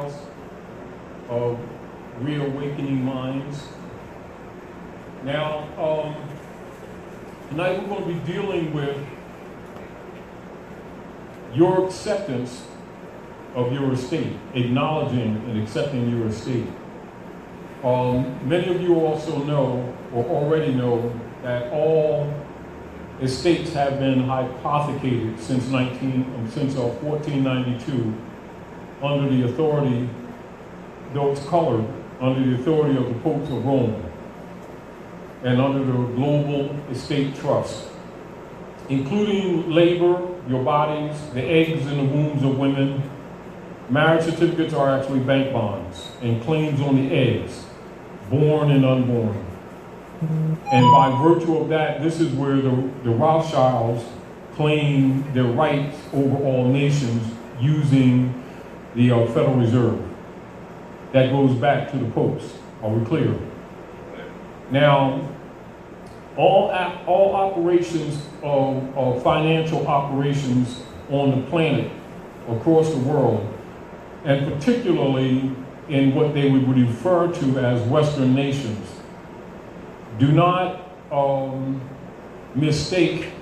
house of reawakening minds. Now, tonight we're going to be dealing with your acceptance of your estate, acknowledging and accepting your estate. Many of you also know, or already know, that all estates have been hypothecated since 1492 under the authority, though it's colored, under the authority of the Popes of Rome and under the Global Estate Trust, including labor, your bodies, the eggs in the wombs of women. Marriage certificates are actually bank bonds and claims on the eggs, born and unborn. And by virtue of that, this is where the Rothschilds claim their rights over all nations using the Federal Reserve. That goes back to the popes. Are we clear? Now, all operations of financial operations on the planet, across the world, and particularly in what they would refer to as Western nations, do not mistake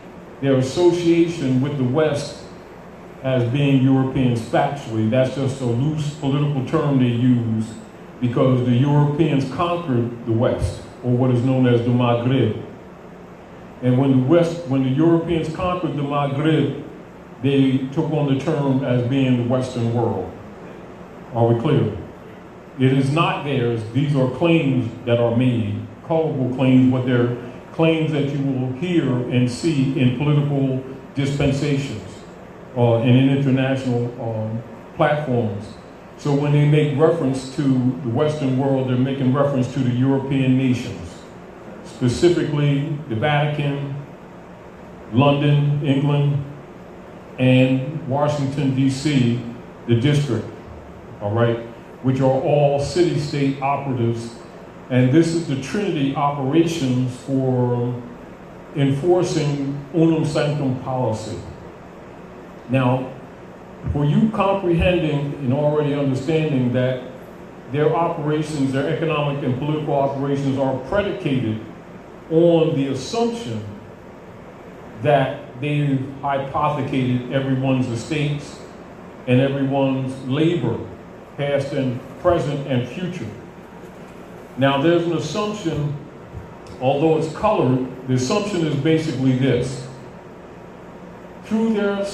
their association with the West as being Europeans factually. That's just a loose political term they use because the Europeans conquered the West, or what is known as the Maghreb. And when the Europeans conquered the Maghreb, they took on the term as being the Western world. Are we clear? It is not theirs. These are claims that are made, colorable claims, but they're claims that you will hear and see in political dispensations and in international platforms. So when they make reference to the Western world, they're making reference to the European nations, specifically the Vatican, London, England, and Washington, D.C., the district, all right, which are all city-state operatives. And this is the Trinity operations for enforcing unum sanctum policy. Now, for you comprehending and already understanding that their operations, their economic and political operations are predicated on the assumption that they've hypothecated everyone's estates and everyone's labor, past and present and future. Now there's an assumption, although it's colored, the assumption is basically this. Through their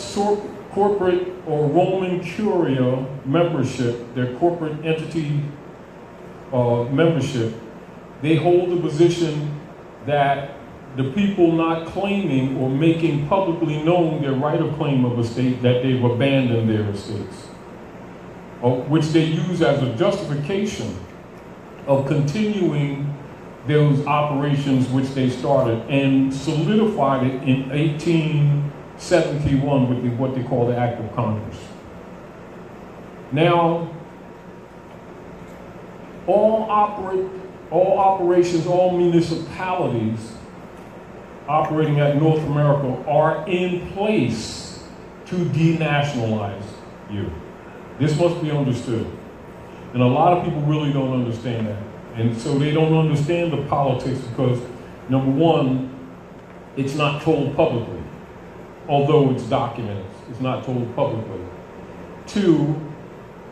corporate or Roman Curia membership, their corporate entity membership, they hold the position that the people not claiming or making publicly known their right of claim of estate, that they've abandoned their estates, which they use as a justification of continuing those operations which they started and solidified it in 1871 with what they call the Act of Congress. Now, all operations, all municipalities operating at North America are in place to denationalize you. This must be understood. And a lot of people really don't understand that. And so they don't understand the politics because, number one, it's not told publicly, although it's documented. It's not told publicly. Two,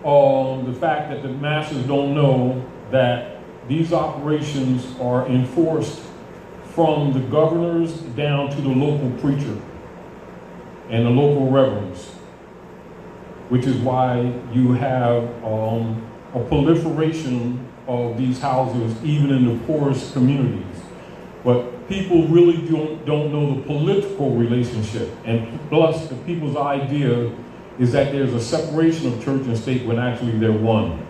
the fact that the masses don't know that these operations are enforced from the governors down to the local preacher and the local reverends, which is why you have a proliferation of these houses, even in the poorest communities. But people really don't know the political relationship. And plus, the people's idea is that there's a separation of church and state when actually they're one.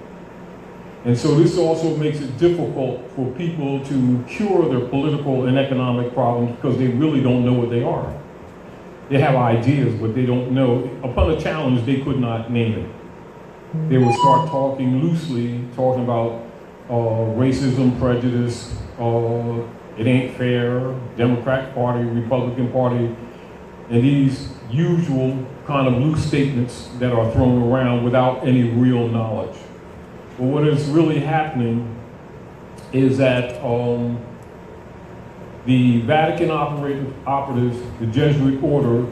And so this also makes it difficult for people to cure their political and economic problems because they really don't know what they are. They have ideas, but they don't know. Upon a challenge, they could not name it. They would start talking loosely, talking about racism, prejudice, it ain't fair, Democratic Party, Republican Party, and these usual kind of loose statements that are thrown around without any real knowledge. But what is really happening is that the Vatican operatives, the Jesuit order,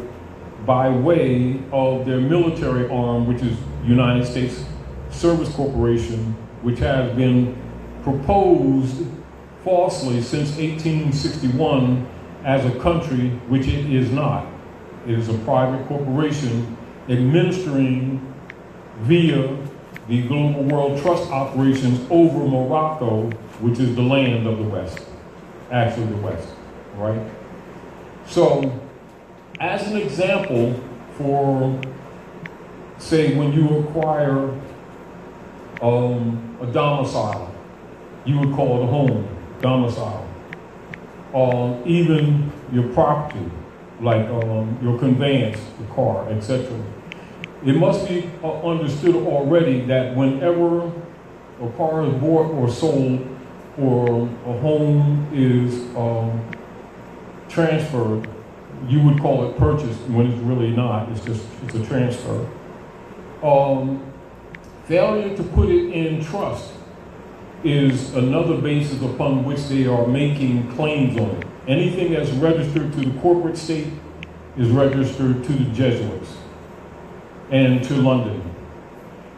by way of their military arm, which is United States Service Corporation, which has been proposed falsely since 1861 as a country, which it is not. It is a private corporation administering via the Global World Trust operations over Morocco, which is the land of the West, actually the West, right? So, as an example for, say, when you acquire a domicile, you would call it a home, domicile. Even your property, like your conveyance, the car, etc. It must be understood already that whenever a car is bought or sold, or a home is transferred, you would call it purchased when it's really not. It's a transfer. Failure to put it in trust is another basis upon which they are making claims on it. Anything that's registered to the corporate state is registered to the Jesuits and to London.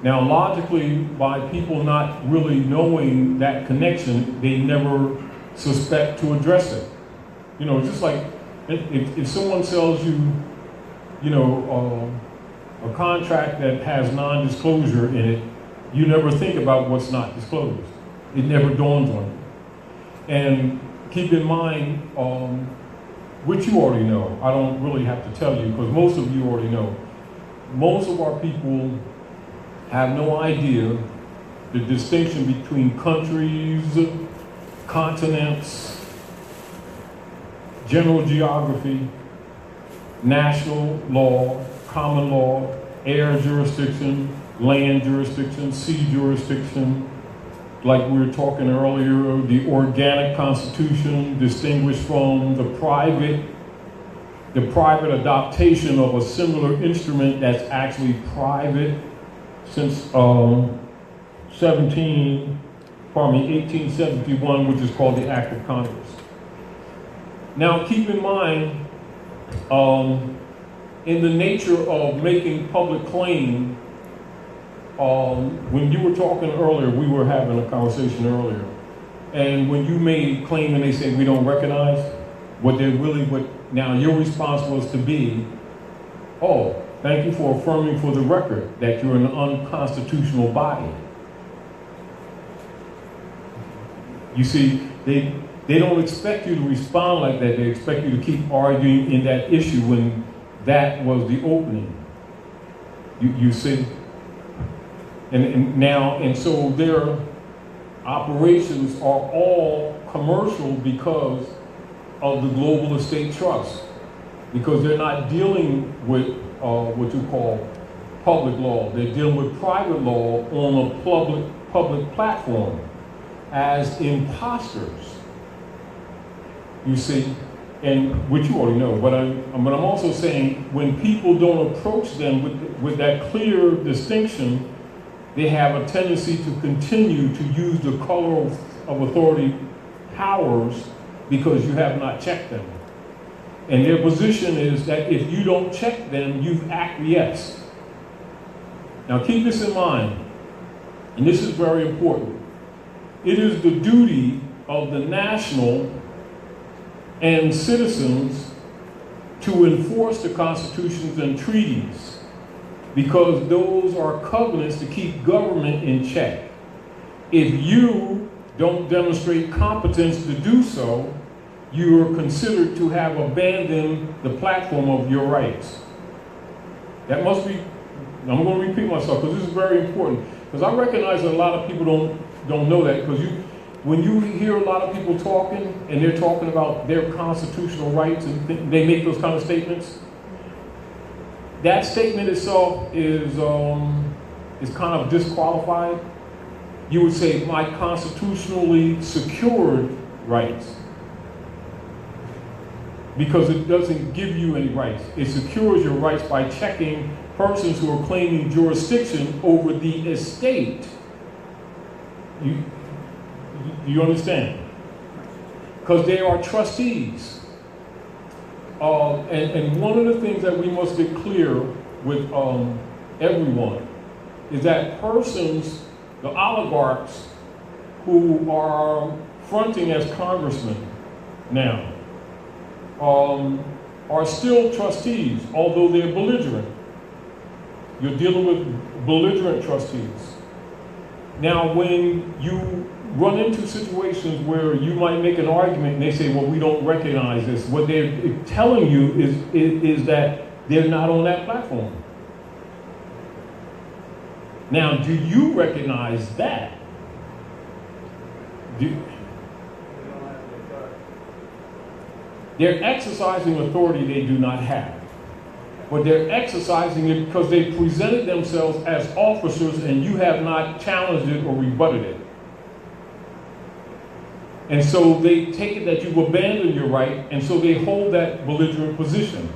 Now, logically, by people not really knowing that connection, they never suspect to address it. You know, just like if someone sells you, you know, a contract that has non-disclosure in it, you never think about what's not disclosed. It never dawns on you. And keep in mind, which you already know. I don't really have to tell you, because most of you already know. Most of our people have no idea the distinction between countries, continents, general geography, national law, common law, air jurisdiction, land jurisdiction, sea jurisdiction. Like we were talking earlier, the organic constitution distinguished from the private adaptation of a similar instrument that's actually private since 1871, which is called the Act of Congress. Now keep in mind, in the nature of making public claim, when you were talking earlier, we were having a conversation earlier, and when you made a claim and they say we don't recognize, now your response was to be, oh, thank you for affirming for the record that you're an unconstitutional body. You see, they don't expect you to respond like that. They expect you to keep arguing in that issue when that was the opening. You see? And so their operations are all commercial because of the global estate trust, because they're not dealing with what you call public law. They're dealing with private law on a public platform as imposters. You see, and which you already know. But I'm also saying when people don't approach them with that clear distinction, they have a tendency to continue to use the color of authority powers because you have not checked them. And their position is that if you don't check them, you've acquiesced. Now keep this in mind, and this is very important. It is the duty of the national and citizens to enforce the constitutions and treaties, because those are covenants to keep government in check. If you don't demonstrate competence to do so, you are considered to have abandoned the platform of your rights. That must be, I'm going to repeat myself because this is very important, because I recognize that a lot of people don't know that, because when you hear a lot of people talking and they're talking about their constitutional rights and they make those kind of statements, that statement itself is kind of disqualified. You would say my constitutionally secured rights, because it doesn't give you any rights. It secures your rights by checking persons who are claiming jurisdiction over the estate You, you understand? Because they are trustees. And one of the things that we must get clear with everyone is that persons, the oligarchs who are fronting as congressmen now, are still trustees, although they're belligerent. You're dealing with belligerent trustees. Now, when you run into situations where you might make an argument and they say, well, we don't recognize this, what they're telling you is that they're not on that platform. Now, do you recognize that? They're exercising authority they do not have. But they're exercising it because they presented themselves as officers and you have not challenged it or rebutted it. And so they take it that you've abandoned your right, and so they hold that belligerent position.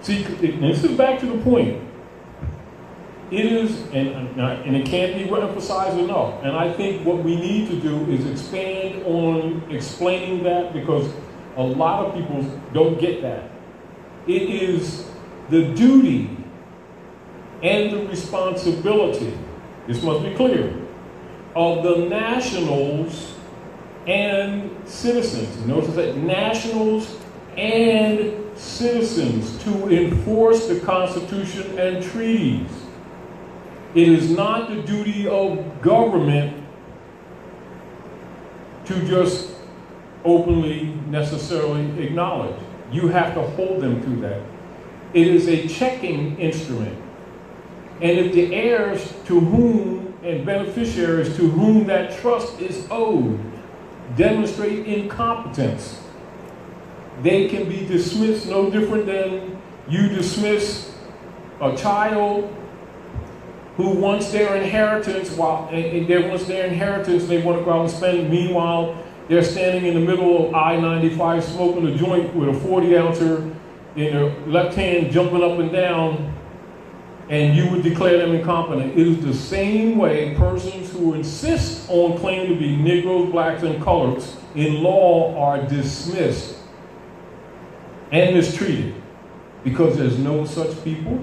See, this is back to the point. It is, and it can't be emphasized enough, and I think what we need to do is expand on explaining that, because a lot of people don't get that. It is the duty and the responsibility, this must be clear, of the nationals and citizens. Notice that nationals and citizens to enforce the Constitution and treaties. It is not the duty of government to just openly necessarily acknowledge. You have to hold them to that. It is a checking instrument. And if the heirs to whom and beneficiaries to whom that trust is owed demonstrate incompetence, they can be dismissed no different than you dismiss a child who wants their inheritance they want to go out and spend it. Meanwhile, they're standing in the middle of I-95 smoking a joint with a 40-ouncer in their left hand, jumping up and down, and you would declare them incompetent. It is the same way persons who insist on claiming to be Negroes, blacks, and coloreds in law are dismissed and mistreated because there's no such people.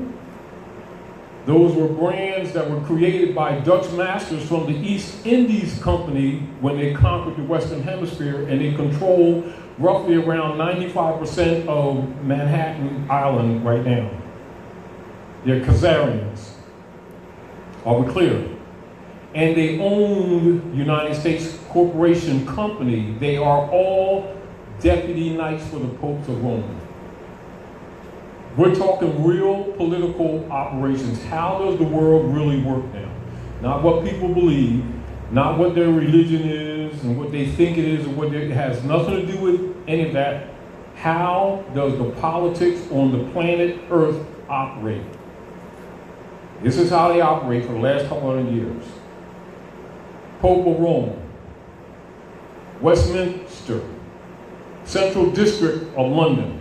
Those were brands that were created by Dutch masters from the East Indies Company when they conquered the Western Hemisphere, and they control roughly around 95% of Manhattan Island right now. They're Khazarians. Are we clear? And they own United States Corporation Company. They are all deputy knights for the popes of Rome. We're talking real political operations. How does the world really work now? Not what people believe, not what their religion is and what they think it is, or it has nothing to do with any of that. How does the politics on the planet Earth operate? This is how they operate for the last couple of years. Pope of Rome, Westminster, Central District of London,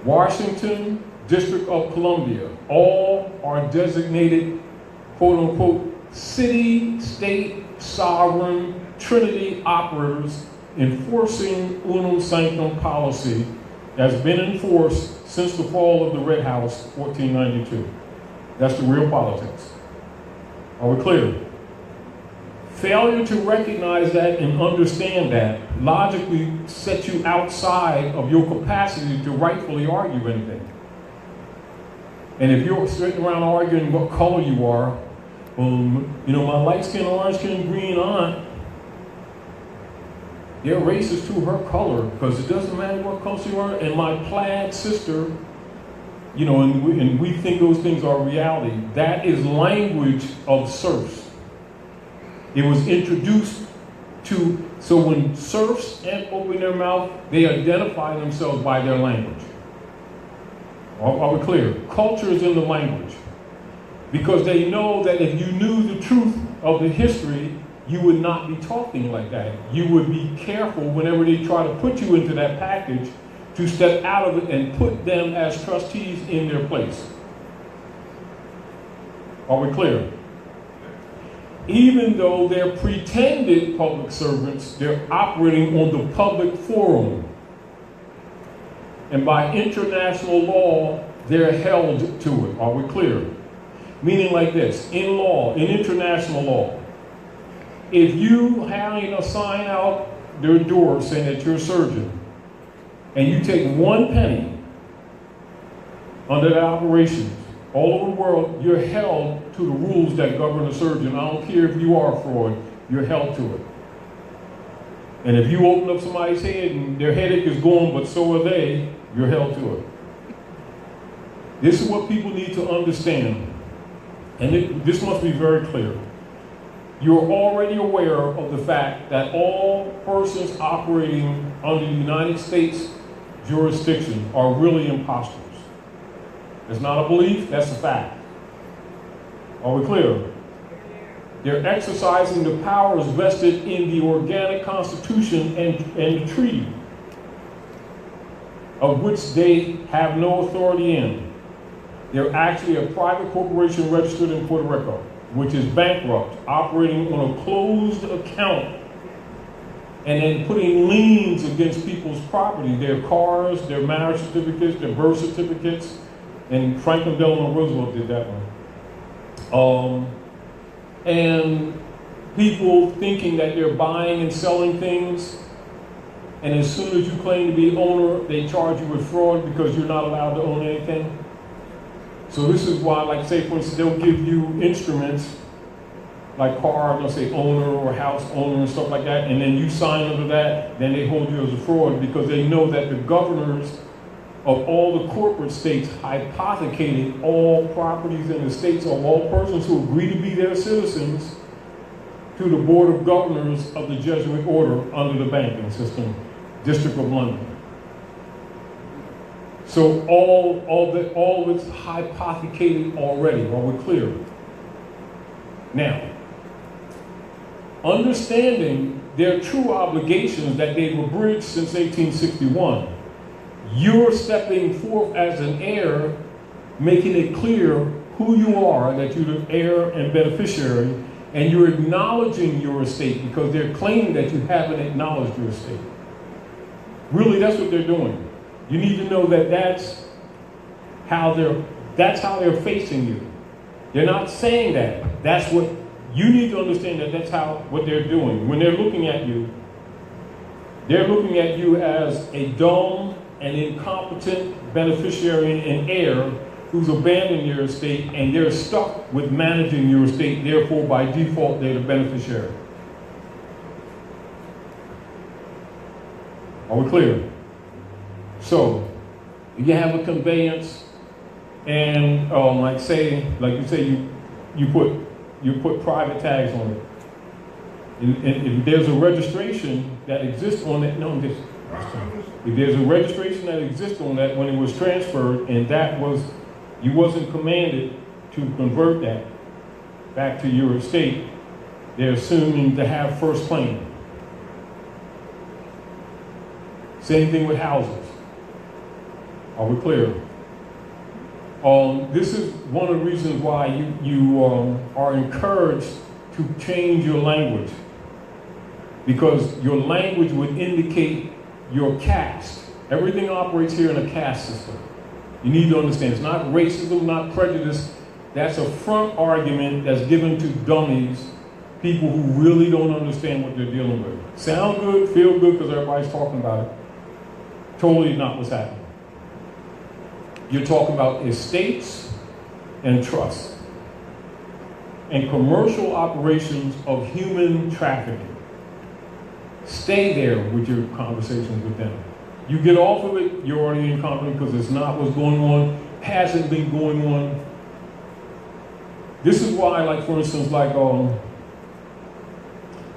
Washington, District of Columbia, all are designated, quote unquote, city, state, sovereign, trinity operators enforcing unum sanctum policy that's been enforced since the fall of the Red House, 1492. That's the real politics. Are we clear? Failure to recognize that and understand that logically sets you outside of your capacity to rightfully argue anything. And if you're sitting around arguing what color you are, my light skin, orange skin, green aunt, they're racist to her color because it doesn't matter what color you are. And my plaid sister, and we think those things are reality. That is language of serfs. It was introduced so when serfs open their mouth, they identify themselves by their language. Are we clear? Culture is in the language. Because they know that if you knew the truth of the history, you would not be talking like that. You would be careful whenever they try to put you into that package to step out of it and put them as trustees in their place. Are we clear? Even though they're pretended public servants, they're operating on the public forum. And by international law, they're held to it. Are we clear? Meaning like this, in law, in international law, if you hang a sign out their door saying that you're a surgeon, and you take 1 penny under the operations, all over the world, you're held to the rules that govern a surgeon. I don't care if you are a fraud, you're held to it. And if you open up somebody's head and their headache is gone, but so are they, you're held to it. This is what people need to understand. And this must be very clear. You're already aware of the fact that all persons operating under the United States jurisdiction are really imposters. It's not a belief, that's a fact. Are we clear? They're exercising the powers vested in the organic constitution and the treaty, of which they have no authority in. They're actually a private corporation registered in Puerto Rico, which is bankrupt, operating on a closed account, and then putting liens against people's property, their cars, their marriage certificates, their birth certificates, and Franklin Delano Roosevelt did that one. And people thinking that they're buying and selling things, and as soon as you claim to be owner, they charge you with fraud because you're not allowed to own anything. So this is why, like say for instance, they'll give you instruments like car, they'll say owner or house owner and stuff like that, and then you sign under that, then they hold you as a fraud because they know that the governors of all the corporate states hypothecated all properties in the states of all persons who agree to be their citizens to the Board of Governors of the Jesuit Order under the banking system, District of London. So all of it's hypothecated already. Are we clear? Now, understanding their true obligations that they've abridged since 1861, you're stepping forth as an heir, making it clear who you are, that you're the heir and beneficiary, and you're acknowledging your estate because they're claiming that you haven't acknowledged your estate. Really, that's what they're doing. You need to know that that's how they're facing you. They're not saying that. That's what you need to understand, that that's what they're doing. When they're looking at you as a dumb and incompetent beneficiary and heir who's abandoned your estate, and they're stuck with managing your estate, therefore by default they're the beneficiary. Are we clear? So, you have a conveyance, and like you say, you put private tags on it. And if there's a registration that exists on it, if there's a registration that exists on that when it was transferred, and you wasn't commanded to convert that back to your estate, they're assuming to have first claim. Same thing with houses. Are we clear? This is one of the reasons why you are encouraged to change your language, because your language would indicate your caste. Everything operates here in a caste system. You need to understand, it's not racism, not prejudice. That's a front argument that's given to dummies, people who really don't understand what they're dealing with. Sound good, feel good because everybody's talking about it. Totally not what's happening. You're talking about estates and trusts and commercial operations of human trafficking. Stay there with your conversations with them. You get off of it, you're already incompetent because it's not what's going on, hasn't been going on. This is why, like for instance,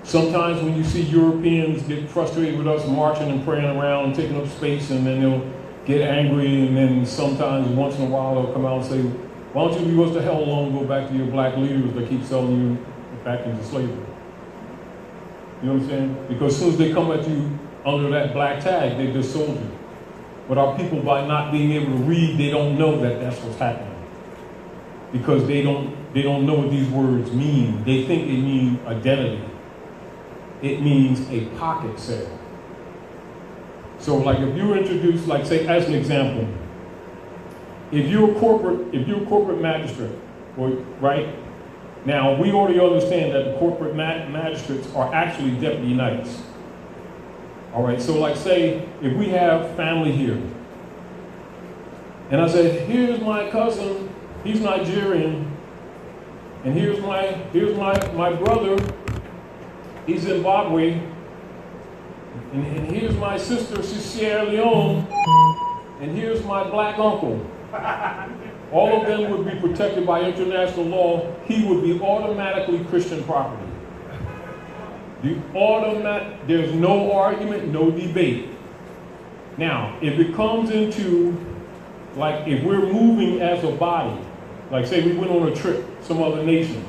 sometimes when you see Europeans get frustrated with us marching and praying around, taking up space, and then they'll get angry, and then sometimes once in a while they'll come out and say, why don't you leave us the hell alone and go back to your black leaders that keep selling you back into slavery? You know what I'm saying? Because as soon as they come at you under that black tag, they just sold you. But our people, by not being able to read, they don't know that that's what's happening. Because they don't they don't know what these words mean. They think they mean identity. It means a pocket sale. So like if you introduce, like say as an example, if you're a corporate magistrate, right? Now we already understand that the corporate magistrates are actually deputy knights. All right, so like say if we have family here, and I said, here's my cousin, he's Nigerian, and here's my brother, he's Zimbabwe, and here's my sister, she's Sierra Leone, and here's my black uncle. All of them would be protected by international law. He would be automatically Christian property. There's no argument, no debate. Now, if it comes into, like if we're moving as a body, like say we went on a trip, some other nation,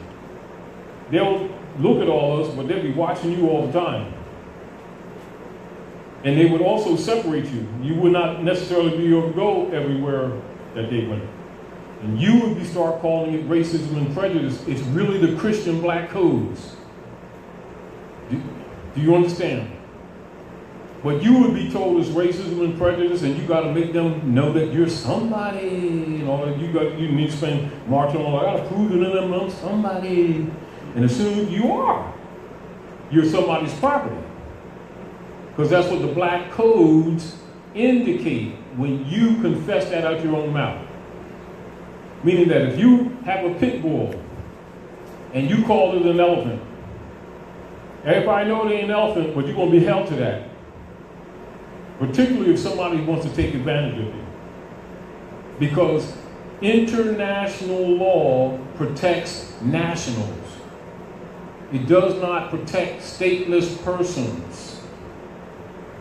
they'll look at all of us, but they'll be watching you all the time. And they would also separate you. You would not necessarily be able to go everywhere that they went. And you would start calling it racism and prejudice. It's really the Christian black codes. Do you understand? But you would be told it's racism and prejudice, and you got to make them know that you're somebody. You know, you need to spend marching on. I got to prove to them I'm somebody. And as soon as you're somebody's property. Because that's what the black codes indicate when you confess that out your own mouth. Meaning that if you have a pit bull and you call it an elephant, everybody knows it ain't an elephant, but you're going to be held to that. Particularly if somebody wants to take advantage of you. Because international law protects nationals. It does not protect stateless persons.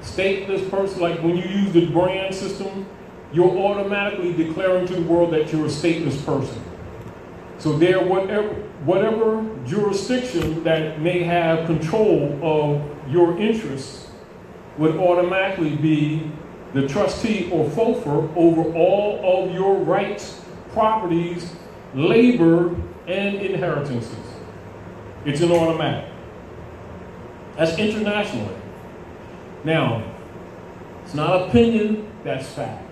Stateless person, like when you use the brand system, you're automatically declaring to the world that you're a stateless person. So there, whatever jurisdiction that may have control of your interests would automatically be the trustee or FOFR over all of your rights, properties, labor, and inheritances. It's an automatic. That's internationally. Now, it's not opinion, that's fact.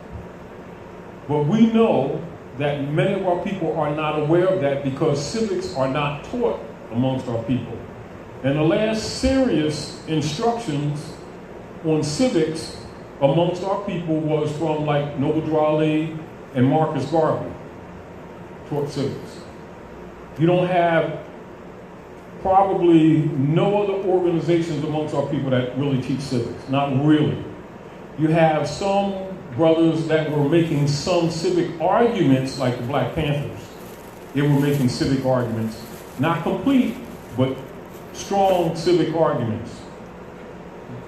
But we know that many of our people are not aware of that because civics are not taught amongst our people. And the last serious instructions on civics amongst our people was from like Noble Drawley and Marcus Garvey, taught civics. You don't have probably no other organizations amongst our people that really teach civics, not really. You have some brothers that were making some civic arguments, like the Black Panthers. They were making civic arguments, not complete, but strong civic arguments.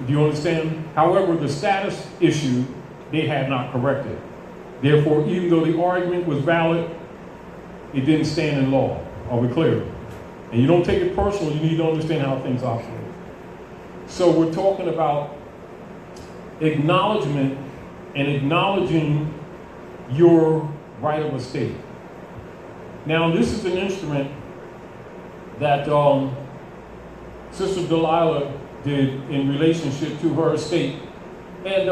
Do you understand? However, the status issue, they had not corrected. Therefore, even though the argument was valid, it didn't stand in law. Are we clear? And you don't take it personal, you need to understand how things operate. So we're talking about acknowledgement and acknowledging your right of estate. Now, this is an instrument that Sister Delilah did in relationship to her estate. And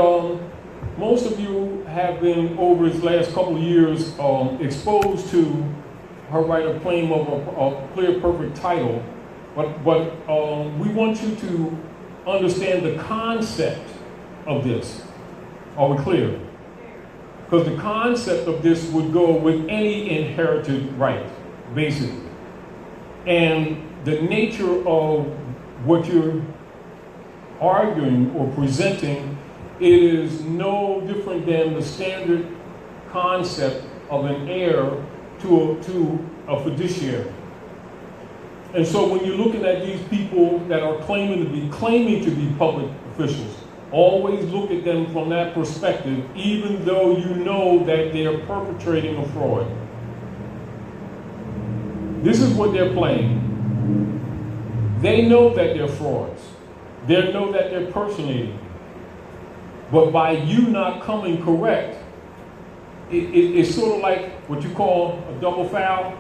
most of you have been, over this last couple of years, exposed to her right of claim of a clear, perfect title. But we want you to understand the concept of this. Are we clear? Because the concept of this would go with any inherited right, basically. And the nature of what you're arguing or presenting, it is no different than the standard concept of an heir to a fiduciary. And so when you're looking at these people that are claiming to be public officials, always look at them from that perspective, even though you know that they're perpetrating a fraud. This is what they're playing. They know that they're frauds. They know that they're personating. But by you not coming correct, it's sort of like what you call a double foul.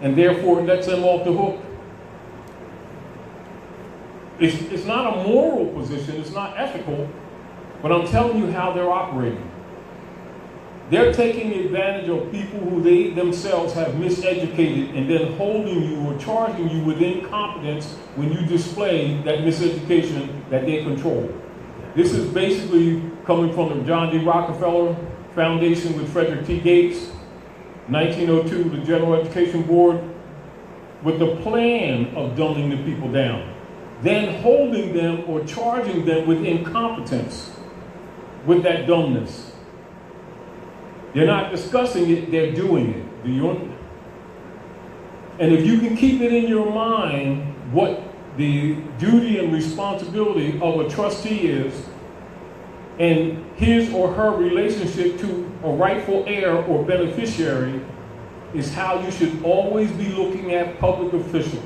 and therefore it lets them off the hook. It's not a moral position, it's not ethical, but I'm telling you how they're operating. They're taking advantage of people who they themselves have miseducated and then holding you or charging you with incompetence when you display that miseducation that they control. This is basically coming from the John D. Rockefeller Foundation with Frederick T. Gates, 1902, the General Education Board, with the plan of dumbing the people down, then holding them or charging them with incompetence, with that dumbness. They're not discussing it, they're doing it. Do you understand? And if you can keep it in your mind what the duty and responsibility of a trustee is, and his or her relationship to a rightful heir or beneficiary, is how you should always be looking at public officials.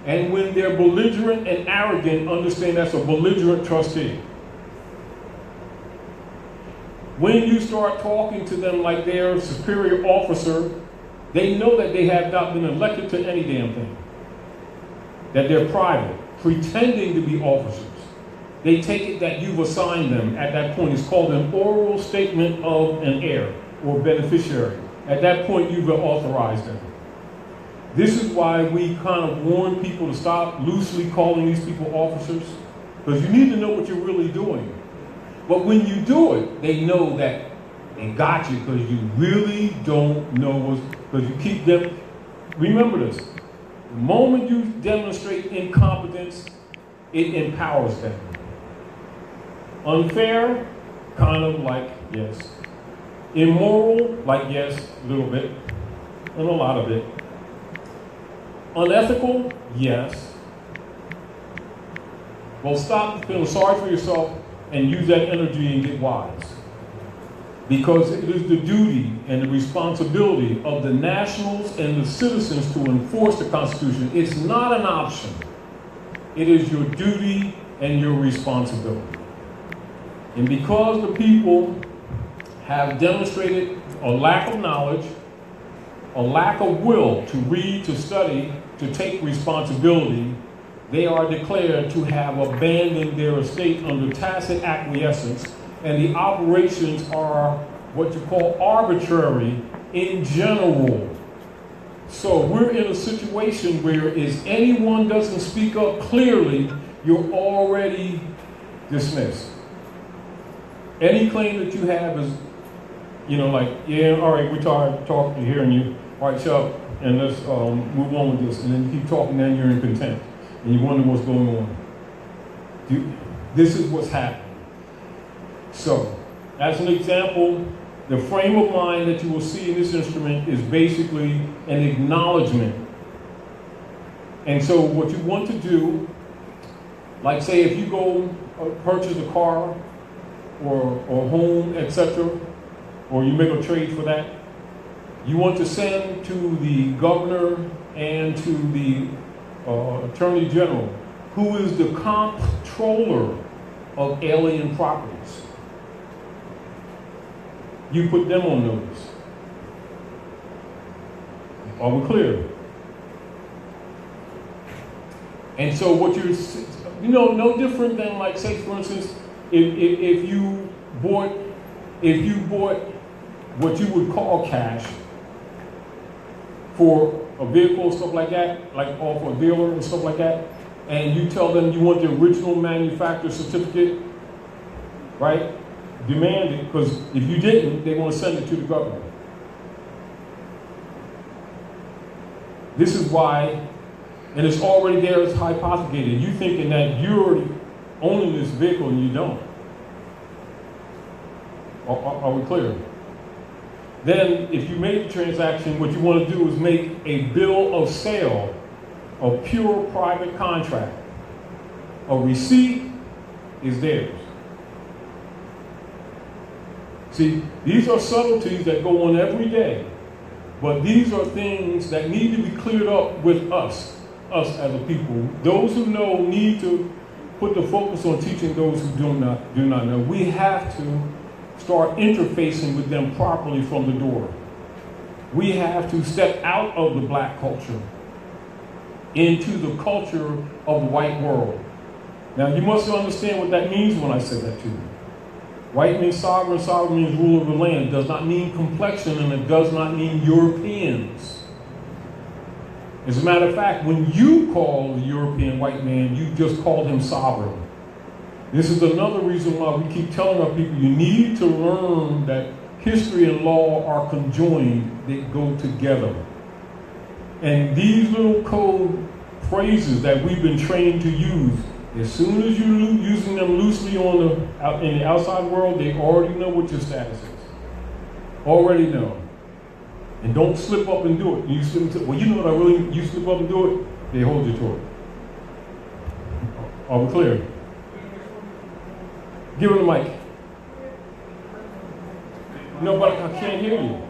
And when they're belligerent and arrogant, understand that's a belligerent trustee. When you start talking to them like they're a superior officer, they know that they have not been elected to any damn thing. That they're private, pretending to be officers. They take it that you've assigned them at that point. It's called an oral statement of an heir or beneficiary. At that point, you've authorized them. This is why we kind of warn people to stop loosely calling these people officers, because you need to know what you're really doing. But when you do it, they know that they got you because you really don't know what's, because you keep them. Remember this, the moment you demonstrate incompetence, it empowers them. Unfair, kind of like yes. Immoral, like yes, a little bit, and a lot of it. Unethical, yes. Well, stop feeling sorry for yourself and use that energy and get wise. Because it is the duty and the responsibility of the nationals and the citizens to enforce the Constitution. It's not an option. It is your duty and your responsibility. And because the people have demonstrated a lack of knowledge, a lack of will to read, to study, to take responsibility, they are declared to have abandoned their estate under tacit acquiescence, and the operations are what you call arbitrary in general. So we're in a situation where if anyone doesn't speak up clearly, you're already dismissed. Any claim that you have is, like, yeah, all right, we're tired of hearing you. All right, shut up, and let's move on with this. And then you keep talking, then you're in contempt. And you wonder what's going on. This is what's happening. So, as an example, the frame of mind that you will see in this instrument is basically an acknowledgement. And so what you want to do, like say if you go purchase a car or home, etc., or you make a trade for that, you want to send to the governor and to the Attorney General, who is the comptroller of alien properties. You put them on notice. Are we clear? And so what you're, no different than, like, say for instance, if you bought what you would call cash for a vehicle, stuff like that, like off a dealer and stuff like that, and you tell them you want the original manufacturer certificate, right? Demand it, because if you didn't, they want to send it to the government. This is why, and it's already there, it's hypothecated. You thinking that you're owning this vehicle and you don't. Are we clear? Then, if you make the transaction, what you want to do is make a bill of sale, a pure private contract. A receipt is theirs. See, these are subtleties that go on every day, but these are things that need to be cleared up with us as a people. Those who know need to put the focus on teaching those who do not know. We have to start interfacing with them properly from the door. We have to step out of the black culture into the culture of the white world. Now, you must understand what that means when I say that to you. White means sovereign, sovereign means ruler of the land. It does not mean complexion, and it does not mean Europeans. As a matter of fact, when you call the European white man, you just called him sovereign. This is another reason why we keep telling our people, you need to learn that history and law are conjoined, they go together. And these little code phrases that we've been trained to use, as soon as you're using them loosely in the outside world, they already know what your status is. Already know. And don't slip up and do it. You slip, well, you know what I really, you slip up and do it, they hold you to it. Are we clear? Give her the mic. No, but I can't hear you.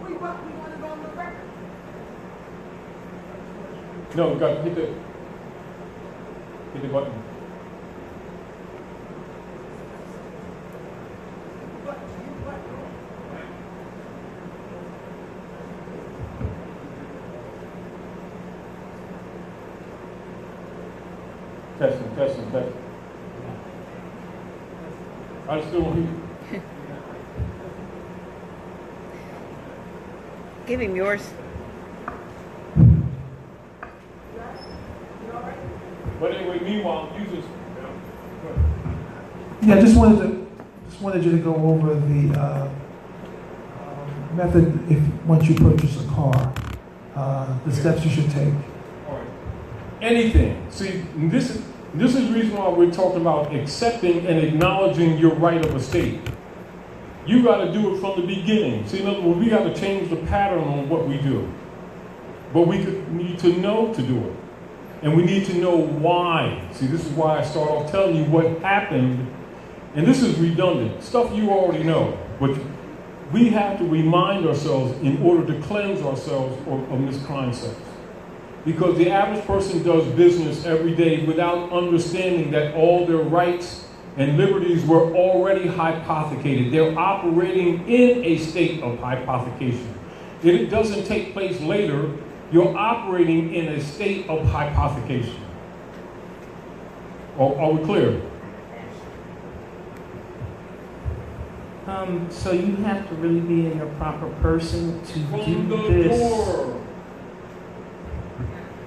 No, you got to hit the button. Testing. I still want you. Give him yours. But anyway, meanwhile, you just. Yeah, just wanted you to go over the method once you purchase a car, the steps you should take. All right. Anything. See, this is the reason why we're talking about accepting and acknowledging your right of estate. You got to do it from the beginning. See, in other words, we got to change the pattern on what we do. But we need to know to do it. And we need to know why. See, this is why I start off telling you what happened. And this is redundant. Stuff you already know. But we have to remind ourselves in order to cleanse ourselves of misconcepts. Because the average person does business every day without understanding that all their rights and liberties were already hypothecated. They're operating in a state of hypothecation. If it doesn't take place later, you're operating in a state of hypothecation. Are we clear? So you have to really be in your proper person to From do the this. door.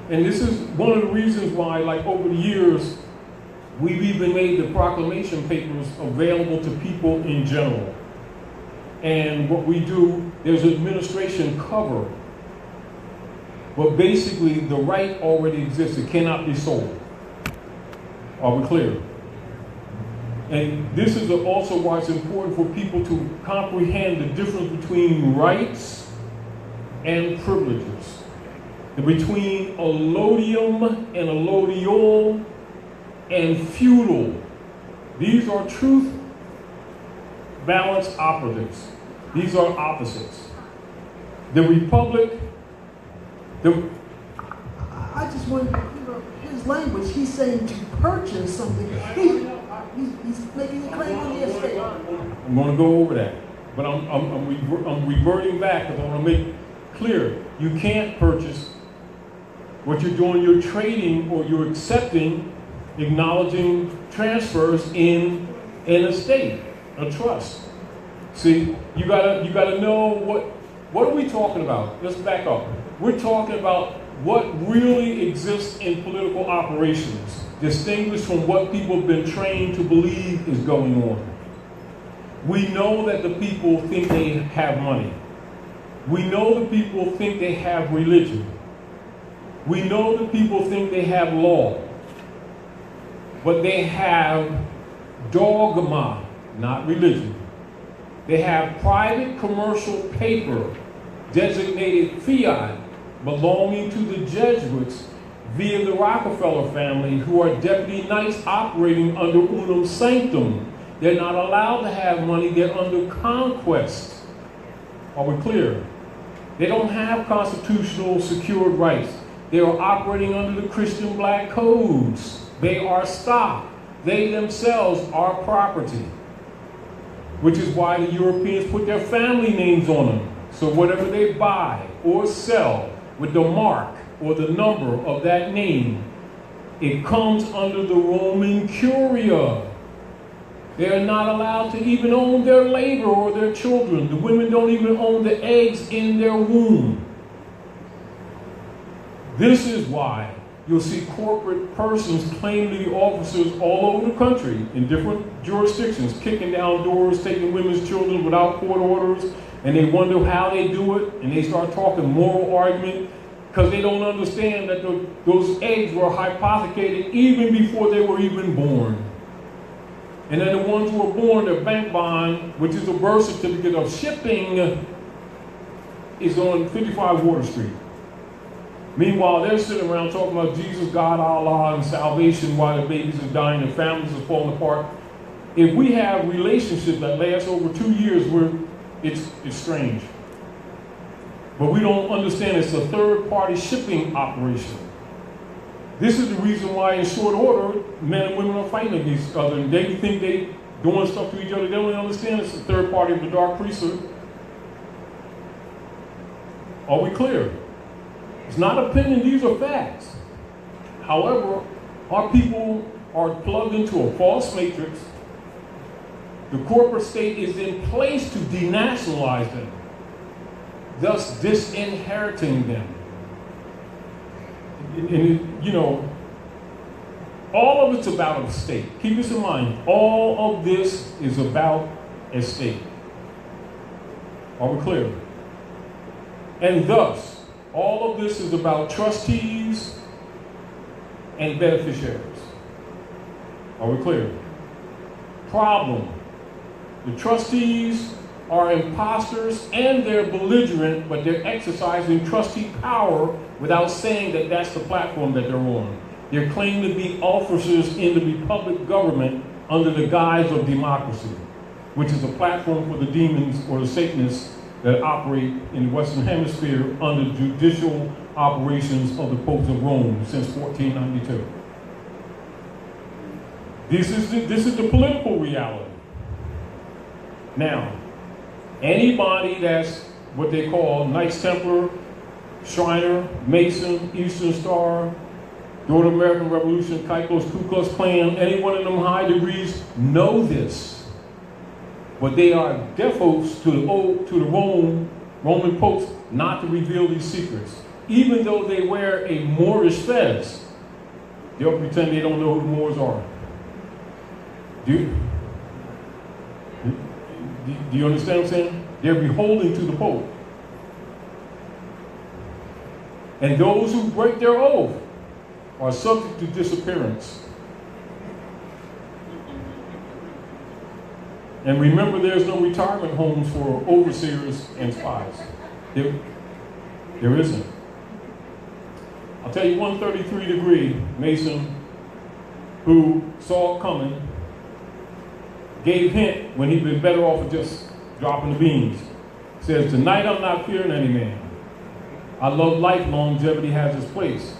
And this is one of the reasons why, like over the years, we've even made the proclamation papers available to people in general. And what we do, there's administration cover. But basically, the right already exists. It cannot be sold. Are we clear? And this is also why it's important for people to comprehend the difference between rights and privileges. Between allodium and allodial and feudal. These are truth balance operatives. These are opposites. The republic, I just want his language. He's saying to purchase something. He's making a claim on the estate. I'm going to go over that, but I'm reverting back because I want to make clear you can't purchase. What you're doing, you're trading or you're accepting, acknowledging transfers in an estate, a trust. See, you gotta know what are we talking about? Let's back up. We're talking about what really exists in political operations, distinguished from what people have been trained to believe is going on. We know that the people think they have money. We know the people think they have religion. We know that people think they have law, but they have dogma, not religion. They have private commercial paper designated fiat belonging to the Jesuits via the Rockefeller family, who are deputy knights operating under unum sanctum. They're not allowed to have money, they're under conquest. Are we clear? They don't have constitutional secured rights. They are operating under the Christian black codes. They are stock. They themselves are property. Which is why the Europeans put their family names on them. So whatever they buy, or sell with the mark or the number of that name, it comes under the Roman Curia. They are not allowed to even own their labor or their children. The women don't even own the eggs in their womb. This is why you'll see corporate persons claim to be officers all over the country in different jurisdictions, kicking down doors, taking women's children without court orders, and they wonder how they do it, and they start talking moral argument because they don't understand that those eggs were hypothecated even before they were even born. And then the ones who were born, their bank bond, which is a birth certificate of shipping, is on 55 Water Street. Meanwhile, they're sitting around talking about Jesus, God, Allah, and salvation while the babies are dying and families are falling apart. If we have relationships that last over 2 years, it's strange. But we don't understand it's a third-party shipping operation. This is the reason why in short order, men and women are fighting against each other. And they think they doing stuff to each other. They don't understand it's a third party of the dark priesthood. Are we clear? It's not opinion, these are facts. However, our people are plugged into a false matrix. The corporate state is in place to denationalize them, thus disinheriting them. And, you know, all of it's about a state. Keep this in mind. All of this is about a state. Are we clear? And thus, all of this is about trustees and beneficiaries. Are we clear? Problem. The trustees are imposters and they're belligerent, but they're exercising trustee power without saying that that's the platform that they're on. They're claiming to be officers in the republic government under the guise of democracy, which is a platform for the demons or the Satanists that operate in the Western Hemisphere under judicial operations of the popes of Rome since 1492. This is the political reality. Now, anybody that's what they call Knights Templar, Shriner, Mason, Eastern Star, during the American Revolution, Caicos, Ku Klux Klan, any one of them high degrees know this. But they are deaf oaths to the Roman popes not to reveal these secrets. Even though they wear a Moorish fez, they'll pretend they don't know who the Moors are. Do you understand what I'm saying? They're beholden to the Pope. And those who break their oath are subject to disappearance. And remember, there's no retirement homes for overseers and spies. There isn't. I'll tell you, 133-degree Mason who saw it coming gave hint when he'd been better off of just dropping the beans. Says, tonight I'm not fearing any man. I love life, longevity has its place.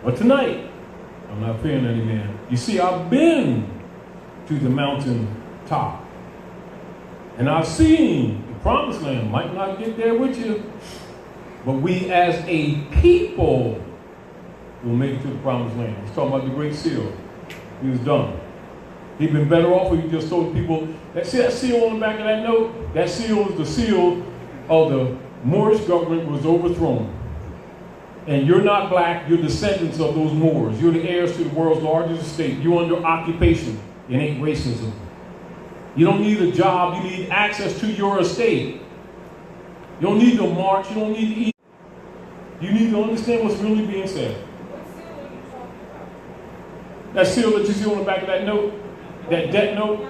But tonight, I'm not fearing any man. You see, I've been to the mountain top. And I've seen the promised land. Might not get there with you, but we as a people will make it to the promised land. He's talking about the Great Seal. He was done. He'd been better off if he just told people, see that seal on the back of that note? That seal is the seal of the Moorish government was overthrown. And you're not black, you're descendants of those Moors. You're the heirs to the world's largest estate. You're under occupation. It ain't racism. You don't need a job, you need access to your estate. You don't need to march, you don't need to eat. You need to understand what's really being said. What seal are you talking about? That seal that you see on the back of that note, that debt note,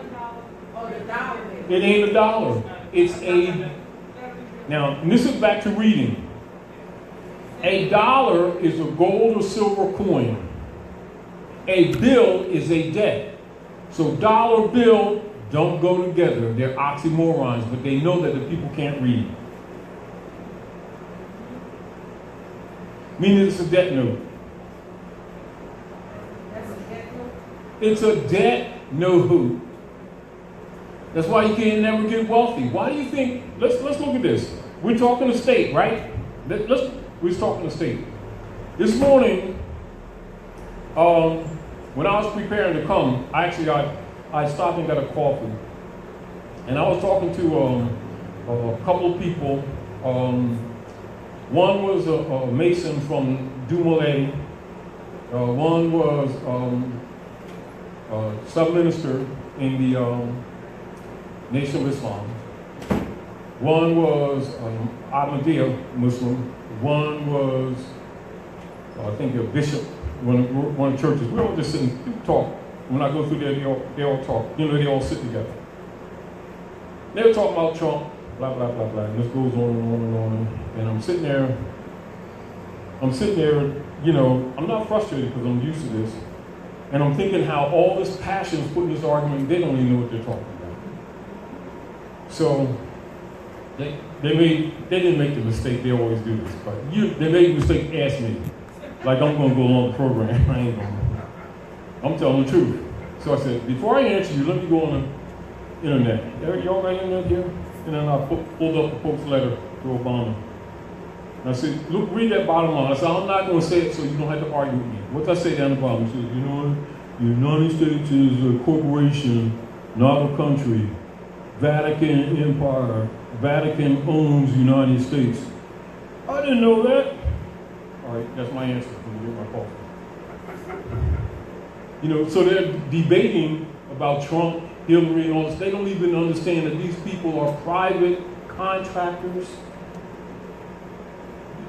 Oh, the dollar bill. it ain't a dollar. It's a, now, and this is back to reading. A dollar is a gold or silver coin. A bill is a debt. So dollar bill don't go together. They're oxymorons, but they know that the people can't read. Meaning it's a debt note. That's a debt note? It's a debt note. That's why you can never get wealthy. Why do you think, let's look at this. we're talking the state, right? We're talking the state. This morning, when I was preparing to come, I stopped and got a coffee. And I was talking to a couple of people. One was a Mason from Dumoulin. One was sub-minister in the Nation of Islam. One was Ahmadiyya Muslim. One was, I think, a bishop, one of the churches. We all just sit and talk. When I go through there, they all talk. You know, they all sit together. They were talking about Trump, blah, blah, blah, blah. And this goes on and on and on. And I'm sitting there, you know, I'm not frustrated because I'm used to this. And I'm thinking how all this passion is put in this argument, they don't even know what they're talking about. So they didn't make the mistake, they always do this, but they made the mistake, ask me. Like I'm gonna go along the program, I ain't gonna. I'm telling the truth. So I said, before I answer you, let me go on the internet. Y'all got internet here? And then I pulled up the Pope's letter to Obama. And I said, look, read that bottom line. I said, I'm not gonna say it so you don't have to argue with me. What did I say down the bottom? I said, you know, the United States is a corporation, not a country. Vatican Empire. Vatican owns the United States. I didn't know that. All right, that's my answer. I'm gonna get my coffee. You know, so they're debating about Trump, Hillary, and all this. They don't even understand that these people are private contractors.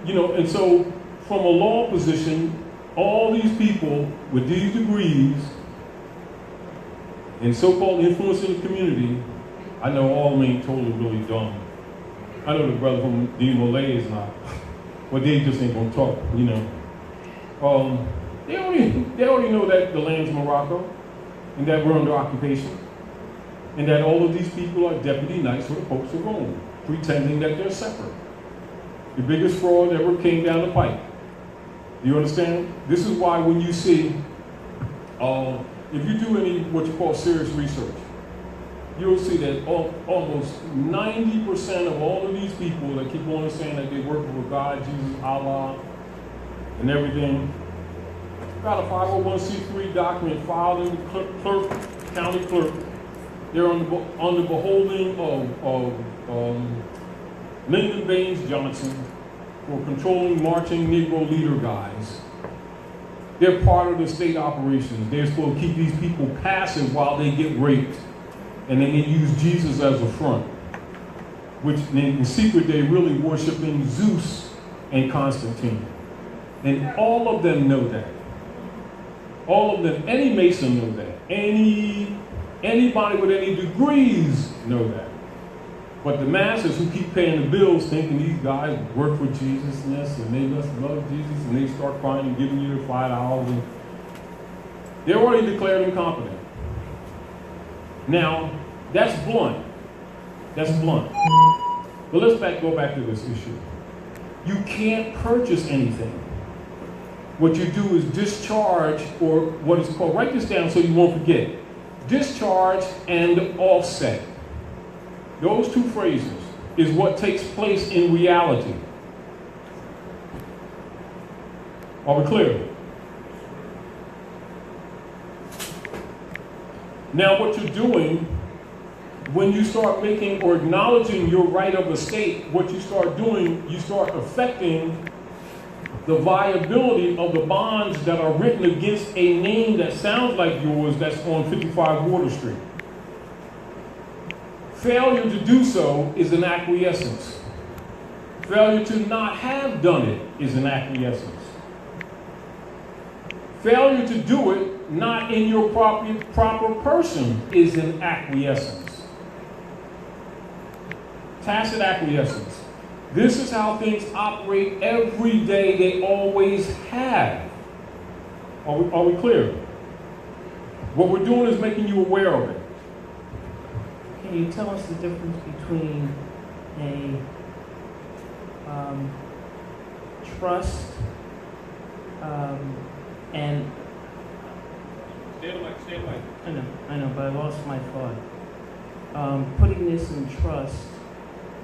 You know, and so from a law position, all these people with these degrees and so-called influence in the community, I know all of them ain't totally really dumb. I know the brother from D. Malay is not, but they just ain't gonna talk, you know. They already know that the land's Morocco, and that we're under occupation, and that all of these people are deputy knights for the popes of Rome, pretending that they're separate. The biggest fraud ever came down the pipe. Do you understand? This is why when you see, if you do any what you call serious research, you'll see that almost 90% of all of these people that keep on saying that they work with God, Jesus, Allah, and everything, got a 501c3 document filed in the county clerk. They're on the beholding of Lyndon Baines Johnson for controlling marching Negro leader guys. They're part of the state operations. They're supposed to keep these people passive while they get raped. And then they use Jesus as a front, which in secret they really worshiping Zeus and Constantine. And all of them know that. All of them, any Mason knows that. Anybody with any degrees know that. But the masses who keep paying the bills thinking these guys work for Jesus and they must love Jesus, and they start crying and giving you the $5, and they're already declared incompetent. Now, that's blunt. That's blunt. But let's go back to this issue. You can't purchase anything. What you do is discharge, or what is called, write this down so you won't forget. Discharge and offset. Those two phrases is what takes place in reality. Are we clear? Now what you're doing, when you start making or acknowledging your right of estate, what you start doing, you start affecting the viability of the bonds that are written against a name that sounds like yours that's on 55 Water Street. Failure to do so is an acquiescence. Failure to not have done it is an acquiescence. Failure to do it not in your proper person is an acquiescence. Tacit acquiescence. This is how things operate every day. They always have. Are we clear? What we're doing is making you aware of it. Can you tell us the difference between a trust and... Stay away. I know, but I lost my thought. Putting this in trust,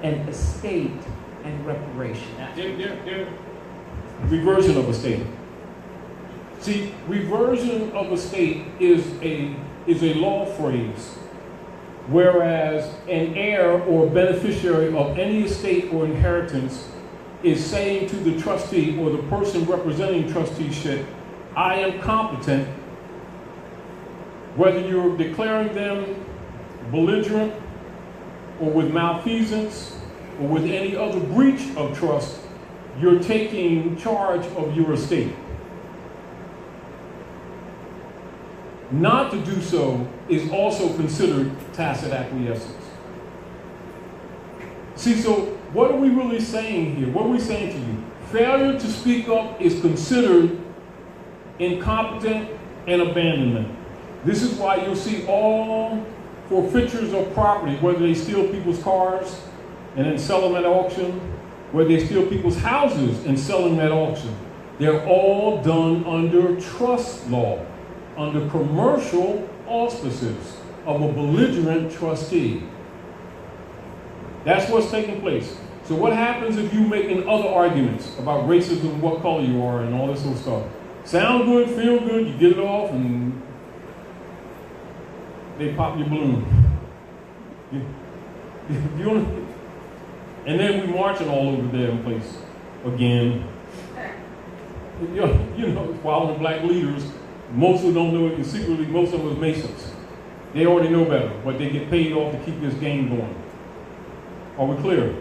and estate, and reparation. They're reversion of estate. See, reversion of estate is a law phrase, whereas an heir or beneficiary of any estate or inheritance is saying to the trustee or the person representing trusteeship, I am competent, whether you're declaring them belligerent or with malfeasance or with any other breach of trust, you're taking charge of your estate. Not to do so is also considered tacit acquiescence. See, so what are we really saying here? What are we saying to you? Failure to speak up is considered incompetent and abandonment. This is why you'll see all forfeitures of property, whether they steal people's cars and then sell them at auction, whether they steal people's houses and sell them at auction. They're all done under trust law, under commercial auspices of a belligerent trustee. That's what's taking place. So what happens if you making other arguments about racism, what color you are, and all this sort of stuff? Sound good, feel good, you get it off, and they pop your balloon. And then we marching all over the damn place again. You know, following black leaders. Most of them don't know it, and secretly most of them are Masons. They already know better, but they get paid off to keep this game going. Are we clear?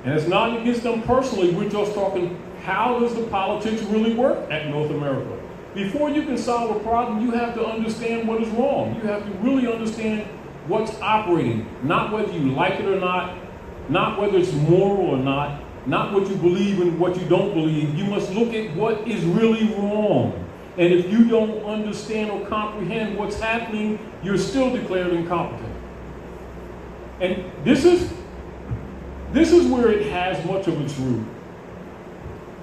And it's not against them personally, we're just talking, how does the politics really work at North America? Before you can solve a problem, you have to understand what is wrong. You have to really understand what's operating, not whether you like it or not whether it's moral or not what you believe and what you don't believe. You must look at what is really wrong. And if you don't understand or comprehend what's happening, you're still declared incompetent. And this is where it has much of its root.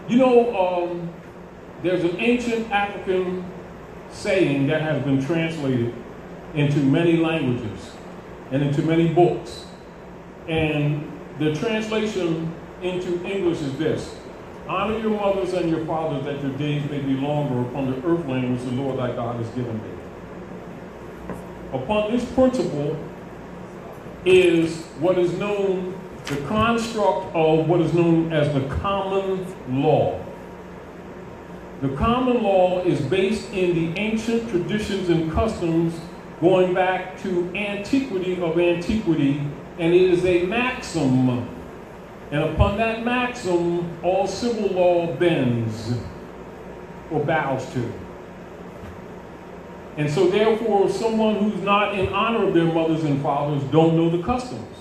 You know, there's an ancient African saying that has been translated into many languages and into many books. And the translation into English is this: honor your mothers and your fathers, that your days may be longer upon the earthland which the Lord thy God has given thee. Upon this principle is what is known, the construct of what is known as the common law. The common law is based in the ancient traditions and customs going back to antiquity of antiquity, and it is a maxim. And upon that maxim, all civil law bends or bows to. And so therefore, someone who's not in honor of their mothers and fathers don't know the customs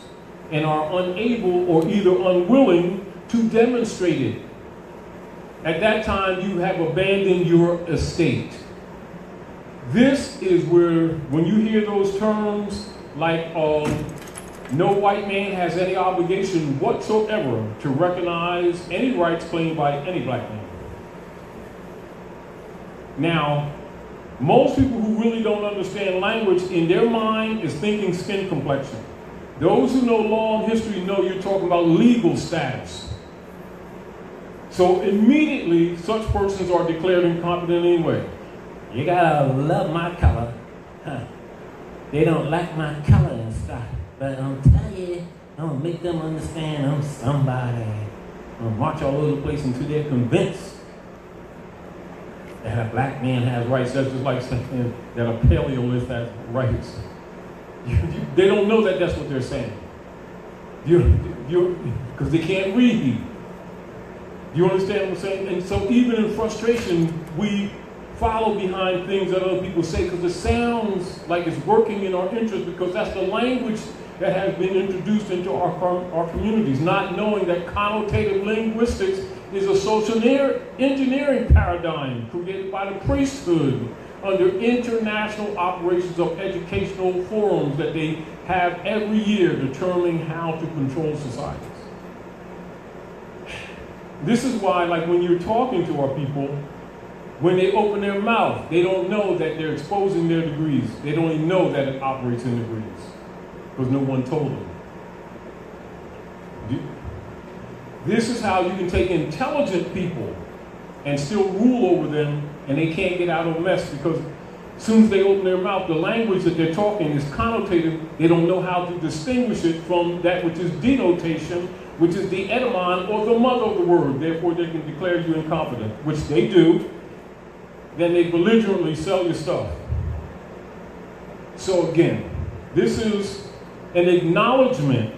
and are unable or either unwilling to demonstrate it. At that time, you have abandoned your estate. This is where, when you hear those terms like no white man has any obligation whatsoever to recognize any rights claimed by any black man. Now, most people who really don't understand language, in their mind is thinking skin complexion. Those who know law and history know you're talking about legal status. So immediately, such persons are declared incompetent anyway. You gotta love my color. Huh. They don't like my color and stuff. But I'm telling you, I'm gonna make them understand I'm somebody. I'm gonna march all over the place until they're convinced that a black man has rights. That's just like saying that a paleolith has rights. They don't know that that's what they're saying. Because they can't read. Do you understand what I'm saying? And so even in frustration, we follow behind things that other people say because it sounds like it's working in our interest, because that's the language that has been introduced into our communities, not knowing that connotative linguistics is a social engineering paradigm created by the priesthood under international operations of educational forums that they have every year determining how to control societies. This is why, like when you're talking to our people, when they open their mouth, they don't know that they're exposing their degrees. They don't even know that it operates in degrees, because no one told them. This is how you can take intelligent people and still rule over them, and they can't get out of a mess, because as soon as they open their mouth, the language that they're talking is connotative. They don't know how to distinguish it from that which is denotation, which is the etymon or the mother of the word. Therefore, they can declare you incompetent, which they do. Then they belligerently sell your stuff. So again, this is an acknowledgement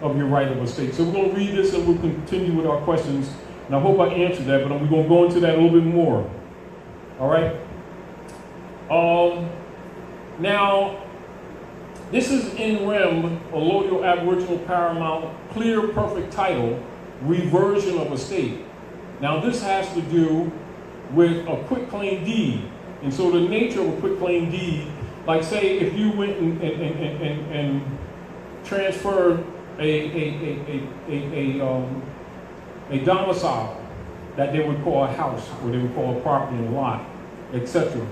of your right of estate. So we're going to read this and we'll continue with our questions. And I hope I answered that, but we're going to go into that a little bit more. All right? Now, this is in rem, allodial, aboriginal, paramount, clear, perfect title, reversion of estate. Now, this has to do with a quitclaim deed. And so the nature of a quitclaim deed, like say if you went and transferred a domicile that they would call a house, or they would call a property and a lot, etc.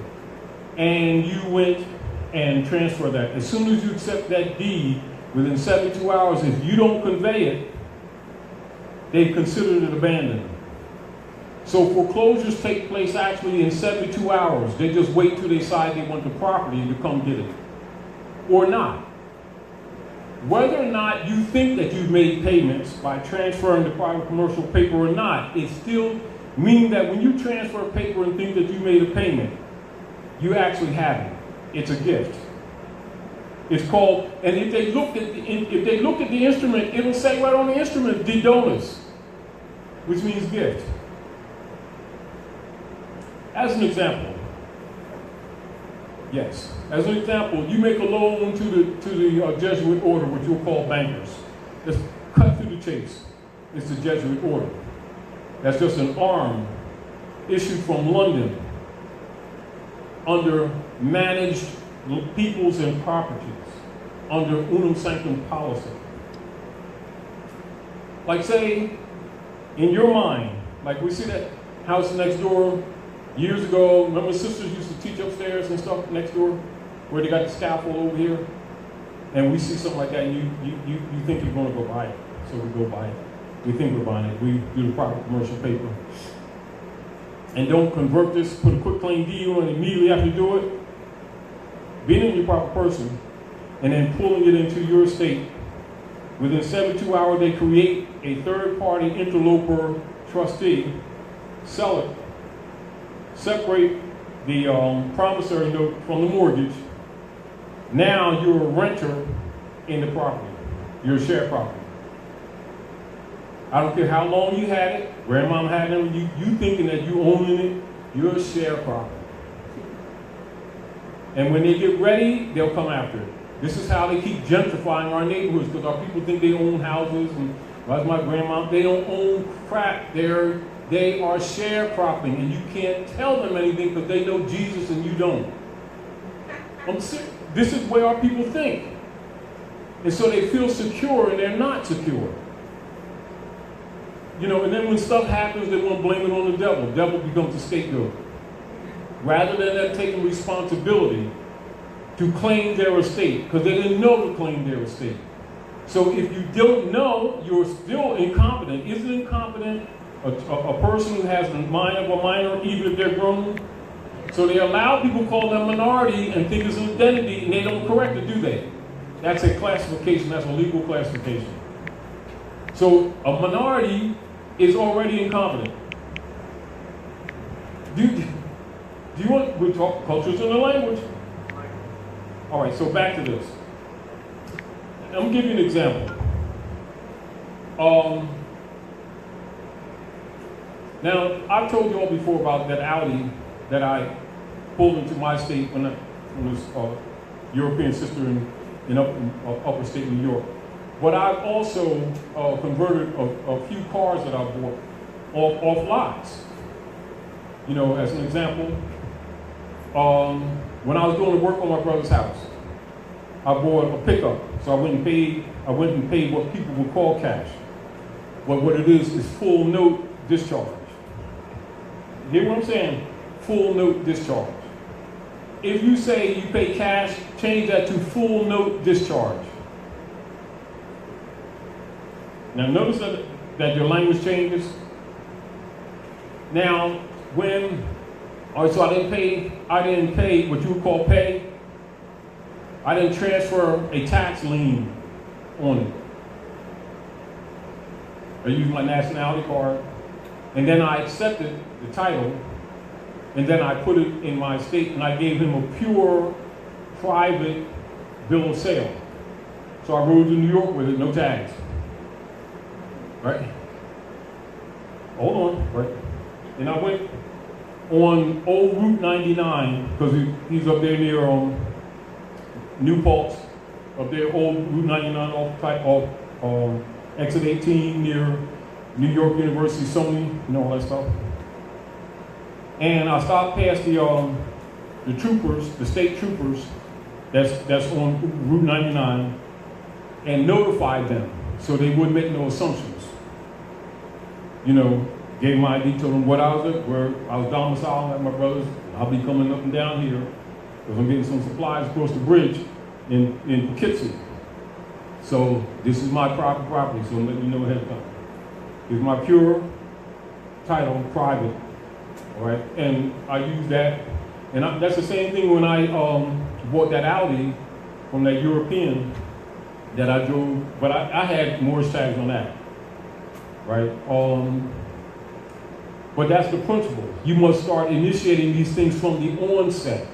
And you went and transferred that. As soon as you accept that deed, within 72 hours, if you don't convey it, they've considered it abandoned. So foreclosures take place actually in 72 hours. They just wait till they decide they want the property to come get it. Or not. Whether or not you think that you've made payments by transferring the private commercial paper or not, it still means that when you transfer paper and think that you made a payment, you actually haven't. It's a gift. It's called, and if they look at the instrument, it'll say right on the instrument, de donis, which means gift. As an example, yes. As an example, you make a loan to the Jesuit order, which you'll call bankers. Let's cut through the chase. It's the Jesuit order. That's just an arm issued from London under managed peoples and properties, under unum sanctum policy. Like say, in your mind, like we see that house next door years ago. Remember sisters used to teach upstairs and stuff next door, where they got the scaffold over here? And we see something like that, and you think you're going to go buy it. So we go buy it. We think we're buying it. We do the proper commercial paper. And don't convert this, put a quitclaim deed on it immediately after you do it. Being your proper person, and then pulling it into your estate. Within 72 hours, they create a third-party interloper trustee, sell it, separate the promissory note from the mortgage. Now you're a renter in the property. You're a shared property. I don't care how long you had it, grandmama had it, you thinking that you owning it, you're a shared property. And when they get ready, they'll come after it. This is how they keep gentrifying our neighborhoods, because our people think they own houses, and like my grandma, they don't own crap. They are shared property, and you can't tell them anything because they know Jesus and you don't. This is where our people think. And so they feel secure and they're not secure. You know, and then when stuff happens, they want to blame it on the devil. The devil becomes the scapegoat. Rather than them taking responsibility to claim their estate, because they didn't know to claim their estate. So if you don't know, you're still incompetent. Isn't incompetent a person who has the mind of a minor, even if they're grown? So they allow people to call them minority and think it's an identity, and they don't correct it, do they? That's a classification. That's a legal classification. So a minority is already incompetent. Do you want, we talk cultures and the language. All right, so back to this. I'm going to give you an example. Now, I've told you all before about that Audi that I pulled into my state when I was a European sister in upper state New York. But I've also converted a few cars that I bought off lots. You know, as an example, when I was doing the work on my brother's house, I bought a pickup. So I went and paid what people would call cash. But what it is full note discharge. You hear what I'm saying? Full note discharge. If you say you pay cash, change that to full note discharge. Now notice that your language changes. Now, so I didn't pay what you would call pay. I didn't transfer a tax lien on it. I used my nationality card, and then I accepted the title, and then I put it in my estate, and I gave him a pure, private bill of sale. So I rode to New York with it, no tags. Right? Hold on, right? And I went on old Route 99, because he's up there near New Paltz, up there, old Route 99 off exit 18 near New York University, Sony, you know, all that stuff. And I stopped past the troopers, the state troopers, that's on Route 99, and notified them so they wouldn't make no assumptions. You know, gave my ID, told them what I was at, where I was domiciled at my brother's. I'll be coming up and down here because I'm getting some supplies across the bridge in Poughkeepsie. So this is my private property, so I'm letting you know ahead of time. It's my pure title, private, all right? And I use that, and that's the same thing when I bought that Audi from that European that I drove, but I had Moorish tags on that, right? But that's the principle. You must start initiating these things from the onset.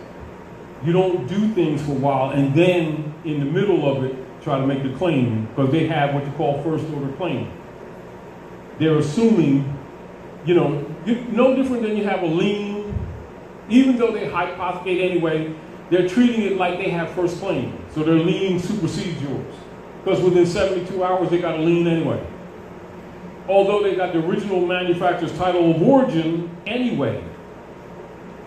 You don't do things for a while and then in the middle of it try to make the claim, because they have what you call first order claim. They're assuming, you know, no different than you have a lien, even though they hypothecate anyway, they're treating it like they have first claim. So their lien supersedes yours. Because within 72 hours they got a lien anyway. Although they got the original manufacturer's title of origin anyway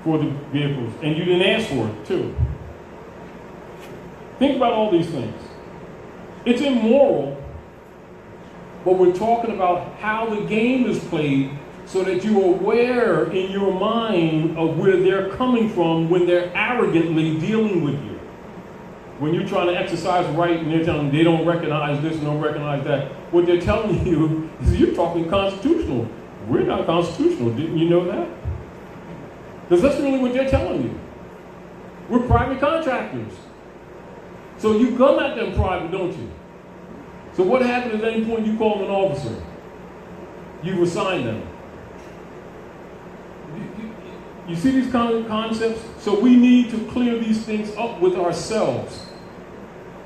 for the vehicles, and you didn't ask for it too. Think about all these things. It's immoral, but we're talking about how the game is played so that you're aware in your mind of where they're coming from when they're arrogantly dealing with you. When you're trying to exercise right and they're telling you they don't recognize this and don't recognize that, what they're telling you is you're talking constitutional. We're not constitutional. Didn't you know that? Because that's really what they're telling you. We're private contractors. So you come at them private, don't you? So what happens at any point you call them an officer? You assign them. You see these kind of concepts? So we need to clear these things up with ourselves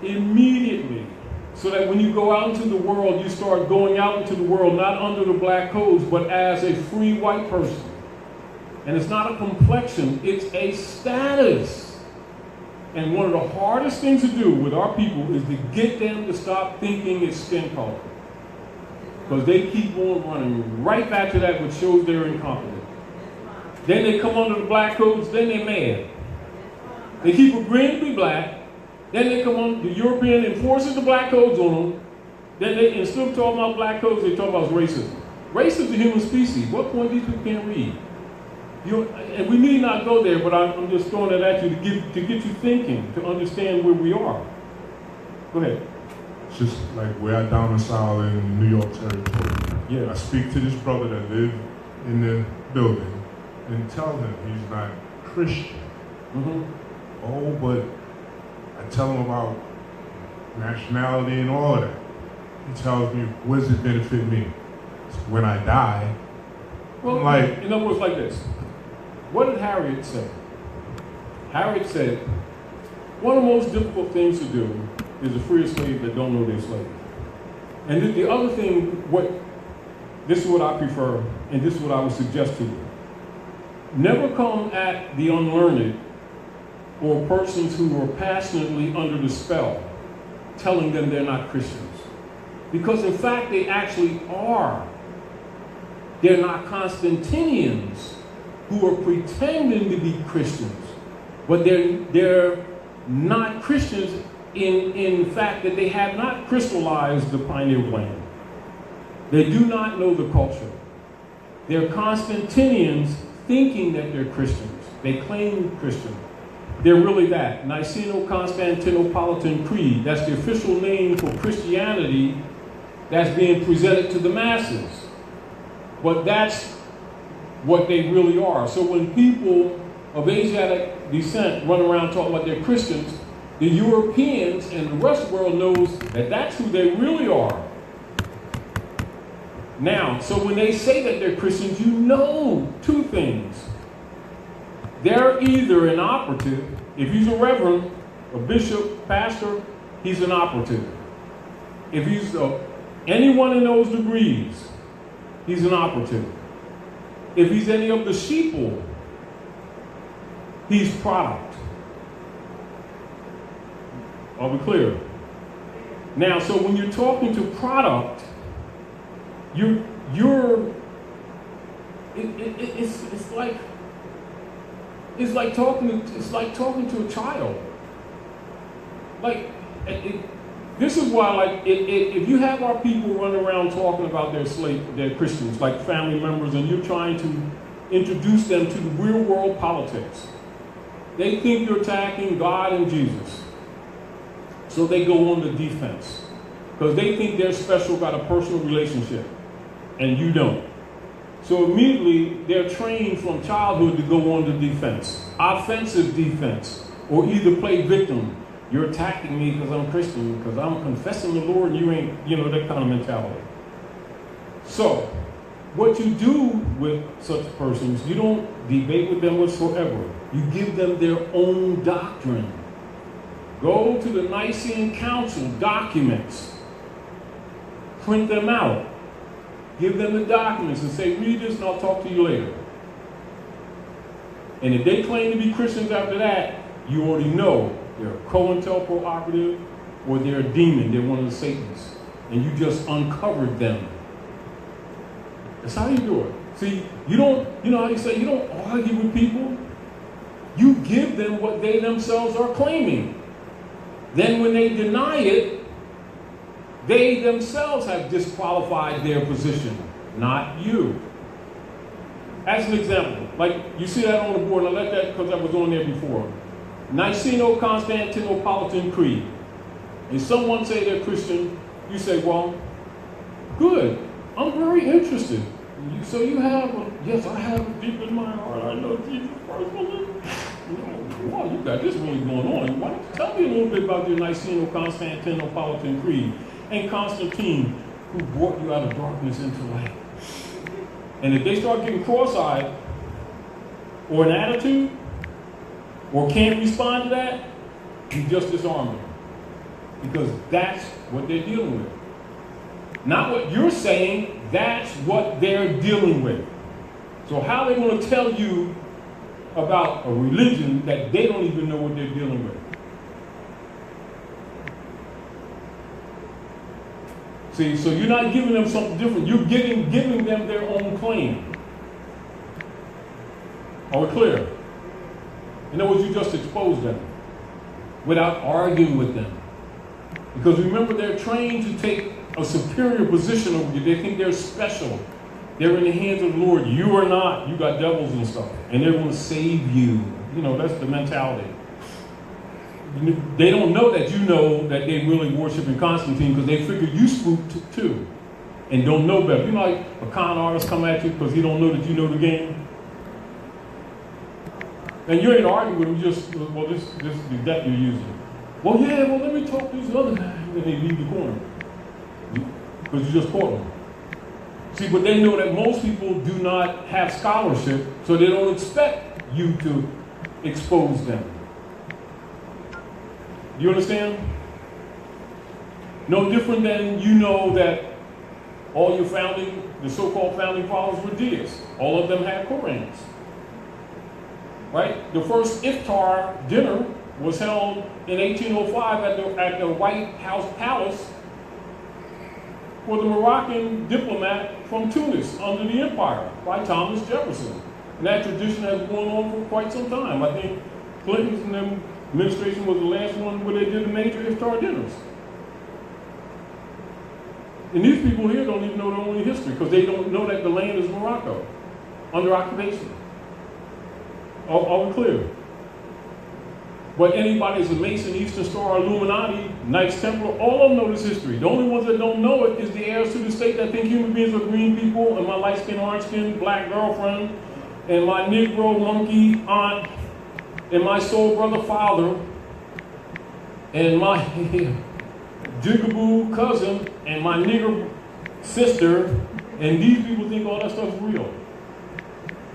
immediately, so that when you go out into the world, you start going out into the world not under the black codes, but as a free white person. And it's not a complexion, it's a status. And one of the hardest things to do with our people is to get them to stop thinking it's skin color. Because they keep on running right back to that, which shows they're incompetent. Then they come under the black codes, then they're mad. They keep agreeing to be black, then they come on, the European enforces the black codes on them, then they, instead of talking about black codes, they talk about racism. Race is the human species. What point these people can't read? And we need not go there, but I'm just throwing it at you to get you thinking, to understand where we are. Go ahead. It's just like where I domicile in New York territory. Yeah. I speak to this brother that lives in the building and tell him he's not Christian. Mm-hmm. Oh, but I tell him about nationality and all of that. He tells me, what does it benefit me? When I die, Well, like, in other words, like this. What did Harriet say? Harriet said, one of the most difficult things to do is to free a slave that don't know they're slave. And the other thing, this is what I prefer, and this is what I would suggest to you. Never come at the unlearned or persons who are passionately under the spell, telling them they're not Christians. Because in fact, they actually are. They're not Constantinians who are pretending to be Christians, but they're not Christians in fact that they have not crystallized the pineal gland. They do not know the culture. They're Constantinians thinking that they're Christians. They claim Christian. They're really that. Niceno-Constantinopolitan Creed, that's the official name for Christianity that's being presented to the masses. But that's what they really are. So when people of Asiatic descent run around talking about they're Christians, the Europeans and the rest of the world knows that that's who they really are. Now, so when they say that they're Christians, you know two things. They're either an operative. If he's a reverend, a bishop, pastor, he's an operative. If he's anyone in those degrees, he's an operative. If he's any of the sheeple, he's product. Are we clear? Now, so when you're talking to product, it's like talking to a child. This is why, if you have our people running around talking about their Christians, like family members, and you're trying to introduce them to the real world politics, they think you're attacking God and Jesus. So they go on the defense. Because they think they're special, got a personal relationship, and you don't. So immediately, they're trained from childhood to go on the defense. Offensive defense, or either play victim. You're attacking me because I'm Christian, because I'm confessing the Lord, and you ain't, that kind of mentality. So, what you do with such persons, you don't debate with them whatsoever. You give them their own doctrine. Go to the Nicene Council documents. Print them out. Give them the documents and say, read this and I'll talk to you later. And if they claim to be Christians after that, you already know they're a COINTELPRO operative or they're a demon, they're one of the Satans. And you just uncovered them. That's how you do it. See, you don't, how you say, you don't argue with people. You give them what they themselves are claiming. Then when they deny it, they themselves have disqualified their position, not you. As an example, like you see that on the board, and I let that because I was on there before. Niceno-Constantinopolitan Creed. And someone say they're Christian, you say, well, good, I'm very interested. So you have, yes, I have it deep in my heart, I know Jesus personally. Wow, you got this really going on. Why don't you tell me a little bit about your Niceno-Constantinopolitan Creed and Constantine, who brought you out of darkness into light. And if they start getting cross-eyed, or an attitude, or can't respond to that, you just disarm them. Because that's what they're dealing with. Not what you're saying, that's what they're dealing with. So how are they going to tell you about a religion that they don't even know what they're dealing with? See, so you're not giving them something different. You're giving them their own claim. Are we clear? In other words, you just expose them without arguing with them. Because remember, they're trained to take a superior position over you. They think they're special. They're in the hands of the Lord. You are not. You got devils and stuff. And they're going to save you. That's the mentality. They don't know that you know that they really worship in Constantine because they figure you spooked too and don't know better. Like a con artist come at you because he don't know that you know the game. And you ain't arguing with him, you just, well, this is the deck you're using. Well, yeah, well, let me talk to this other guy. And they leave the corner. Because you just caught them. See, but they know that most people do not have scholarship, so they don't expect you to expose them. You understand? No different than that all your the so-called founding fathers were deists. All of them had Korans. Right? The first iftar dinner was held in 1805 at the White House Palace for the Moroccan diplomat from Tunis under the empire by Thomas Jefferson. And that tradition has gone on for quite some time. I think Clinton's administration was the last one where they did the major iftar dinners. And these people here don't even know their own history because they don't know that the land is Morocco, under occupation. Are we clear? But anybody that's a Mason, Eastern Star, Illuminati, Knights Templar, all of them know this history. The only ones that don't know it is the heirs to the state that think human beings are green people, and my light-skinned, orange-skinned, black girlfriend, and my Negro monkey aunt, and my soul brother father, and my jigaboo cousin, and my nigger sister, and these people think all that stuff is real.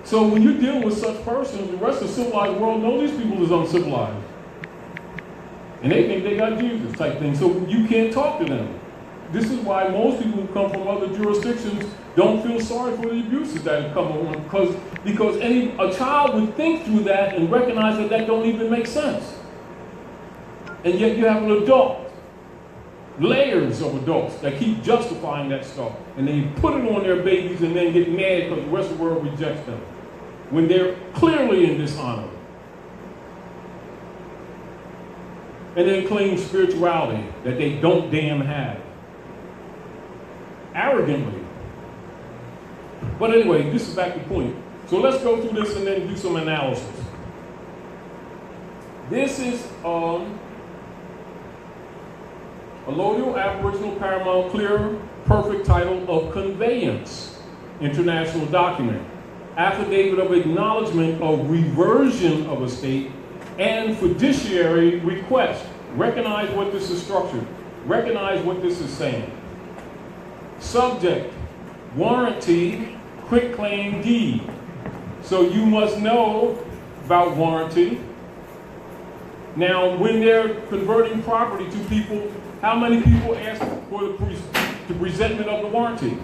So when you deal with such persons, the rest of the civilized world knows these people is uncivilized. And they think they got Jesus type thing. So you can't talk to them. This is why most people who come from other jurisdictions don't feel sorry for the abuses that have come on, because a child would think through that and recognize that that don't even make sense. And yet you have an adult, layers of adults that keep justifying that stuff. And they put it on their babies and then get mad because the rest of the world rejects them, when they're clearly in dishonor. And then claim spirituality that they don't damn have. Arrogantly. But anyway, this is back to the point. So let's go through this and then do some analysis. This is a Allodial Aboriginal Paramount Clear Perfect Title of Conveyance, International Document, Affidavit of Acknowledgement of Reversion of Estate, and Fiduciary Request. Recognize what this is structured. Recognize what this is saying. Subject, warranty, quitclaim deed. So you must know about warranty. Now, when they're converting property to people, how many people ask for the presentment of the warranty?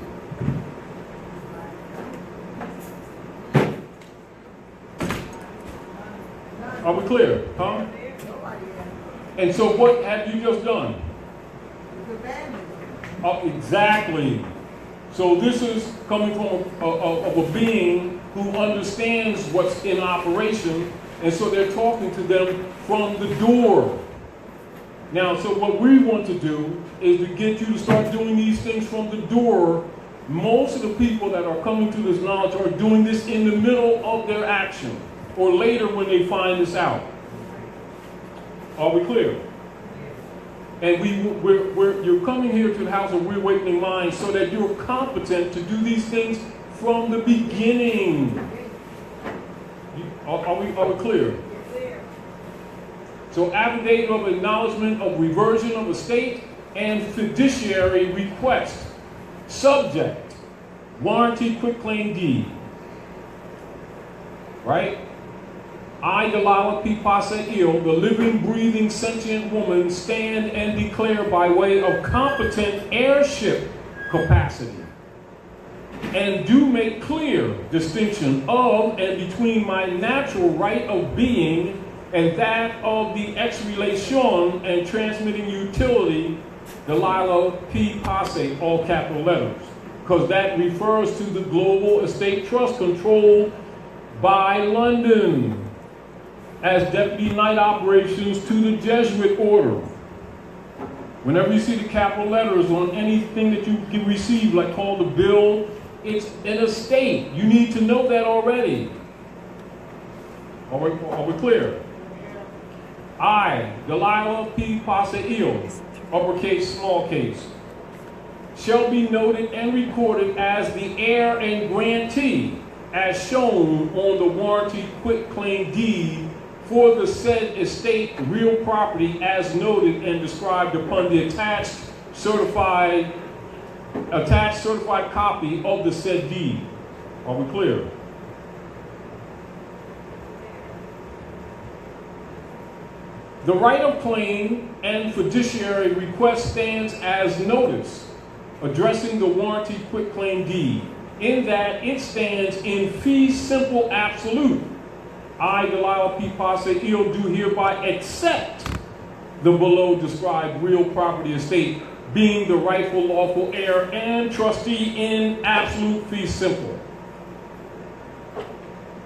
Are we clear? Huh? And so what have you just done? Exactly. So this is coming from a being who understands what's in operation, and so they're talking to them from the door. Now, so what we want to do is to get you to start doing these things from the door. Most of the people that are coming to this knowledge are doing this in the middle of their action, or later when they find this out. Are we clear? And you're coming here to the House of Reawakening Minds so that you're competent to do these things from the beginning. Are we clear? So affidavit of acknowledgement of reversion of estate and fiduciary request. Subject, warranty quitclaim deed. Right? I, Delilah P. Passe-Il, the living, breathing, sentient woman, stand and declare by way of competent heirship capacity, and do make clear distinction of and between my natural right of being and that of the ex relation and transmitting utility, Delilah P. Passe, all capital letters, because that refers to the global estate trust controlled by London as deputy night operations to the Jesuit order. Whenever you see the capital letters on anything that you can receive, like called a bill, it's an estate. You need to know that already. Are we clear? I, Delilah P. Passe-Il, uppercase, small case, shall be noted and recorded as the heir and grantee as shown on the warranty quitclaim deed for the said estate real property as noted and described upon the attached certified copy of the said deed. Are we clear? The right of claim and fiduciary request stands as notice addressing the warranty quitclaim deed, in that it stands in fee simple absolute. I, Delilah P. Passe-Il, do hereby accept the below described real property estate, being the rightful lawful heir and trustee in absolute fee simple.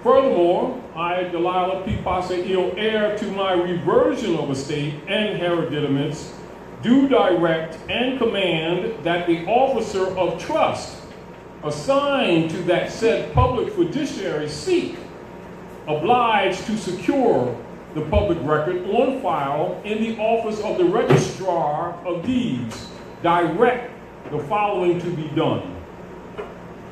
Furthermore, I, Delilah P. Passe-Il, heir to my reversion of estate and hereditaments, do direct and command that the officer of trust assigned to that said public fiduciary seat obliged to secure the public record on file in the office of the Registrar of Deeds. Direct the following to be done.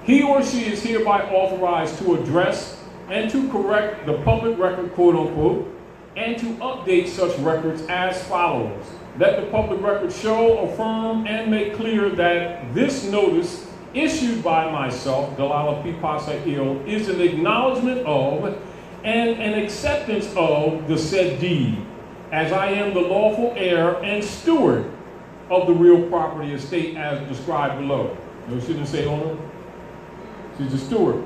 He or she is hereby authorized to address and to correct the public record, quote unquote, and to update such records as follows. Let the public record show, affirm, and make clear that this notice issued by myself, Nailah P. Pasaiil, is an acknowledgement of and an acceptance of the said deed, as I am the lawful heir and steward of the real property estate as described below. No, she didn't say owner. She's a steward.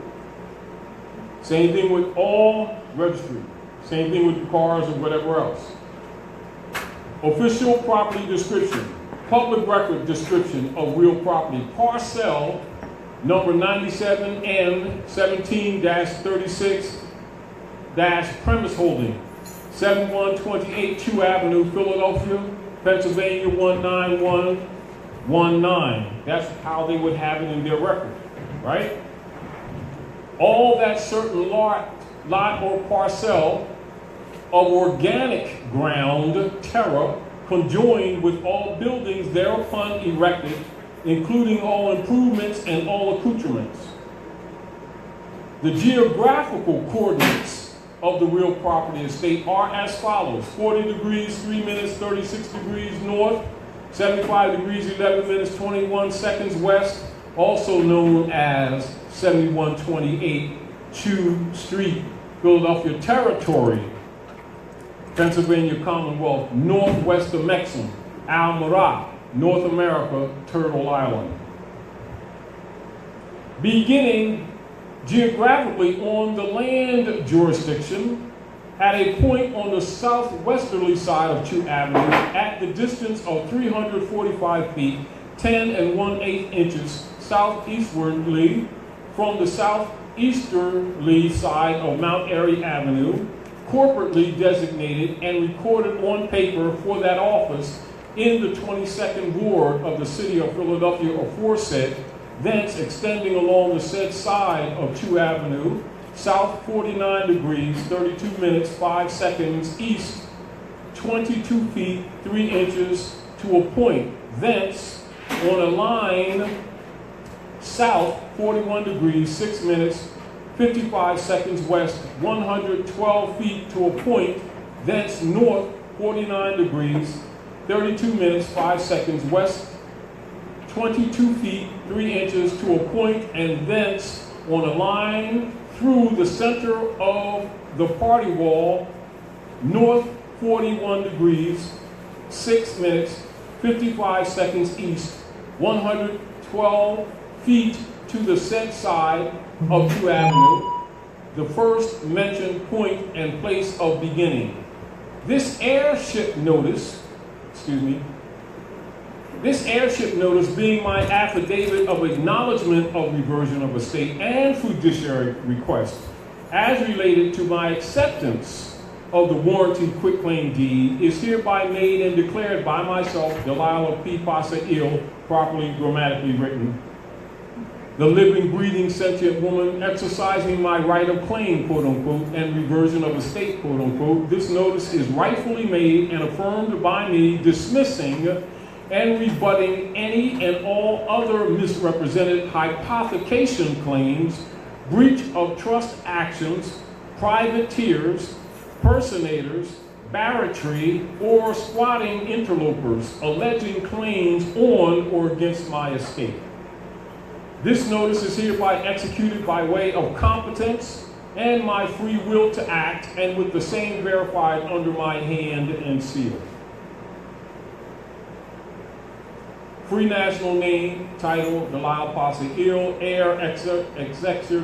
Same thing with all registry. Same thing with cars or whatever else. Official property description. Public record description of real property. Parcel number 97N 17-36- premise holding. 7128 Chew Avenue, Philadelphia, Pennsylvania 19119. That's how they would have it in their record, right? All that certain lot or parcel of organic ground, terra, conjoined with all buildings thereupon erected, including all improvements and all accoutrements. The geographical coordinates of the real property estate are as follows: 40 degrees, 3 minutes, 36 degrees north, 75 degrees, 11 minutes, 21 seconds west, also known as 7128 Chew Street, Philadelphia Territory, Pennsylvania Commonwealth, northwest of Mexham, Almira, North America, Turtle Island. Beginning geographically on the land jurisdiction at a point on the southwesterly side of Chew Avenue at the distance of 345 feet, 10 1/8 inches southeastwardly from the southeasterly side of Mount Airy Avenue, corporately designated and recorded on paper for that office in the 22nd Ward of the City of Philadelphia aforesaid, thence extending along the said side of Chew Avenue, south 49 degrees, 32 minutes, 5 seconds east, 22 feet, 3 inches to a point, thence on a line south 41 degrees, 6 minutes, 55 seconds west, 112 feet to a point, thence north 49 degrees, 32 minutes, 5 seconds west, 22 feet, 3 inches to a point, and thence on a line through the center of the party wall, north 41 degrees, 6 minutes, 55 seconds east, 112 feet to the said side of Chew Avenue, the first mentioned point and place of beginning. This airship notice being my affidavit of acknowledgement of reversion of estate and fiduciary request as related to my acceptance of the warranty quitclaim deed is hereby made and declared by myself, Nailah P. Pasaiil, properly grammatically written, the living, breathing, sentient woman exercising my right of claim, quote unquote, and reversion of estate, quote unquote. This notice is rightfully made and affirmed by me, dismissing and rebutting any and all other misrepresented hypothecation claims, breach of trust actions, privateers, personators, barratry, or squatting interlopers alleging claims on or against my estate. This notice is hereby executed by way of competence and my free will to act, and with the same verified under my hand and seal. Free national name, title, Nailah Pasaiil, heir, executor,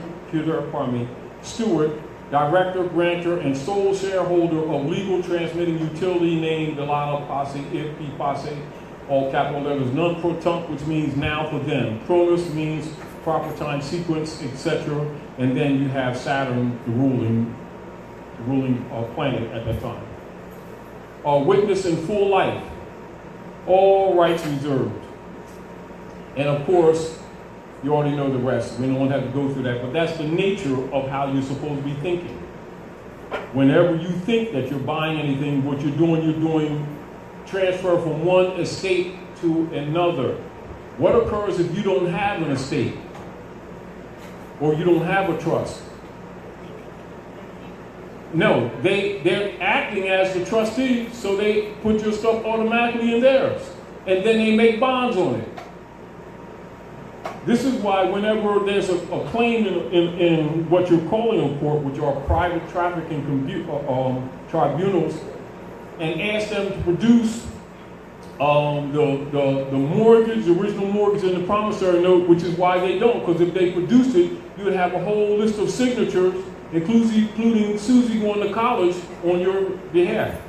steward, director, grantor, and sole shareholder of legal transmitting utility name, Nailah Pasaiil, P. Pasaiil, all capital letters, non pro tunc, which means now for then. Chronos means proper time sequence, etc. And then you have Saturn, the ruling planet at that time. Witness in full life, all rights reserved. And of course, you already know the rest. We don't have to go through that, but that's the nature of how you're supposed to be thinking. Whenever you think that you're buying anything, what you're doing transfer from one estate to another. What occurs if you don't have an estate? Or you don't have a trust? No, they're acting as the trustee, so they put your stuff automatically in theirs. And then they make bonds on it. This is why whenever there's a claim in what you're calling a court, which are private trafficking tribunals, and ask them to produce the mortgage, the original mortgage and the promissory note, which is why they don't, because if they produced it, you would have a whole list of signatures, including Susie going to college on your behalf.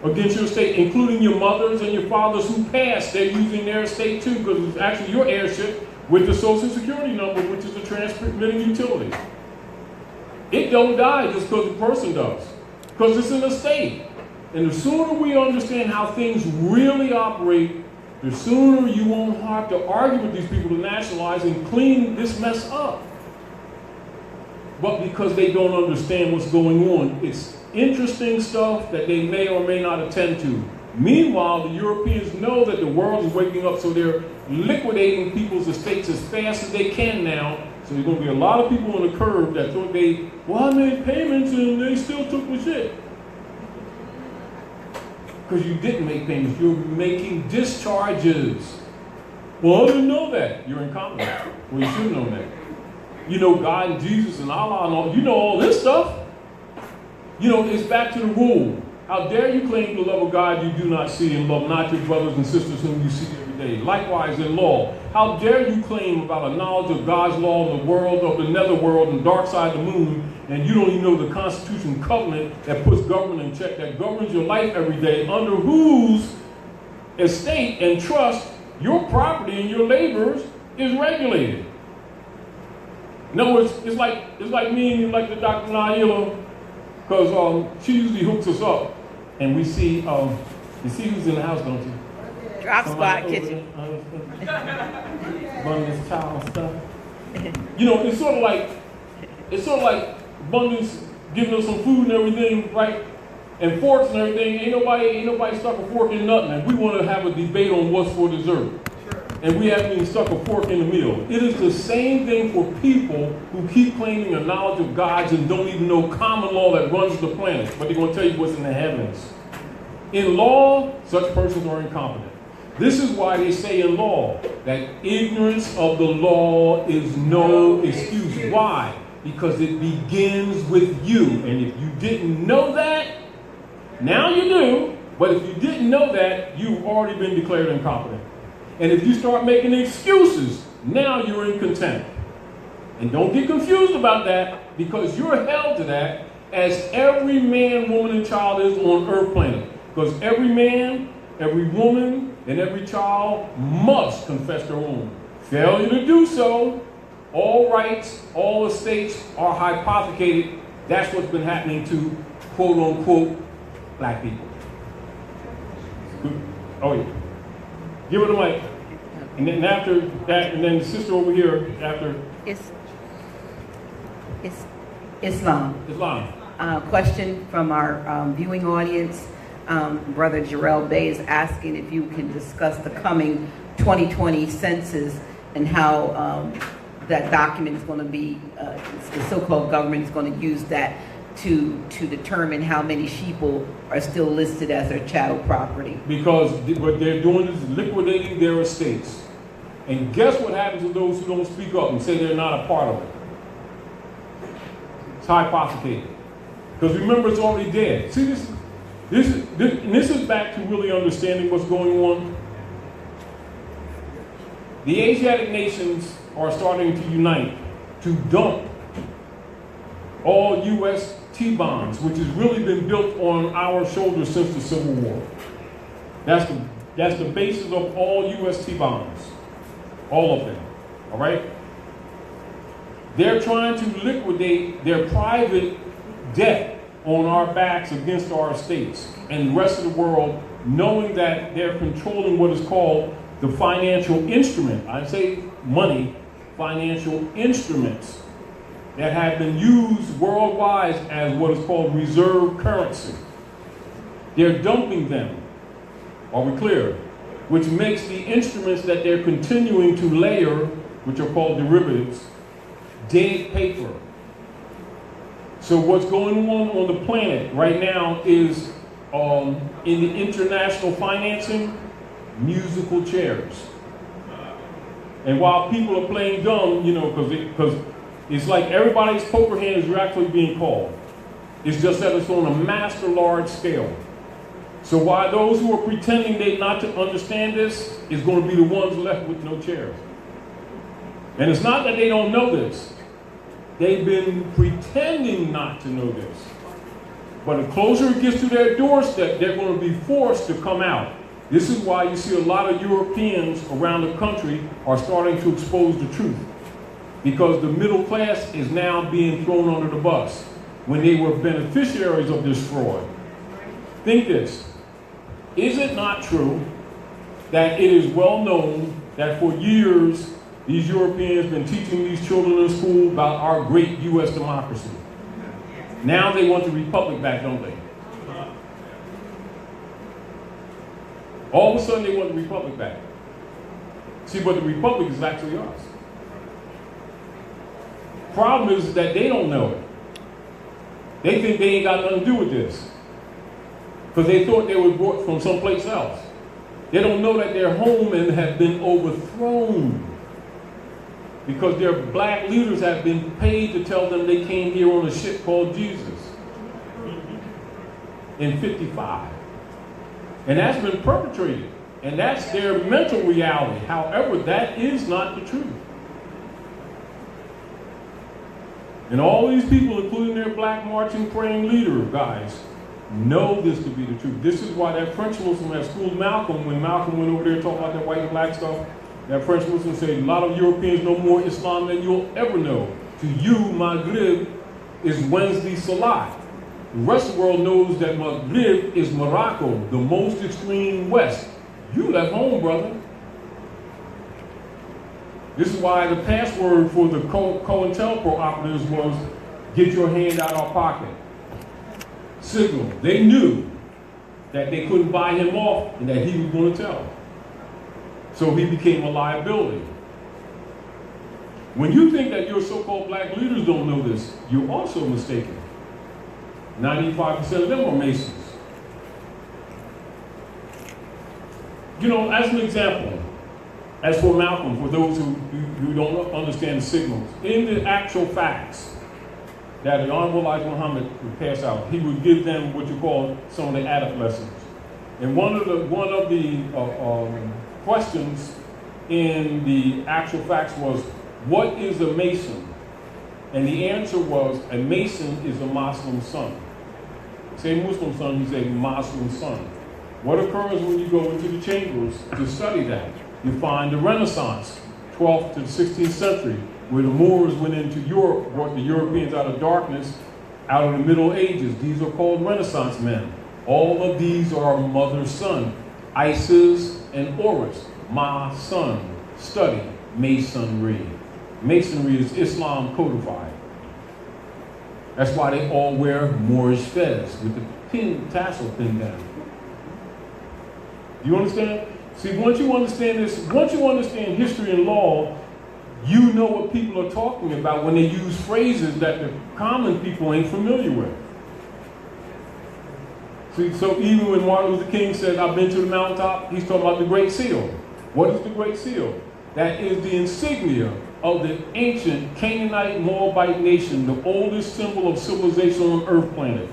Against your estate, including your mothers and your fathers who passed, they're using their estate too, because it's actually your heirship with the Social Security number, which is the transmitting utility. It don't die just because the person does, because it's an estate. And the sooner we understand how things really operate, the sooner you won't have to argue with these people to nationalize and clean this mess up. But because they don't understand what's going on, it's interesting stuff that they may or may not attend to. Meanwhile, the Europeans know that the world is waking up, so they're liquidating people's estates as fast as they can now. So there's going to be a lot of people on the curb that thought I made payments and they still took the shit. Because you didn't make payments, you're making discharges. Well, I didn't know that. You're incompetent. Well, you should know that. You know God and Jesus and Allah and all, you know all this stuff. You know, it's back to the rule. How dare you claim the love of God you do not see and love not your brothers and sisters whom you see every day. Likewise in law. How dare you claim about a knowledge of God's law in the world of the netherworld and dark side of the moon, and you don't even know the Constitution covenant that puts government in check, that governs your life every day, under whose estate and trust your property and your labors is regulated. In other words, it's like me and you, like the Dr. Nailah, because she usually hooks us up, and we see, you see who's in the house, don't you? Drop Somebody Squad Kitchen. Abundance child stuff. You know, it's sort of like Abundance giving us some food and everything, right? And forks and everything. Ain't nobody stuck a fork in nothing. And we want to have a debate on what's for dessert. And we haven't even stuck a fork in the meal. It is the same thing for people who keep claiming a knowledge of God's and don't even know common law that runs the planet. But they're going to tell you what's in the heavens. In law, such persons are incompetent. This is why they say in law that ignorance of the law is no excuse. Why? Because it begins with you. And if you didn't know that, now you do. But if you didn't know that, you've already been declared incompetent. And if you start making excuses, now you're in contempt. And don't get confused about that, because you're held to that as every man, woman, and child is on earth planet. Because every man, every woman, and every child must confess their own. Failure to do so, all rights, all estates are hypothecated. That's what's been happening to quote unquote black people. Oh yeah. Give her the mic. And then after that, and then the sister over here after. It's Islam. Question from our viewing audience. Brother Jarrell Bey is asking if you can discuss the coming 2020 census and how that document is going to be, the so-called government is going to use that to determine how many sheeple are still listed as their chattel property. Because what they're doing is liquidating their estates. And guess what happens to those who don't speak up and say they're not a part of it? It's hypothecated. Because remember, it's already dead. See, this is back to really understanding what's going on. The Asiatic nations are starting to unite to dump all U.S. T-bonds, which has really been built on our shoulders since the Civil War. That's the basis of all U.S. T-bonds. All of them. All right? They're trying to liquidate their private debt on our backs against our estates and the rest of the world, knowing that they're controlling what is called the financial instrument. I say money, financial instruments. that have been used worldwide as what is called reserve currency. They're dumping them. Are we clear? Which makes the instruments that they're continuing to layer, which are called derivatives, dead paper. So what's going on the planet right now is in the international financing, musical chairs. And while people are playing dumb, you know, because it's like everybody's poker hands are actually being called. It's just that it's on a master large scale. So while those who are pretending they not to understand this is going to be the ones left with no chairs. And it's not that they don't know this. They've been pretending not to know this. But the closer it gets to their doorstep, they're going to be forced to come out. This is why you see a lot of Europeans around the country are starting to expose the truth. Because the middle class is now being thrown under the bus when they were beneficiaries of this fraud. Think this. Is it not true that it is well known that for years these Europeans have been teaching these children in school about our great U.S. democracy? Now they want the republic back, don't they? All of a sudden they want the republic back. See, but the republic is actually us. Problem is that they don't know it. They think they ain't got nothing to do with this. Because they thought they were brought from someplace else. They don't know that they're home and have been overthrown. Because their black leaders have been paid to tell them they came here on a ship called Jesus in 55. And that's been perpetrated. And that's their mental reality. However, that is not the truth. And all these people, including their black marching praying leader guys, know this to be the truth. This is why that French Muslim that schooled Malcolm, when Malcolm went over there talking about that white and black stuff, that French Muslim said, a lot of Europeans know more Islam than you'll ever know. To you, Maghrib is Wednesday Salat. The rest of the world knows that Maghrib is Morocco, the most extreme west. You left home, brother. This is why the password for the COINTELPRO operatives was, get your hand out of our pocket. Signal. They knew that they couldn't buy him off and that he was going to tell. So he became a liability. When you think that your so-called black leaders don't know this, you're also mistaken. 95% of them are Masons. You know, as an example, as for Malcolm, for those who don't understand the signals, in the actual facts that the Honorable Elijah Muhammad would pass out, he would give them what you call some of the adab lessons. And one of the questions in the actual facts was, what is a Mason? And the answer was, a Mason is a Muslim son. Say Muslim son, he's a Muslim son. What occurs when you go into the chambers to study that? You find the Renaissance, 12th to the 16th century, where the Moors went into Europe, brought the Europeans out of darkness, out of the Middle Ages. These are called Renaissance men. All of these are mother son. Isis and Horus, my son, study Masonry. Masonry is Islam codified. That's why they all wear Moorish fez with the tassel pinned down. You understand? See, once you understand this, once you understand history and law, you know what people are talking about when they use phrases that the common people ain't familiar with. See, so even when Martin Luther King said, I've been to the mountaintop, he's talking about the Great Seal. What is the Great Seal? That is the insignia of the ancient Canaanite Moabite nation, the oldest symbol of civilization on Earth planet.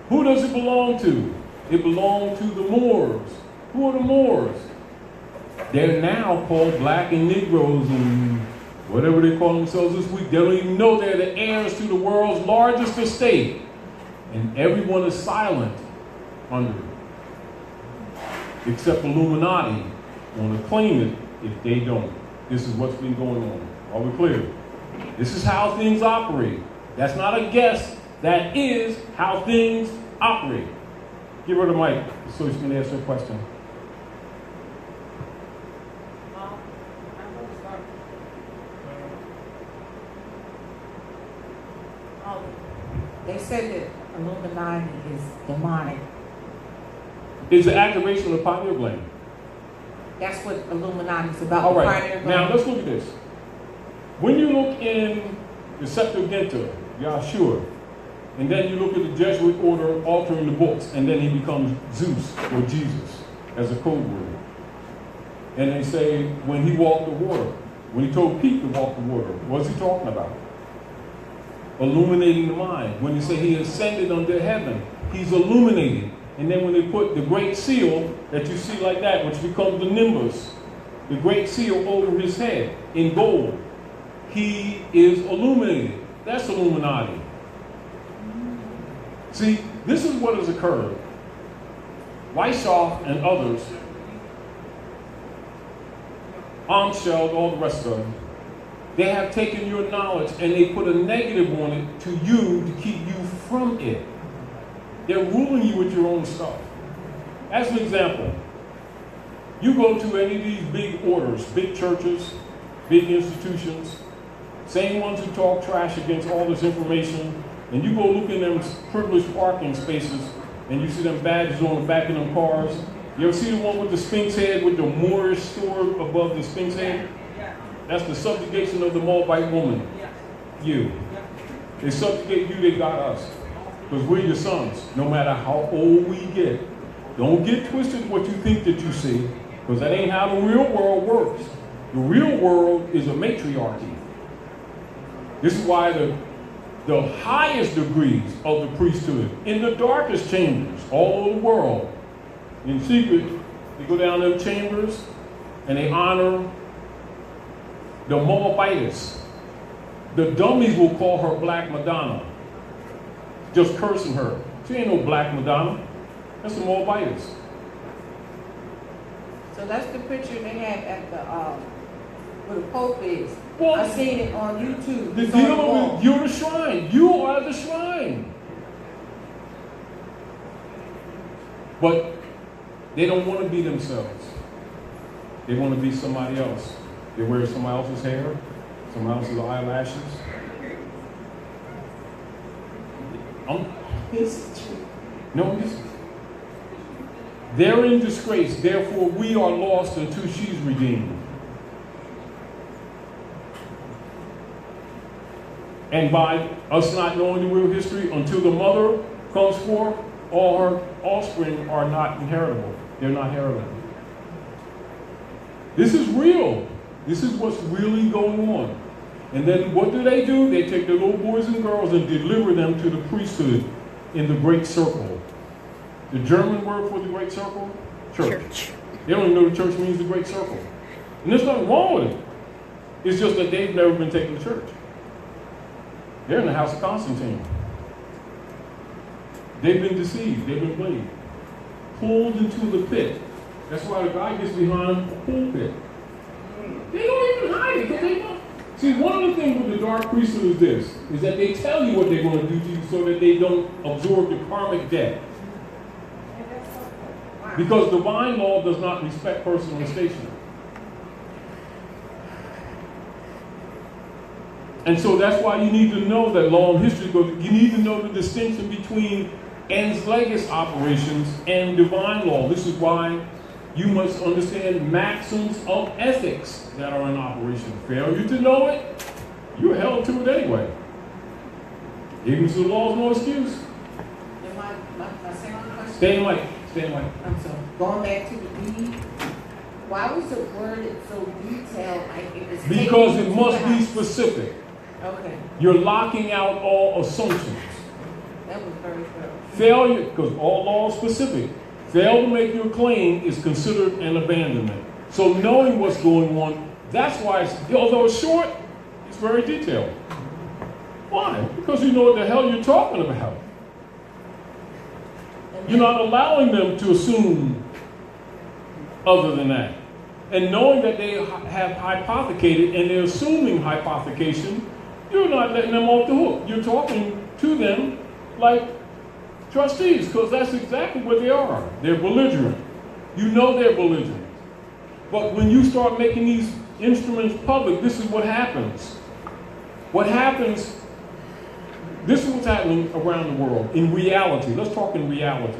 Who does it belong to? It belonged to the Moors. Who are the Moors? They're now called black and Negroes and whatever they call themselves this week. They don't even know they're the heirs to the world's largest estate. And everyone is silent under it. Except Illuminati want to claim it if they don't. This is what's been going on. Are we clear? This is how things operate. That's not a guess. That is how things operate. Give her the mic so she can answer a question. They said that Illuminati is demonic. It's the activation of the pineal gland. That's what Illuminati is about. All the right, pioneer now gland. let's look at this. When you look in the Septuaginta, Yahshua, and then you look at the Jesuit order altering the books, and then he becomes Zeus or Jesus as a code word. And they say when he walked the water, when he told Pete to walk the water, what's he talking about? Illuminating the mind. When they say he ascended unto heaven, he's illuminated. And then when they put the great seal that you see like that, which becomes the nimbus, the great seal over his head in gold, he is illuminated. That's Illuminati. See, this is what has occurred. Weishaupt and others, Armscheld, all the rest of them, they have taken your knowledge and they put a negative on it to you to keep you from it. They're ruling you with your own stuff. As an example, you go to any of these big orders, big churches, big institutions, same ones who talk trash against all this information, and you go look in them privileged parking spaces and you see them badges on the back of them cars. You ever see the one with the Sphinx head with the Moorish sword above the Sphinx head? That's the subjugation of the Moabite woman. You. They subjugate you, they got us. Because we're your sons, no matter how old we get. Don't get twisted what you think that you see, because that ain't how the real world works. The real world is a matriarchy. This is why the highest degrees of the priesthood, in the darkest chambers all over the world, in secret, they go down them chambers and they honor the Moabitess. The dummies will call her Black Madonna, just cursing her. She ain't no Black Madonna. That's the Moabitess. So that's the picture they had at the where the Pope is. Well, I seen it on YouTube. The It's on the deal wall. is you're the shrine. You are the shrine. But they don't want to be themselves. They want to be somebody else. They wear somebody else's hair, somebody else's eyelashes. This is true. No, this they're in disgrace. Therefore, we are lost until she's redeemed. And by us not knowing the real history, until the mother comes forth, all her offspring are not inheritable. They're not heritable. This is real. This is what's really going on. And then what do? They take the little boys and girls and deliver them to the priesthood in the great circle. The German word for the great circle? Church. They don't even know the church means the great circle. And there's nothing wrong with it. It's just that they've never been taken to church. They're in the house of Constantine. They've been deceived. They've been played. Pulled into the pit. That's why the guy gets behind a pulpit. They don't even hide it because they don't. See, one of the things with the dark priesthood is this, is that they tell you what they're going to do to you so that they don't absorb the karmic debt. Because divine law does not respect personal station. And so that's why you need to know that law and history goes, you need to know the distinction between ens legis operations and divine law. This is why you must understand maxims of ethics that are in operation. Failure to know it, you're held to it anyway. Ignorance of the law is no excuse. And my second question. Stay in light. Stay in light. I'm sorry. Going back to the deed, why was it worded so detailed? Like it was Because taken it must to be the house? specific. Okay, You're locking out all assumptions. that was very good. Failure, because all law is specific. Fail to make your claim is considered an abandonment. So knowing what's going on, that's why, although it's short, it's very detailed. Why? Because you know what the hell you're talking about. You're not allowing them to assume other than that. And knowing that they have hypothecated and they're assuming hypothecation, you're not letting them off the hook. You're talking to them like trustees, because that's exactly what they are. They're belligerent. You know they're belligerent. But when you start making these instruments public, this is what happens. What happens This is what's happening around the world in reality. Let's talk in reality.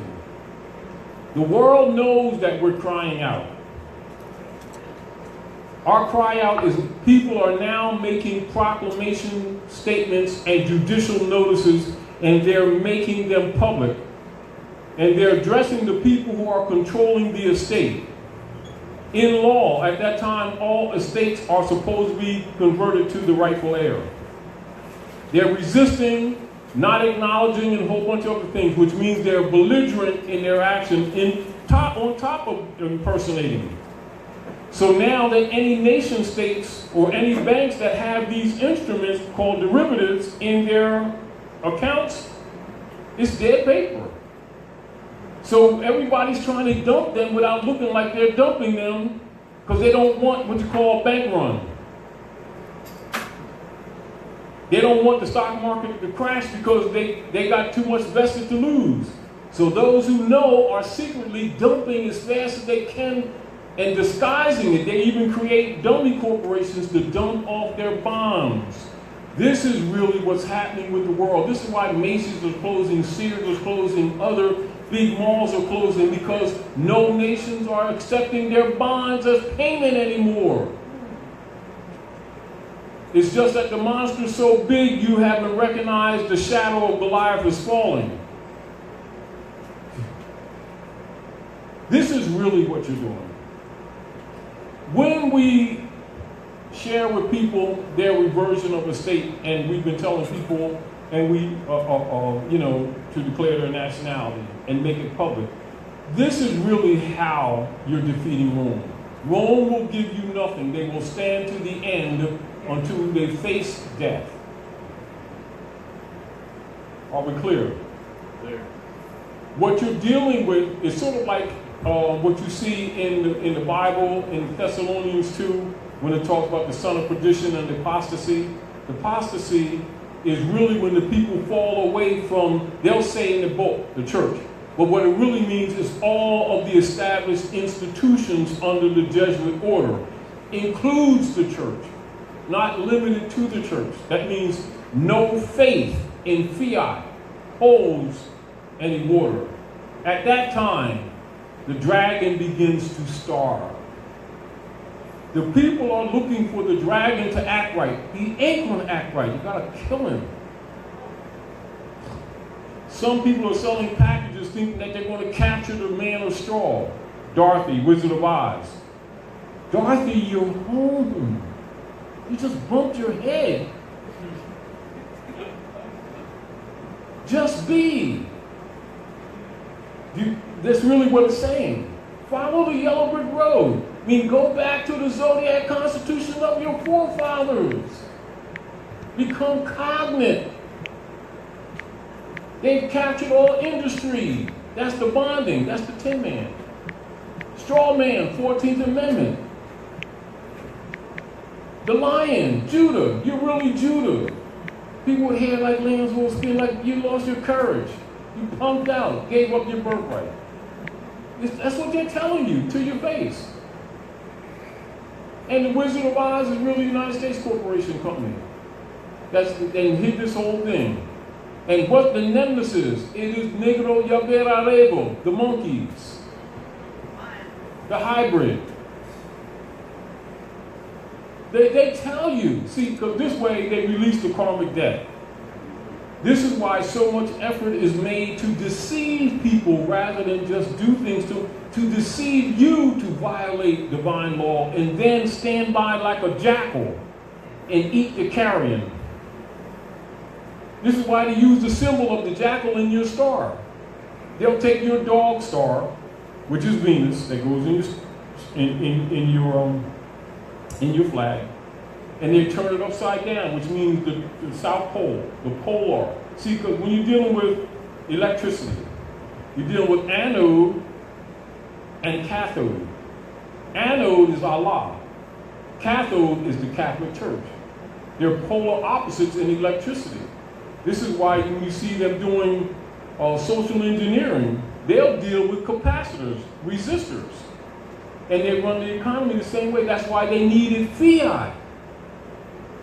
The world knows that we're crying out. Our cry out is people are now making proclamation statements and judicial notices, and they're making them public. And they're addressing the people who are controlling the estate. In law, at that time, all estates are supposed to be converted to the rightful heir. They're resisting, not acknowledging, and a whole bunch of other things, which means they're belligerent in their action on top of impersonating. So now that any nation states or any banks that have these instruments called derivatives in their accounts, it's dead paper. So everybody's trying to dump them without looking like they're dumping them because they don't want what you call a bank run. They don't want the stock market to crash because they got too much vested to lose. So those who know are secretly dumping as fast as they can and disguising it. They even create dummy corporations to dump off their bonds. This is really what's happening with the world. This is why Macy's is closing, Sears is closing, other big malls are closing, because no nations are accepting their bonds as payment anymore. It's just that the monster's so big you haven't recognized the shadow of Goliath is falling. This is really what you're doing. When we share with people their reversion of a state, and we've been telling people, and we, to declare their nationality and make it public, this is really how you're defeating Rome. Rome will give you nothing. They will stand to the end until they face death. Are we clear? Clear. What you're dealing with is sort of like what you see in the Bible in Thessalonians 2, when it talks about the son of perdition and apostasy. The apostasy is really when the people fall away from, they'll say in the book, the church. But what it really means is all of the established institutions under the Jesuit order, includes the church, not limited to the church. That means no faith in fiat holds any water. At that time, the dragon begins to starve. The people are looking for the dragon to act right. He ain't gonna act right. You gotta kill him. Some people are selling packages thinking that they're gonna capture the man of straw. Dorothy, Wizard of Oz. Dorothy, you're home. You just bumped your head. Just be. That's really what it's saying. Follow the yellow brick road. I mean, go back to the zodiac constitution of your forefathers. Become cognate. They've captured all industry. That's the bonding. That's the Tin Man. Straw Man, 14th Amendment. The lion, Judah. You're really Judah. People with hair like lambs will feel like you lost your courage. You punked out, gave up your birthright. That's what they're telling you to your face. And the Wizard of Oz is really a United States corporation company. And hid this whole thing. And what the nemesis is, it is Negro Yaverarebo, the monkeys. The hybrid. They tell you, see, because this way they release the karmic debt. This is why so much effort is made to deceive people rather than just do things to deceive you to violate divine law and then stand by like a jackal and eat the carrion. This is why they use the symbol of the jackal in your star. They'll take your dog star, which is Venus, that goes in your flag, and they turn it upside down, which means the South Pole, the polar. See, because when you're dealing with electricity, you're dealing with anode and cathode. Anode is Allah. Cathode is the Catholic Church. They're polar opposites in electricity. This is why when you see them doing social engineering, they'll deal with capacitors, resistors. And they run the economy the same way. That's why they needed fiat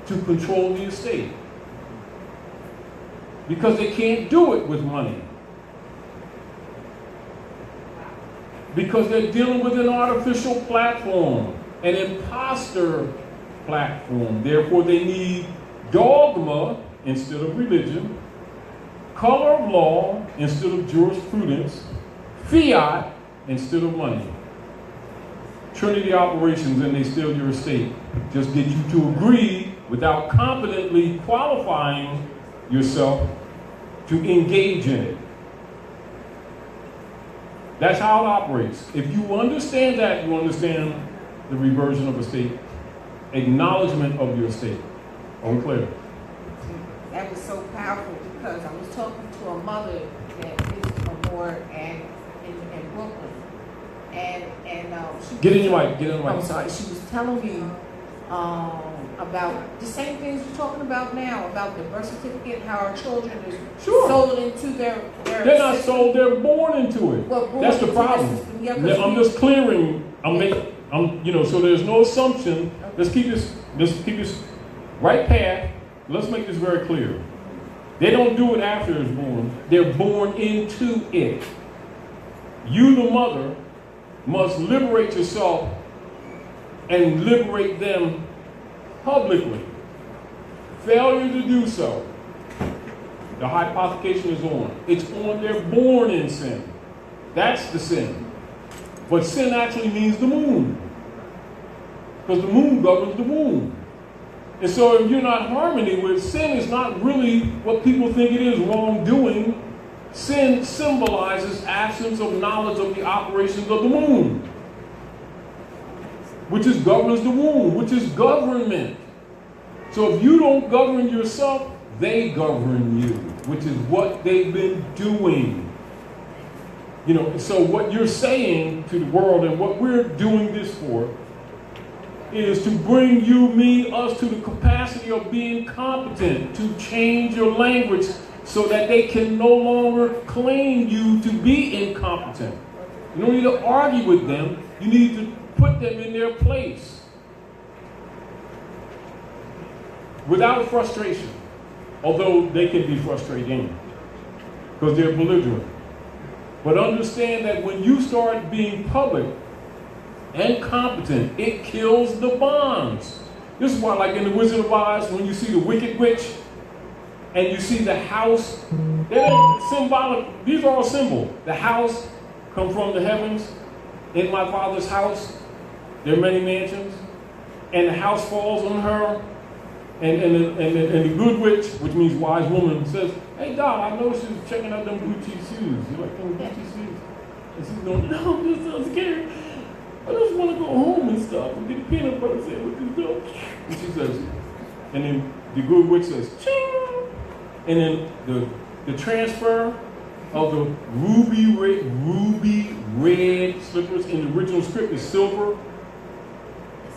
to control the estate. because they can't do it with money. Because they're dealing with an artificial platform, an imposter platform. Therefore, they need dogma instead of religion, color of law instead of jurisprudence, fiat instead of money. Trinity operations, and they steal your estate. Just get you to agree without competently qualifying yourself to engage in it. That's how it operates. If you understand that, you understand the reversion of estate, acknowledgement of your estate. Unclear. That was so powerful because I was talking to a mother that is a ward and in Brooklyn. And she Get in your mic, get in the mic. I'm sorry, she was telling me about the same things we're talking about now, about the birth certificate, how our children is sold into their They're not system. sold, they're born into it. Well, born That's the into their problem. system, yeah, 'cause I'm we- just clearing, so there's no assumption. Let's keep this right path. Let's make this very clear. They don't do it after it's born. They're born into it. You, the mother, must liberate yourself and liberate them publicly. Failure to do so, the hypothecation is on. It's on, they're born in sin. That's the sin. But sin actually means the moon. Because the moon governs the womb. And so if you're not in harmony with sin, is not really what people think it is, wrongdoing. Sin symbolizes absence of knowledge of the operations of the moon, which governs the womb, which is government. So if you don't govern yourself, they govern you, which is what they've been doing. So what you're saying to the world and what we're doing this for is to bring you, me, us to the capacity of being competent, to change your language so that they can no longer claim you to be incompetent. You don't need to argue with them. You need to put them in their place without frustration, although they can be frustrating because they're belligerent. But understand that when you start being public and competent, it kills the bonds. This is why, like in The Wizard of Oz, when you see the Wicked Witch and you see the house, they're symbolic. These are all symbol. The house come from the heavens. In my Father's house, there are many mansions, and the house falls on her. And the good witch, which means wise woman, says, "Hey, Doc, I noticed you was checking out them Gucci shoes. You like them Gucci shoes?" And she's going, "No, I'm just so scared. I just want to go home and stuff and get a peanut butter sandwich and stuff." And she says, and then the good witch says, "Ching!" And then the transfer of the ruby red slippers in the original script is silver.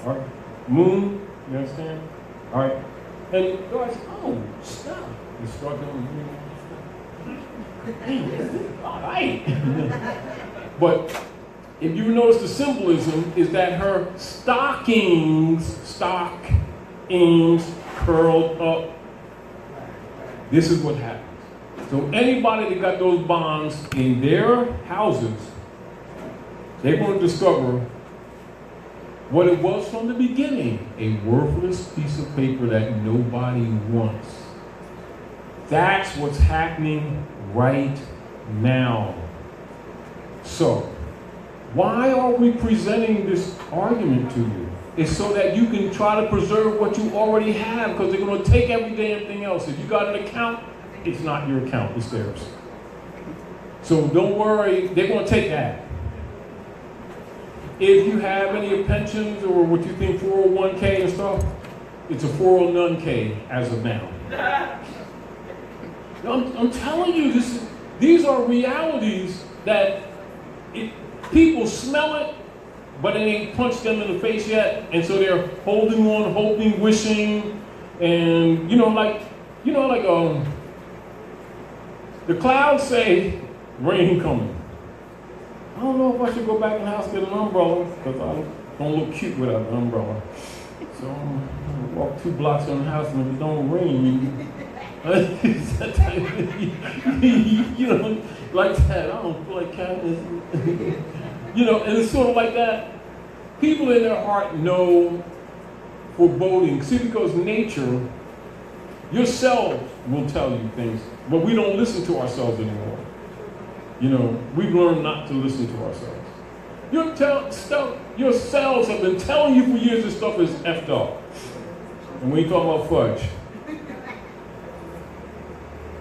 All right. Moon, you understand? All right. And God says, "Oh, stop." You start doing all right. But if you notice, the symbolism is that her stockings curled up. This is what happens. So anybody that got those bonds in their houses, they're going to discover what it was from the beginning, a worthless piece of paper that nobody wants. That's what's happening right now. So, why are we presenting this argument to you? It's so that you can try to preserve what you already have, because they're going to take every damn thing else. If you got an account, it's not your account, it's theirs. So don't worry, they're going to take that. If you have any pensions or what you think 401k and stuff, it's a 409k as of now. I'm telling you, these are realities that people smell it, but it ain't punched them in the face yet, and so they're holding on, hoping, wishing, and the clouds say rain coming. I don't know if I should go back in the house and get an umbrella, because I don't look cute without an umbrella. So I'm gonna walk 2 blocks in the house, and if it don't rain, You know, like that. I don't feel like counting. You know, and it's sort of like that. People in their heart know foreboding. See, because nature, yourselves will tell you things, but we don't listen to ourselves anymore. You know, we've learned not to listen to ourselves. Yourselves have been telling you for years this stuff is effed up. And when you talk about fudge.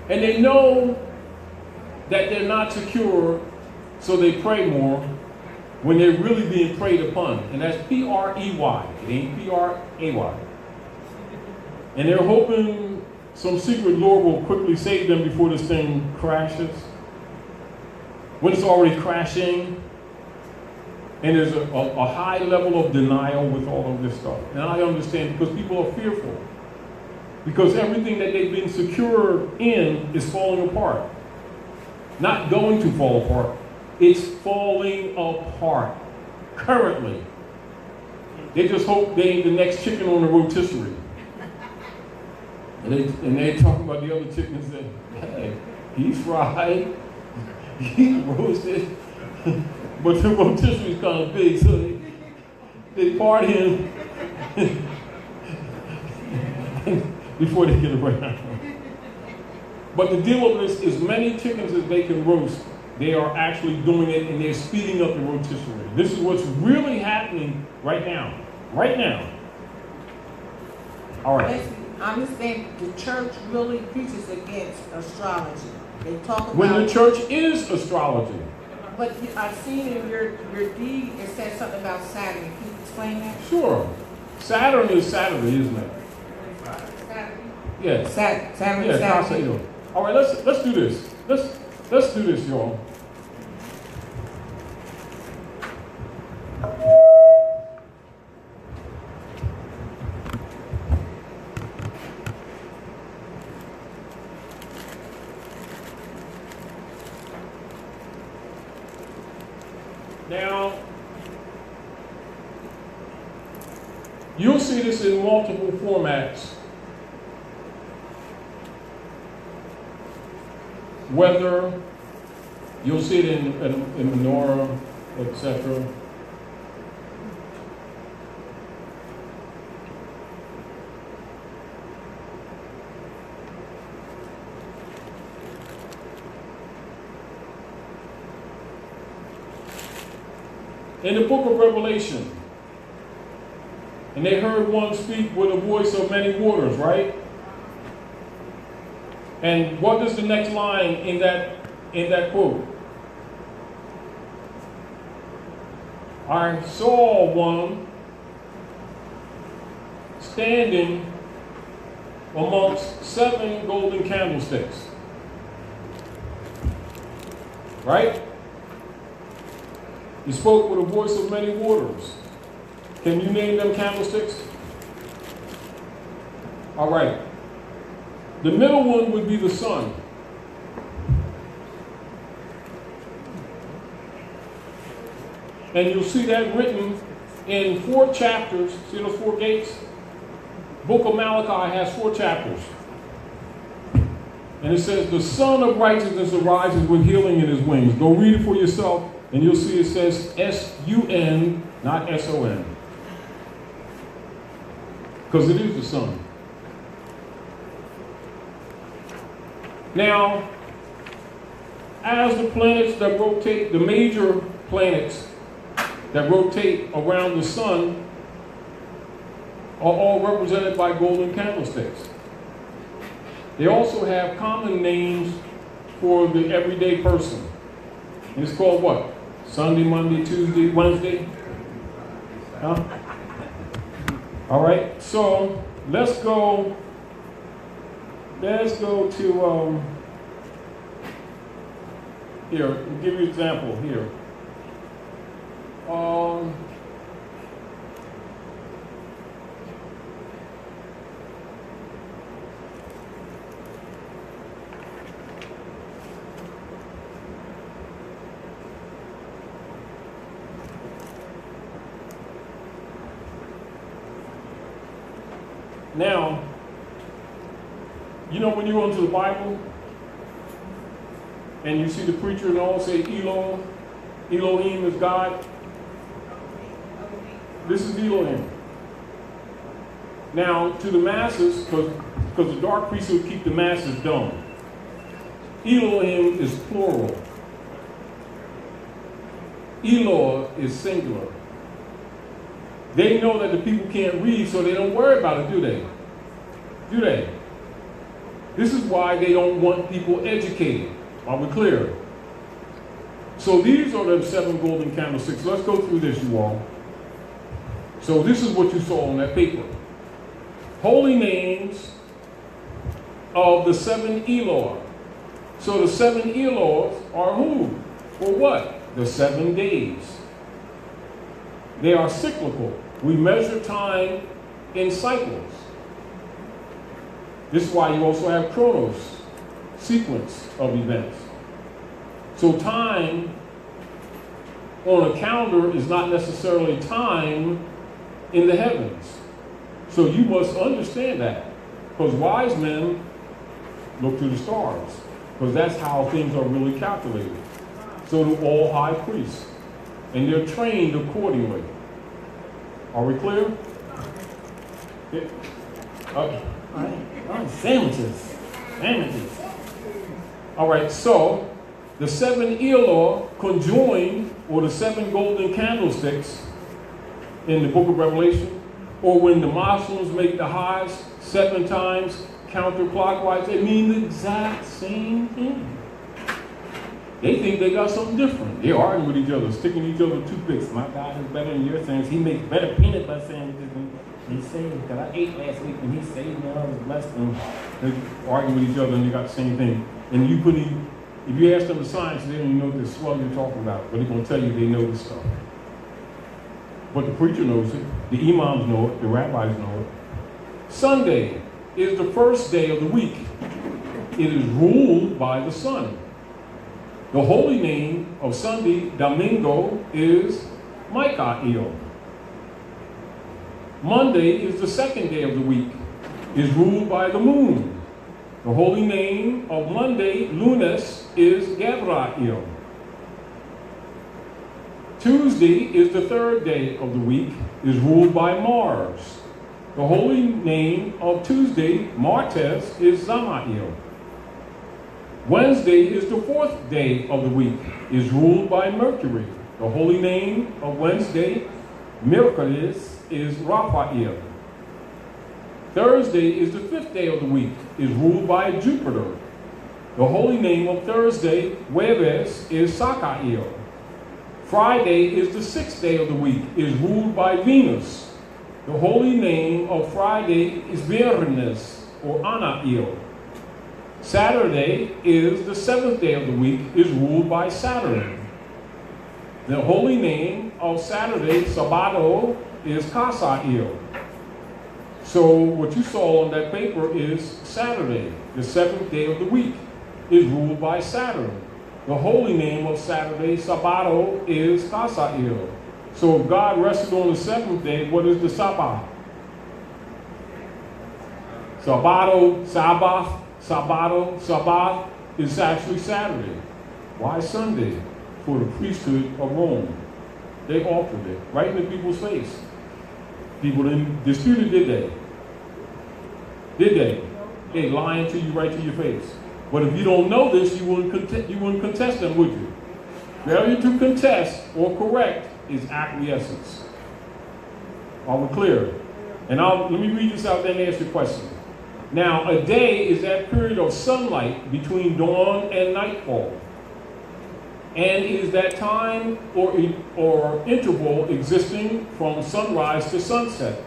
And they know that they're not secure, so they pray more when they're really being preyed upon. And that's P-R-E-Y. It ain't P-R-A-Y. And they're hoping some secret Lord will quickly save them before this thing crashes. When it's already crashing, and there's a high level of denial with all of this stuff. And I understand because people are fearful. Because everything that they've been secure in is falling apart. Not going to fall apart. It's falling apart currently. They just hope they ain't the next chicken on the rotisserie. And they talking about the other chickens that, hey, he's fried, he's roasted, but the rotisserie is kind of big, so they part him before they get around. But the deal with this is many chickens as they can roast, they are actually doing it and they're speeding up the rotisserie. This is what's really happening right now. Right now. All right. I understand the church really preaches against astrology. They talk about When the church is astrology. But I've seen in your deed it says something about Saturday. Can you explain that? Sure. Saturn is Saturday, isn't it? Saturday. Yeah. Saturday. Yeah, Saturday. Saturday. All right, let's do this. Let's do this, y'all. Now, you'll see this in multiple formats. Whether you'll see it in menorah, etc. In the book of Revelation, and they heard one speak with a voice of many waters, right? And what is the next line in that quote? I saw one standing amongst 7 golden candlesticks. Right? He spoke with a voice of many waters. Can you name them candlesticks? All right. The middle one would be the sun. And you'll see that written in 4 chapters. See those 4 gates? Book of Malachi has 4 chapters. And it says, the Son of Righteousness arises with healing in his wings. Go read it for yourself, and you'll see it says S-U-N, not S-O-N. Because it is the sun. Now, as the planets that rotate, the major planets that rotate around the sun are all represented by golden candlesticks. They also have common names for the everyday person. And it's called what? Sunday, Monday, Tuesday, Wednesday? Huh? All right, so let's go to, here, I'll give you an example here. Now, You know when you go into the Bible and you see the preacher and all say Elohim is God? This is Elohim. Now, to the masses, because the dark priesthood keep the masses dumb, Elohim is plural. Eloah is singular. They know that the people can't read, so they don't worry about it, do they? Do they? This is why they don't want people educated. Are we clear? So these are the 7 golden candlesticks. Let's go through this, you all. So this is what you saw on that paper. Holy names of the 7 Eloah. So the 7 Elohs are who? For what? The 7 days. They are cyclical. We measure time in cycles. This is why you also have chronos, sequence of events. So time on a calendar is not necessarily time in the heavens. So you must understand that. Because wise men look to the stars. Because that's how things are really calculated. So do all high priests. And they're trained accordingly. Are we clear? Yeah. Okay. All right. Oh, sandwiches. Sandwiches. All right, so the 7 Eloah conjoined, or the 7 golden candlesticks in the book of Revelation, or when the Muslims make the Hajj 7 times counterclockwise, they mean the exact same thing. They think they got something different. They're arguing with each other, sticking each other toothpicks. My God is better than your things. He makes better peanut butter sandwiches than he saved. Because I ate last week and he saved me. I was blessed. And they arguing with each other and they got the same thing. And you couldn't even, if you ask them the science, they don't even know what the swell you're talking about. But they're going to tell you they know this stuff. But the preacher knows it. The imams know it. The rabbis know it. Sunday is the first day of the week. It is ruled by the sun. The holy name of Sunday, Domingo, is Michael. Monday is the second day of the week, is ruled by the moon. The holy name of Monday, Lunes, is Gabriel. Tuesday is the third day of the week, is ruled by Mars. The holy name of Tuesday, Martes, is Zamael. Wednesday is the fourth day of the week, is ruled by Mercury. The holy name of Wednesday, Mercuris, is Raphael. Thursday is the fifth day of the week, is ruled by Jupiter. The holy name of Thursday, Jueves, is Sakael. Friday is the sixth day of the week, is ruled by Venus. The holy name of Friday is Viernes, or Anael. Saturday is the seventh day of the week, is ruled by Saturn. The holy name of Saturday, Sabado, is Casael. So what you saw on that paper is Saturday, the seventh day of the week, is ruled by Saturn. The holy name of Saturday, Sabado, is Casael. So if God rested on the seventh day, what is the Sabbath? Sabado, Sabbath is actually Saturday. Why Sunday? For the priesthood of Rome. They offered it right in the people's face. People didn't dispute it, did they? Did they? They lying to you right to your face. But if you don't know this, you wouldn't contest them, would you? Failure to contest or correct is acquiescence. Are we clear? And let me read this out there and ask you a question. Now, a day is that period of sunlight between dawn and nightfall. And is that time or interval existing from sunrise to sunset.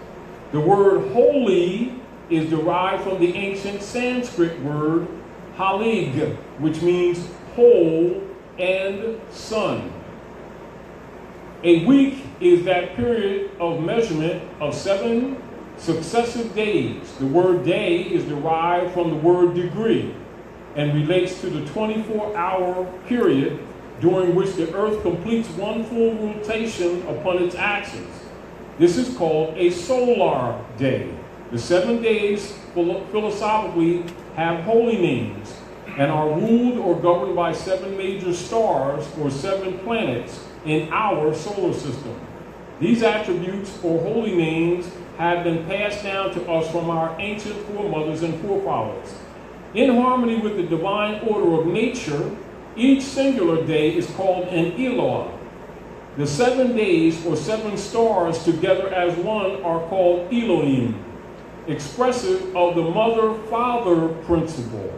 The word holy is derived from the ancient Sanskrit word halig, which means whole and sun. A week is that period of measurement of 7 successive days. The word day is derived from the word degree and relates to the 24-hour period during which the earth completes one full rotation upon its axis. This is called a solar day. The 7 days philosophically have holy names and are ruled or governed by 7 major stars or 7 planets in our solar system. These attributes or holy names have been passed down to us from our ancient foremothers and forefathers. In harmony with the divine order of nature, each singular day is called an Eloah. The 7 days or 7 stars together as one are called Elohim, expressive of the mother-father principle,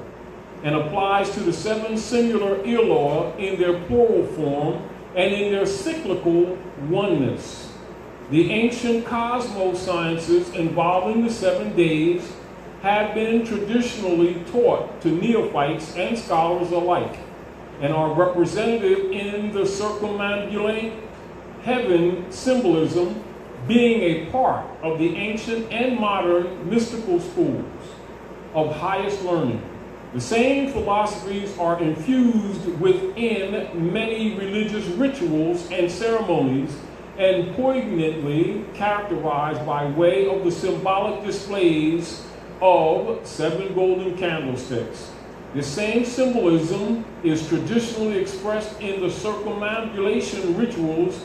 and applies to the 7 singular Eloah in their plural form and in their cyclical oneness. The ancient cosmos sciences involving the 7 days have been traditionally taught to neophytes and scholars alike, and are representative in the circumambulate heaven symbolism, being a part of the ancient and modern mystical schools of highest learning. The same philosophies are infused within many religious rituals and ceremonies, and poignantly characterized by way of the symbolic displays of 7 golden candlesticks. The same symbolism is traditionally expressed in the circumambulation rituals,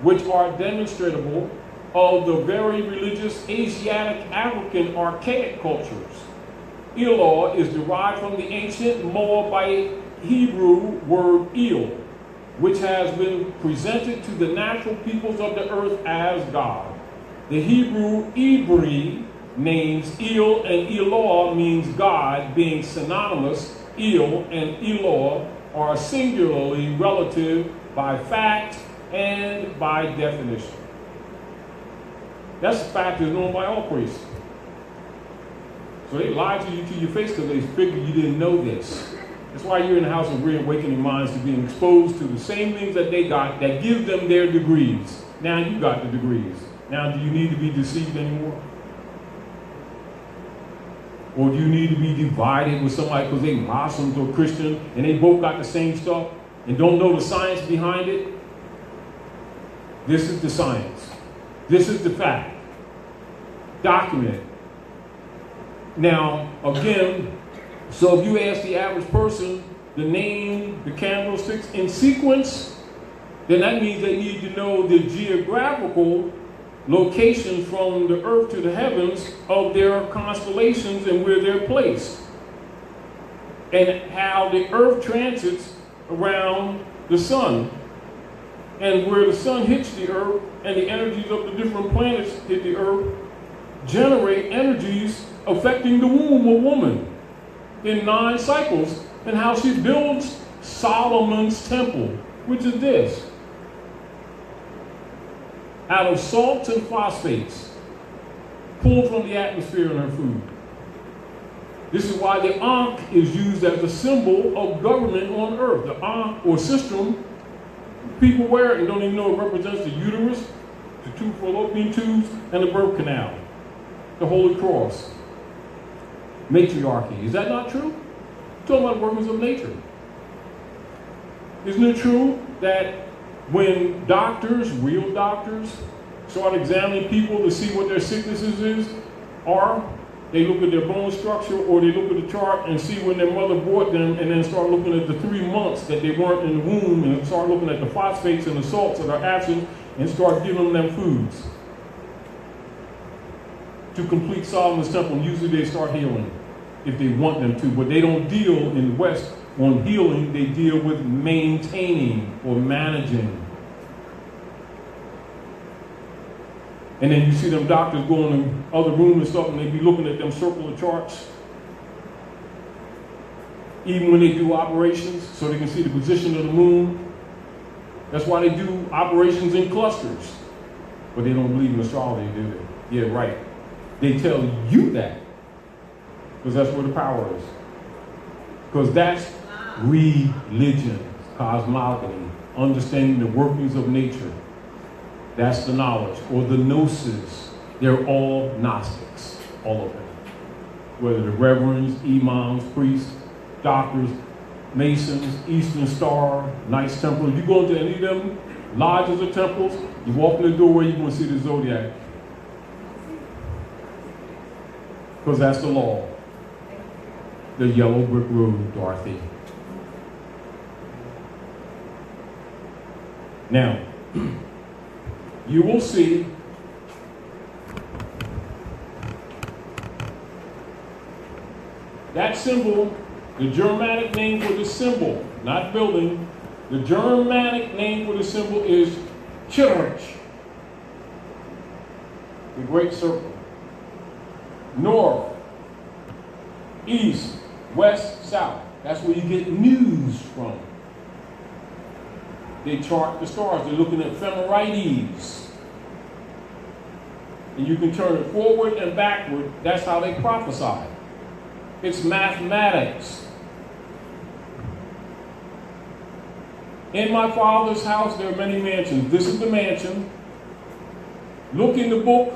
which are demonstrable of the very religious Asiatic African archaic cultures. Eloah is derived from the ancient Moabite Hebrew word El, which has been presented to the natural peoples of the earth as God. The Hebrew Ibri names El and Eloah means God, being synonymous. El and Eloah are singularly relative by fact and by definition. That's a fact that's known by all priests. So they lied to you to your face because they figured you didn't know this. That's why you're in the house of reawakening minds, to being exposed to the same things that they got that give them their degrees. Now you got the degrees. Now do you need to be deceived anymore? Or do you need to be divided with somebody because they Muslims or Christian and they both got the same stuff and don't know the science behind it? This is the science. This is the fact. Documented. Now, again, so if you ask the average person to name the candlesticks in sequence, then that means they need to know the geographical location from the earth to the heavens of their constellations and where they're placed, and how the earth transits around the sun, and where the sun hits the earth and the energies of the different planets hit the earth generate energies affecting the womb of woman in 9 cycles, and how she builds Solomon's temple, which is this: out of salts and phosphates pulled from the atmosphere in her food. This is why the Ankh is used as a symbol of government on earth. The Ankh, or sistrum, people wear it and don't even know it represents the uterus, the 2 fallopian tubes, and the birth canal, the Holy Cross. Matriarchy. Is that not true? Talking about workings of nature. Isn't it true that when doctors, real doctors, start examining people to see what their sicknesses are, they look at their bone structure, or they look at the chart and see when their mother brought them, and then start looking at the 3 months that they weren't in the womb, and start looking at the phosphates and the salts that are absent, and start giving them foods to complete Solomon's temple. And usually they start healing if they want them to, but they don't deal in the West on healing. They deal with maintaining or managing. And then you see them doctors go in the other room and stuff, and they be looking at them circular charts, even when they do operations, so they can see the position of the moon. That's why they do operations in clusters. But they don't believe in astrology, do they? Yeah, right. They tell you that, because that's where the power is. Because that's religion, cosmology, understanding the workings of nature. That's the knowledge, or the gnosis. They're all Gnostics, all of them. Whether the reverends, imams, priests, doctors, masons, Eastern Star, Knights Templar. If you go into any of them lodges or temples, you walk in the doorway, you're going to see the zodiac. Because that's the law. the yellow brick road, Dorothy. Now, you will see that symbol, the Germanic name for the symbol, not building, the Germanic name for the symbol is church, the great circle. North, east, west, south. That's where you get news from. They chart the stars. They're looking at Ephemerides's. And you can turn it forward and backward. That's how they prophesy. It's mathematics. In my Father's house there are many mansions. This is the mansion. Look in the book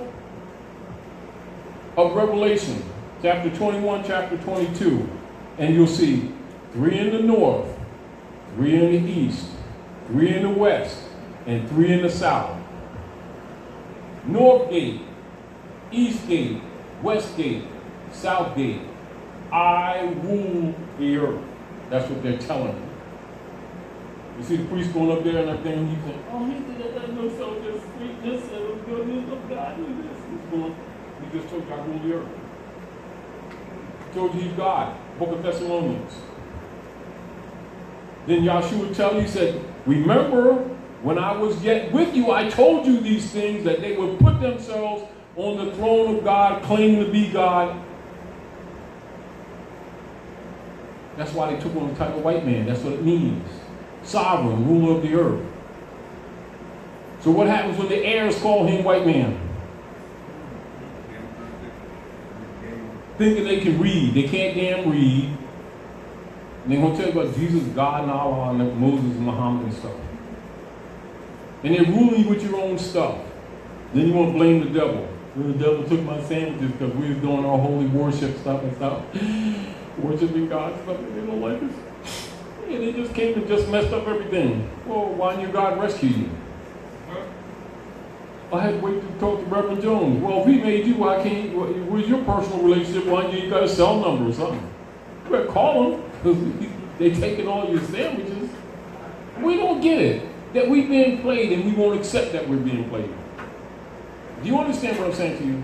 of Revelation, chapter 21, chapter 22, and you'll see 3 in the north, 3 in the east, 3 in the west, and 3 in the south. North gate, east gate, west gate, south gate. I rule the earth. That's what they're telling you. You see the priest going up there and everything, and he's saying, oh, he did that, no soldier, sweetness, and goodness of God, and this. He's going, he just told you I rule the earth. He told you he's God. Book of Thessalonians. Then Yahshua tell you, he said, remember when I was yet with you, I told you these things, that they would put themselves on the throne of God, claiming to be God. That's why they took on the title white man. That's what it means. Sovereign, ruler of the earth. So what happens when the heirs call him white man? Thinking they can read. They can't damn read. And they're going to tell you about Jesus, God, and Allah, and Moses, and Muhammad, and stuff. And they're ruling you with your own stuff. Then you want to blame the devil. The devil took my sandwiches because we was doing our holy worship stuff and stuff. Worshiping God stuff, and they don't like us. Yeah, they just came and just messed up everything. Well, why didn't your God rescue you? I had to wait to talk to Reverend Jones. Well, if he made you, why can't you? Where's your personal relationship? Why don't you got a cell number or something? You better call them, because they're taking all your sandwiches. We don't get it, that we're being played, and we won't accept that we're being played. Do you understand what I'm saying to you?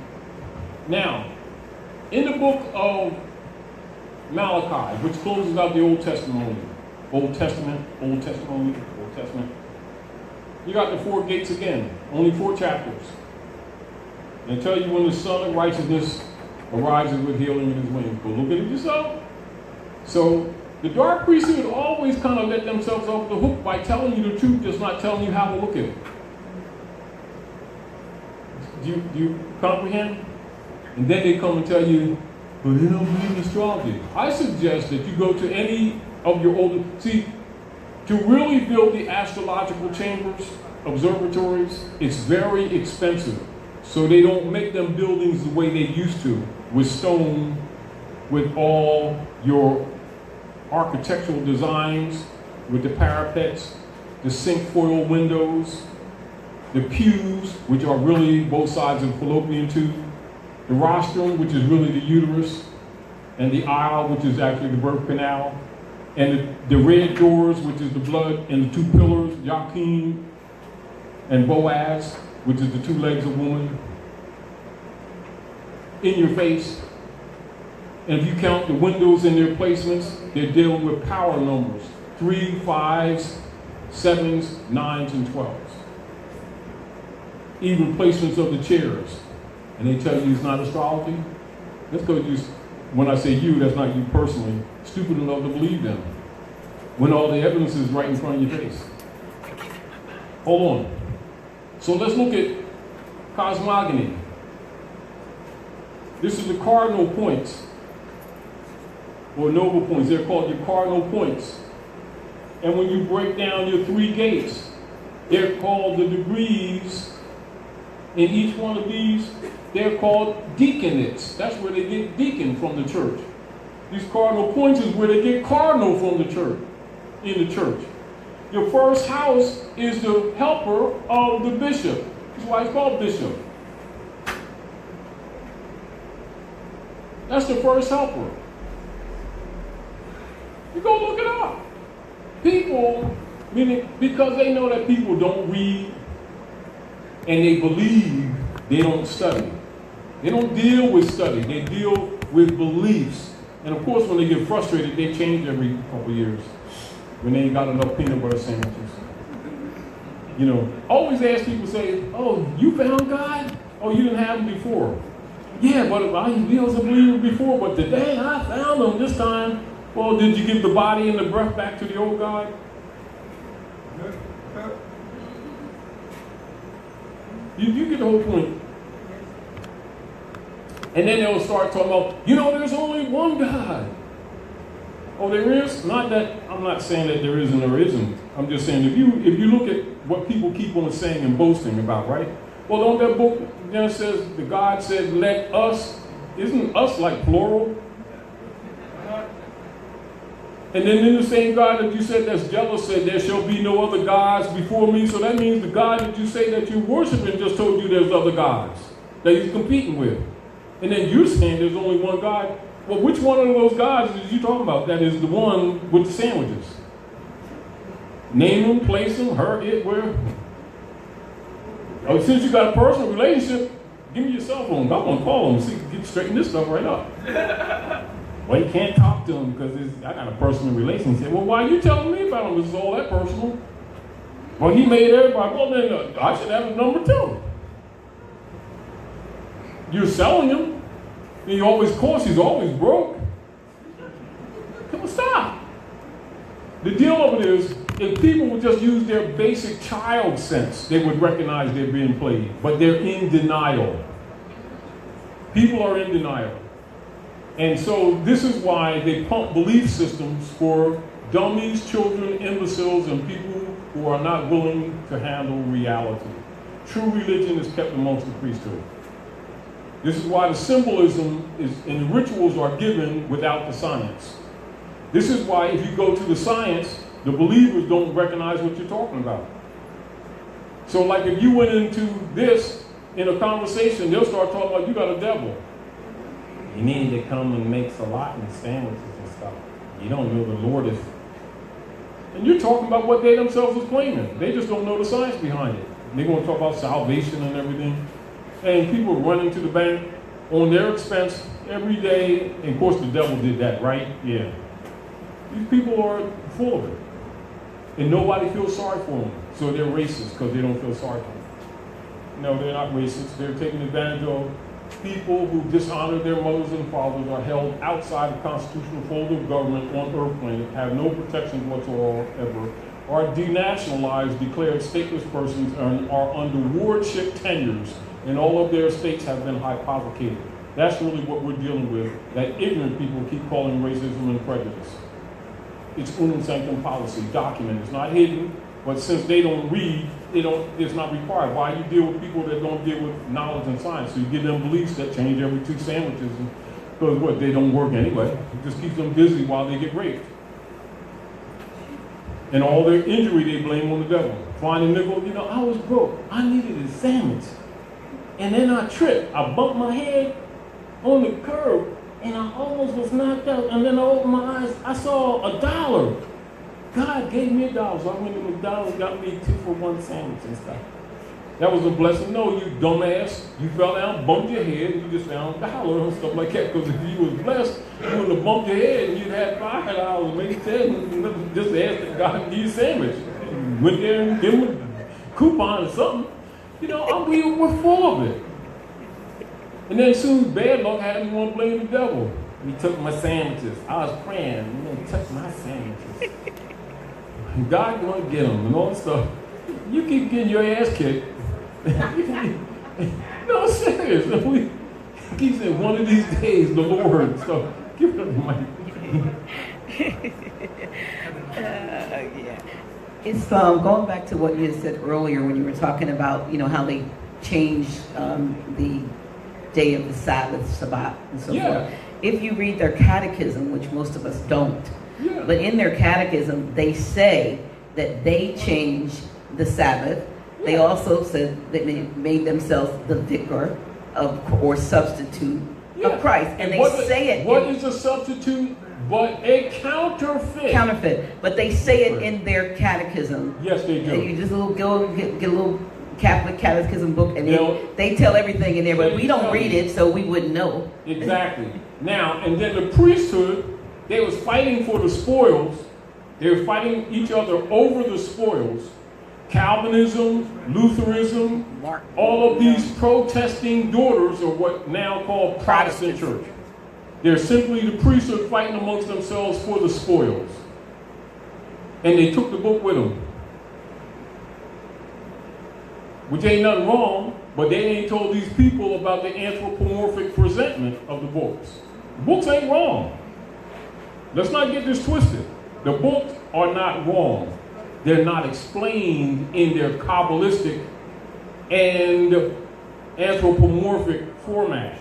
Now, in the book of Malachi, which closes out the Old Testament, you got the 4 gates again, only 4 chapters. They tell you when the Son of Righteousness arises with healing in his wings. Go look at it yourself. So the dark priesthood always kind of let themselves off the hook by telling you the truth, just not telling you how to look at it. Do you comprehend? And then they come and tell you, but they don't believe in astrology. I suggest that you go to any of your older, see, to really build the astrological chambers, observatories, it's very expensive. So they don't make them buildings the way they used to, with stone, with all your architectural designs, with the parapets, the cinquefoil windows, the pews, which are really both sides of the fallopian tube, the rostrum, which is really the uterus, and the aisle, which is actually the birth canal, and the red doors, which is the blood, and the 2 pillars, Joachim and Boaz, which is the 2 legs of woman, in your face. And if you count the windows and their placements, they're dealing with power numbers, 3, 5s, 7s, 9s, and 12s. Even placements of the chairs. And they tell you it's not astrology. That's because you, when I say you, that's not you personally, stupid enough to believe them, when all the evidence is right in front of your face. Hold on. So let's look at cosmogony. This is the cardinal points, or noble points. They're called your cardinal points. And when you break down your 3 gates, they're called the degrees. In each one of these, they're called deaconates. That's where they get deacon from the church. These cardinal points is where they get cardinal from the church, in the church. Your first house is the helper of the bishop. That's why it's called bishop. That's the first helper. You go look it up. People, meaning because they know that people don't read and they believe, they don't study. They don't deal with study, they deal with beliefs. And of course, when they get frustrated, they change every couple years when they ain't got enough peanut butter sandwiches. You know, always ask people, say, oh, you found God? Oh, you didn't have him before. Yeah, but I was a believer before, but today I found him this time. Well, did you give the body and the breath back to the old God? You get the whole point. And then they'll start talking about, you know, there's only one God. Oh, there is? Not that, I'm not saying that there isn't or isn't. I'm just saying if you look at what people keep on saying and boasting about, right? Well, don't that book then says the God said, let us, isn't us like plural? And then in the same God that you said that's jealous said, there shall be no other gods before me. So that means the God that you say that you're worshiping just told you there's other gods that he's competing with. And then you're saying there's only one God. Well, which one of those gods is you talking about? That is the one with the sandwiches. Name them, place them, her, it, where. Oh, since you got a personal relationship, give me your cell phone. I'm going to call them and get straighten this stuff right up. Well, you can't talk to them because I got a personal relationship. Well, why are you telling me about him? This is all that personal. Well, he made everybody. Well, then I should have a number too. You're selling him. And he always costs. He's always broke. Come on, stop. The deal of it is, if people would just use their basic child sense, they would recognize they're being played. But they're in denial. People are in denial. And so this is why they pump belief systems for dummies, children, imbeciles, and people who are not willing to handle reality. True religion is kept amongst the priesthood. This is why the symbolism and the rituals are given without the science. This is why if you go to the science, the believers don't recognize what you're talking about. So like if you went into this in a conversation, they'll start talking about you got a devil. You need to come and make salad and sandwiches and stuff. You don't know the Lord is. And you're talking about what they themselves are claiming. They just don't know the science behind it. They're going to talk about salvation and everything. And people are running to the bank on their expense every day. And of course the devil did that, right? Yeah. These people are full of it. And nobody feels sorry for them. So they're racist because they don't feel sorry for them. No, they're not racist. They're taking advantage of people who dishonor their mothers and fathers, are held outside the constitutional fold of government on Earth planet, have no protections whatsoever, are denationalized, declared stateless persons, and are under wardship tenures, and all of their estates have been hypothecated. That's really what we're dealing with, that ignorant people keep calling racism and prejudice. It's unum sanctum policy, documented. It's not hidden, but since they don't read, it's not required. Why you deal with people that don't deal with knowledge and science? So you give them beliefs that change every 2 sandwiches, because what, they don't work anyway. It just keeps them busy while they get raped. And all their injury they blame on the devil. Find a nickel, you know, I was broke. I needed a sandwich. And then I tripped. I bumped my head on the curb, and I almost was knocked out. And then I opened my eyes, I saw $1. God gave me $1, so I went to McDonald's, got me 2-for-1 sandwich and stuff. That was a blessing. No, you dumbass. You fell down, bumped your head, and you just found $1 and stuff like that. Because if you was blessed, you would have bumped your head and you'd have $5, maybe 10, and just ask God to give you a sandwich. You went there and give him a coupon or something. You know, we're full of it. And then as soon as bad luck happened, you want to blame the devil. He took my sandwiches. I was praying, and then he took my sandwiches. God gonna get them and all that stuff. You keep getting your ass kicked. No, serious. We keep saying one of these days the Lord. So give it the mic. Yeah. It's going back to what you said earlier when you were talking about, you know, how they changed the day of the Sabbath, Shabbat, and so forth. If you read their catechism, which most of us don't, but in their catechism, they say that they changed the Sabbath. They also said that they made themselves the vicar or substitute of Christ. And they say it. What is a substitute but a counterfeit? Counterfeit. But they say it in their catechism. Yes, they do. And you just get a little Catholic catechism book, and they tell everything in there, but we don't read it, so we wouldn't know. Exactly. Now, and then the priesthood, they was fighting for the spoils. They were fighting each other over the spoils. Calvinism, Lutheranism, all of these protesting daughters are what now called Protestant church. They're simply the priesthood fighting amongst themselves for the spoils. And they took the book with them. Which ain't nothing wrong, but they ain't told these people about the anthropomorphic presentment of the books. The books ain't wrong. Let's not get this twisted. The books are not wrong. They're not explained in their Kabbalistic and anthropomorphic format.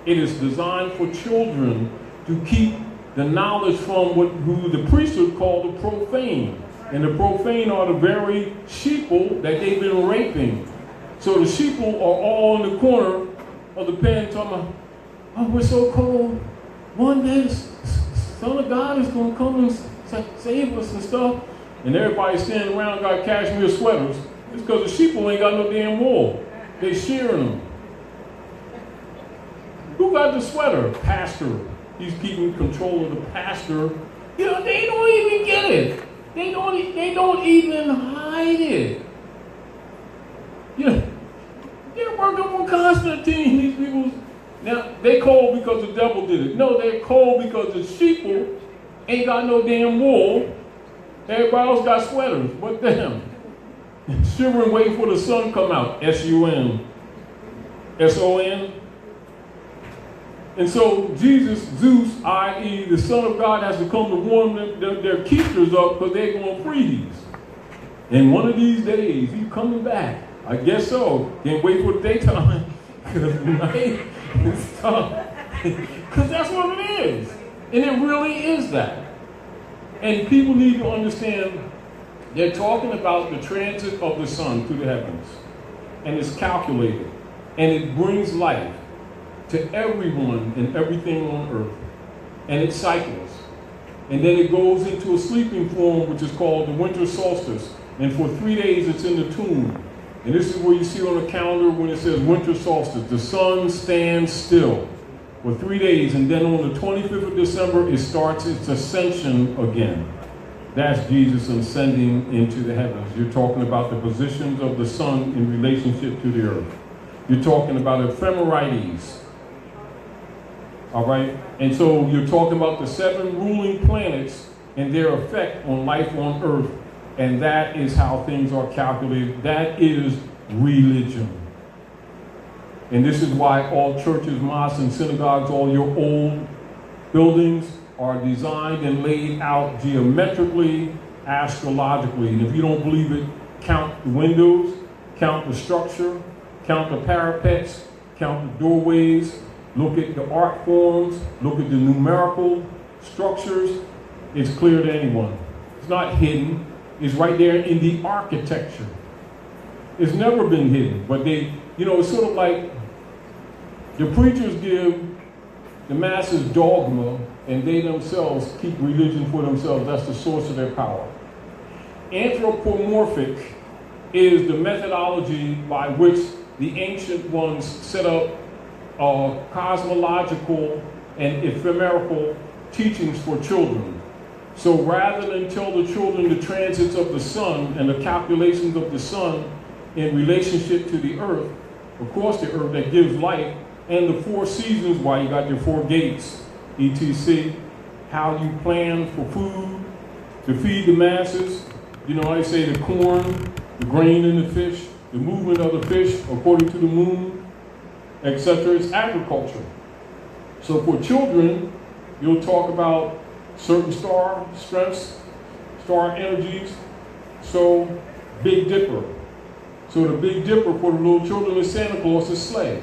It is designed for children to keep the knowledge from who the priesthood called the profane. And the profane are the very sheeple that they've been raping. So the sheeple are all in the corner of the pen talking about, oh, we're so cold. One day the Son of God is going to come and save us and stuff. And everybody's standing around got cashmere sweaters. It's because the sheeple ain't got no damn wool. They shearing them. Who got the sweater? Pastor. He's keeping control of the pastor. You know, they don't even get it. They don't even hide it. You know, they're working on Constantine, these people. Now, they cold because the devil did it. No, they're cold because the sheeple ain't got no damn wool. Everybody else got sweaters. But them, shivering, waiting for the sun come out. S-U-N. S-O-N. And so Jesus, Zeus, i.e. the Son of God, has to come to warm their keepers up because they're going to freeze. And one of these days, he's coming back. I guess so. Can't wait for the daytime. Because night is tough. Because that's what it is. And it really is that. And people need to understand, they're talking about the transit of the sun through the heavens. And it's calculated. And it brings life to everyone and everything on earth. And it cycles. And then it goes into a sleeping form, which is called the winter solstice. And for 3 days, it's in the tomb. And this is where you see on the calendar when it says winter solstice. The sun stands still for 3 days. And then on the 25th of December, it starts its ascension again. That's Jesus ascending into the heavens. You're talking about the positions of the sun in relationship to the earth. You're talking about ephemerides. All right? And so you're talking about the 7 ruling planets and their effect on life on earth. And that is how things are calculated. That is religion. And this is why all churches, mosques, and synagogues, all your old buildings are designed and laid out geometrically, astrologically. And if you don't believe it, count the windows, count the structure, count the parapets, count the doorways, look at the art forms, look at the numerical structures. It's clear to anyone. It's not hidden. It's right there in the architecture. It's never been hidden. But they, it's sort of like the preachers give the masses dogma and they themselves keep religion for themselves. That's the source of their power. Anthropomorphic is the methodology by which the ancient ones set up cosmological and ephemerical teachings for children. So rather than tell the children the transits of the sun and the calculations of the sun in relationship to the earth, across the earth that gives life, and the 4 seasons, why you got your 4 gates, etc., how you plan for food, to feed the masses, I say the corn, the grain in the fish, the movement of the fish according to the moon, etc. It's agriculture. So for children, you'll talk about certain star strengths, star energies. So Big Dipper. So the Big Dipper for the little children is Santa Claus's sleigh.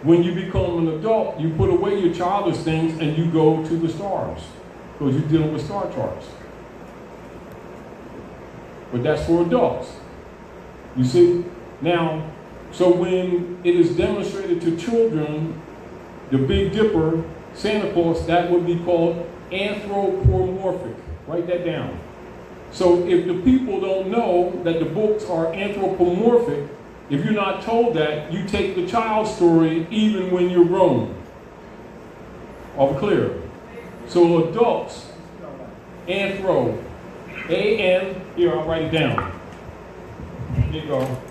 When you become an adult, you put away your childish things and you go to the stars because you're dealing with star charts. But that's for adults. You see? Now, so when it is demonstrated to children the Big Dipper, Santa Claus, that would be called anthropomorphic. Write that down. So if the people don't know that the books are anthropomorphic, if you're not told that, you take the child story even when you're grown. Are we clear? So adults, anthro, A-N, here, I'll write it down. There you go.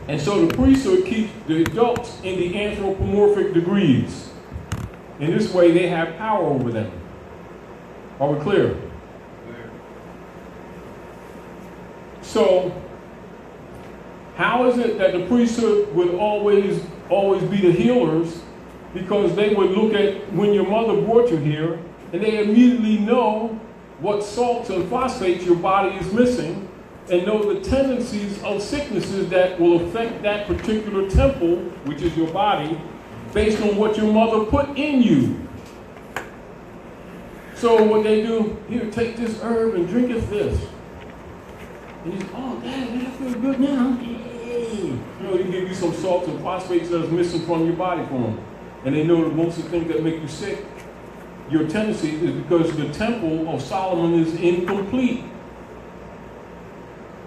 And so the priesthood keeps the adults in the anthropomorphic degrees. In this way, they have power over them. Are we clear? So, how is it that the priesthood would always be the healers? Because they would look at when your mother brought you here, and they immediately know what salts and phosphates your body is missing, and know the tendencies of sicknesses that will affect that particular temple, which is your body, based on what your mother put in you. So what they do, here, take this herb and drink it this. And he's, oh, Dad, I feel good now. Yay. You know, he give you some salts and phosphates that's missing from your body for them. And they know that most of the things that make you sick, your tendency is because the temple of Solomon is incomplete.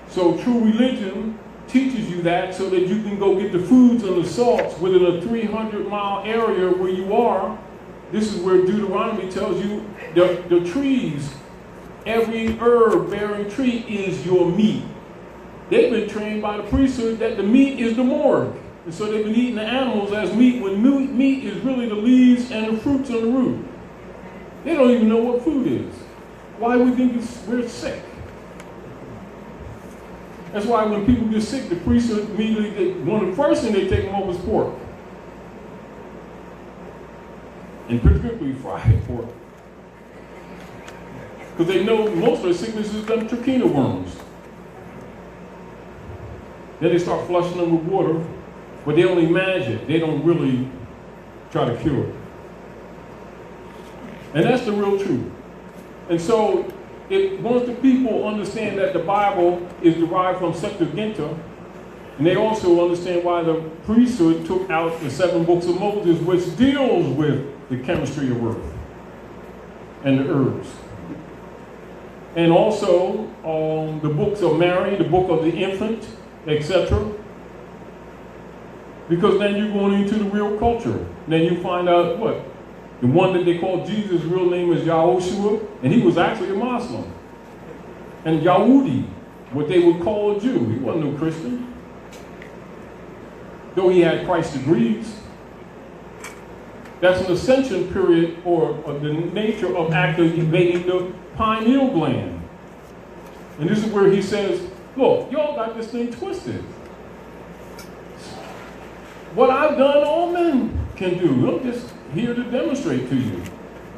So true religion teaches you that so that you can go get the foods and the salts within a 300-mile area where you are. This is where Deuteronomy tells you the trees, every herb-bearing tree is your meat. They've been trained by the priesthood that the meat is the morgue. And so they've been eating the animals as meat when meat is really the leaves and the fruits on the root. They don't even know what food is. Why we think we're sick? That's why when people get sick, the priesthood immediately, one of the first things they take them over is pork. And particularly fried pork. Because they know most of their sickness is them trichina worms. Then they start flushing them with water, but they only manage it. They don't really try to cure it. And that's the real truth. And so, once the people understand that the Bible is derived from Septuaginta, and they also understand why the priesthood took out the 7 books of Moses, which deals with the chemistry of earth and the herbs. And also the books of Mary, the book of the infant, etc. Because then you're going into the real culture. Then you find out what? The one that they call Jesus' real name is Yahushua, and he was actually a Muslim. And Yahudi, what they would call a Jew, he wasn't no Christian. Though he had Christ's degrees. That's an ascension period, or the nature of activating the pineal gland. And this is where he says, look, y'all got this thing twisted. What I've done, all men can do. I'm just here to demonstrate to you.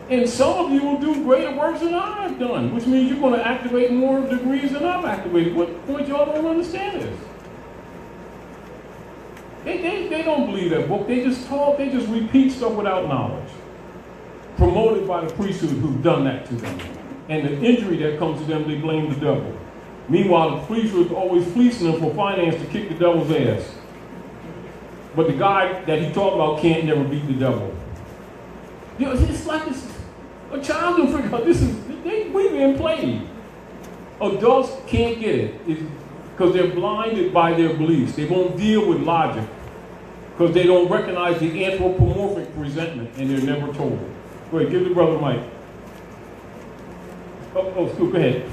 And some of you will do greater works than I've done, which means you're going to activate more degrees than I've activated. What point y'all don't understand this? They don't believe that book. They just talk, they just repeat stuff without knowledge. Promoted by the priesthood who've done that to them. And the injury that comes to them, they blame the devil. Meanwhile, the priesthood is always fleecing them for finance to kick the devil's ass. But the guy that he talked about can't never beat the devil. You know, it's like this, a child can figure out we've been played. Adults can't get it because they're blinded by their beliefs. They won't deal with logic because they don't recognize the anthropomorphic resentment and they're never told. Go ahead, give the brother Mike. Scoop, go ahead.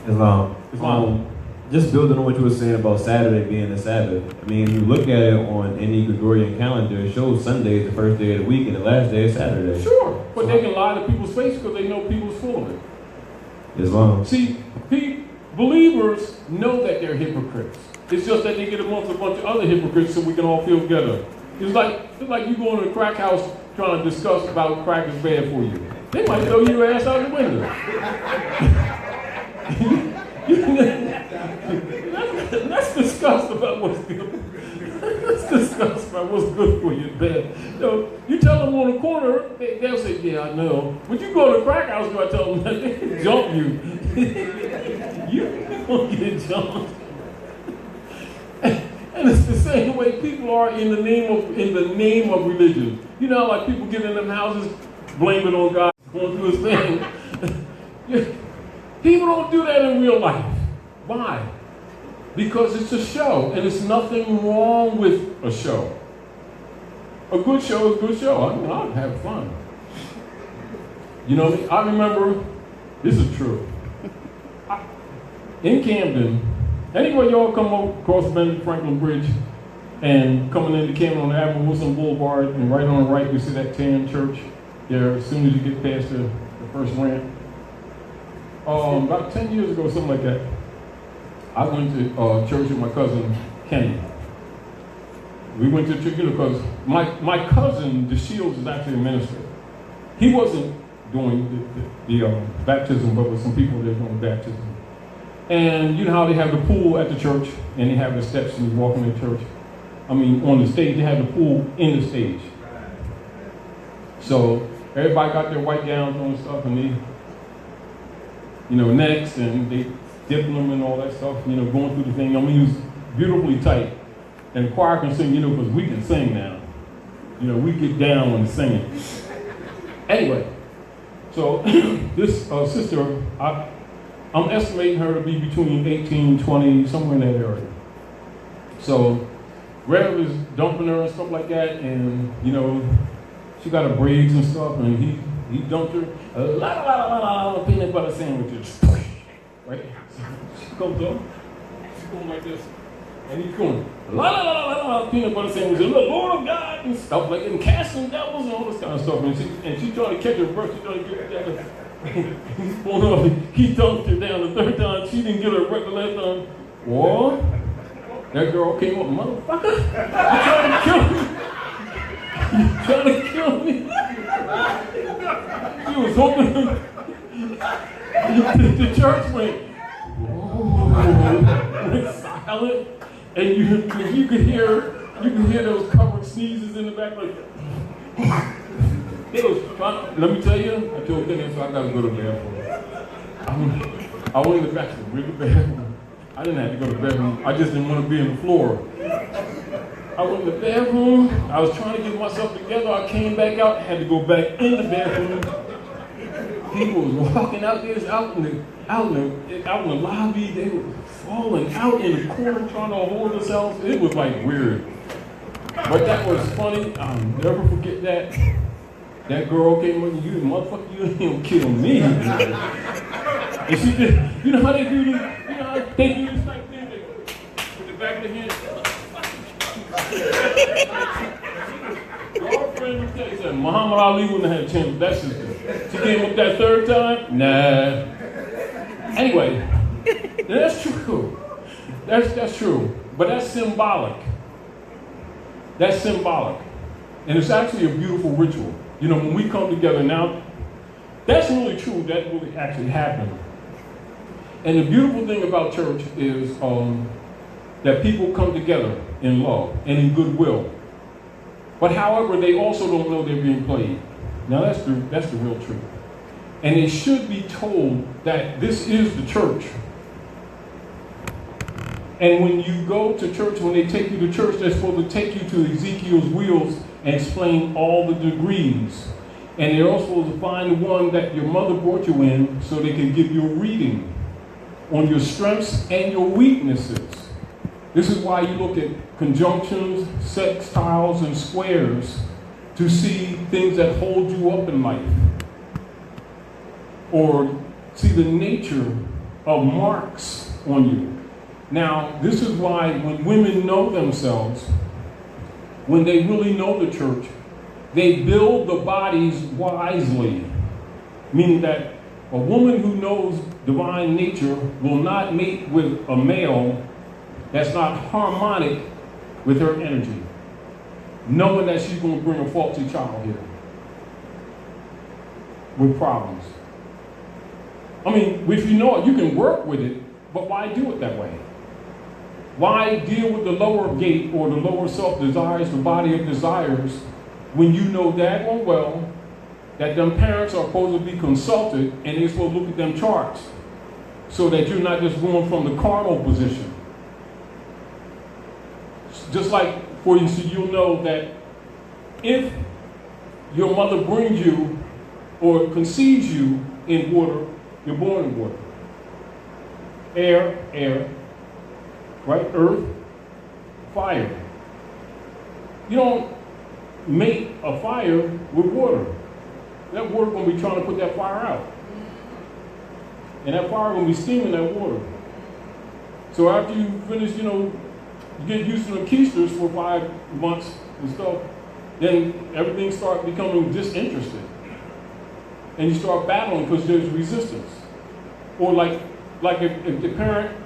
Islam. Just building on what you were saying about Saturday being the Sabbath. I mean, you look at it on any Gregorian calendar, it shows Sunday is the first day of the week and the last day is Saturday. Sure, but they can lie to people's face because they know people's full of it. Islam. See, believers know that they're hypocrites. It's just that they get amongst a bunch of other hypocrites so we can all feel together. It's like you going to a crack house trying to discuss about crack is bad for you. They might throw your ass out the window. Let's discuss about what's good. Let's discuss about what's good for you, bad. You tell them on the corner, they'll say, yeah, I know. But you go to the crack house, you gotta tell them that they can jump you. You're gonna get jumped. And it's the same way people are in the name of religion. You know, like people get in them houses, blame it on God, going through his thing. People don't do that in real life. Why? Because it's a show, and there's nothing wrong with a show. A good show is a good show. I mean, I'll have fun. You know, I remember, this is true. In Camden, anyway, y'all come across Benjamin Franklin Bridge and coming into Camden on Avenue Wilson Boulevard, and right on the right, you see that tan church there as soon as you get past the first ramp. About 10 years ago, something like that, I went to church with my cousin, Kenny. We went to church, because my cousin, DeShields, is actually a minister. He wasn't doing the baptism, but with some people that were doing baptism. And you know how they have the pool at the church, and they have the steps and you walk in the church. I mean, on the stage, they have the pool in the stage. So everybody got their white gowns on and stuff, and they, you know, next, and they dipping them and all that stuff, you know, going through the thing. I mean, it was beautifully tight. And the choir can sing, you know, because we can sing now. You know, we get down when singing. Anyway, so this sister, I'm estimating her to be between 18 and 20, somewhere in that area. So Rev is dumping her and stuff like that, and, you know, she got her braids and stuff, and he dumped her a lot of peanut butter sandwiches. Right? So she comes up, she's going like this, and he's going, la peanut butter sandwiches, and the Lord of God, and stuff like that, and casting devils and all this kind of stuff. And she's trying to catch her breath, she's trying to get her. He's pulling up, he dunked her down the third time, she didn't get her right the last time. What? That girl came up, motherfucker, you trying to kill me? She was hoping the church went, whoa, went silent, and you could hear those covered sneezes in the back, like, it was fun. Let me tell you, I told Kenny, so I gotta go to the bathroom. I went in the bathroom, really bad. I didn't have to go to the bathroom. I just didn't want to be on the floor. I went in the bathroom. I was trying to get myself together. I came back out, had to go back in the bathroom. People was walking out there, out in the lobby. They were falling out in the corner trying to hold themselves. It was like weird. But that was funny. I'll never forget that. That girl came up, you motherfucker, you ain't gonna kill me. And she did, you know how they do this? You know how they do this like this? They put the back of the hand. Girlfriend, let me tell you something. Muhammad Ali wouldn't have had a chance with that sister. She came up that third time? Nah. Anyway, that's true. That's true. But that's symbolic. That's symbolic. And it's actually a beautiful ritual. You know, when we come together now, that's really true. That really actually happened. And the beautiful thing about church is that people come together in love and in goodwill. But however, they also don't know they're being played. Now that's the real truth. And they should be told that this is the church. And when you go to church, when they take you to church, they're supposed to take you to Ezekiel's wheels and explain all the degrees. And they're also supposed to find the one that your mother brought you in so they can give you a reading on your strengths and your weaknesses. This is why you look at conjunctions, sextiles, and squares to see things that hold you up in life. Or see the nature of marks on you. Now, this is why when women know themselves, when they really know the church, they build the bodies wisely. Meaning that a woman who knows divine nature will not mate with a male that's not harmonic with her energy, knowing that she's going to bring a faulty child here with problems. I mean, if you know it, you can work with it, but why do it that way? Why deal with the lower gate or the lower self desires, the body of desires, when you know daggone well that them parents are supposed to be consulted and they're supposed to look at them charts so that you're not just going from the carnal position. Just like, for instance, you'll know that if your mother brings you or conceives you in water, you're born in water. Air, right? Earth, fire. You don't make a fire with water. That water gonna be trying to put that fire out. And that fire gonna be steaming that water. So after you finish, you get used to the keisters for 5 months and stuff, then everything starts becoming disinterested. And you start battling because there's resistance. Or like if the parent,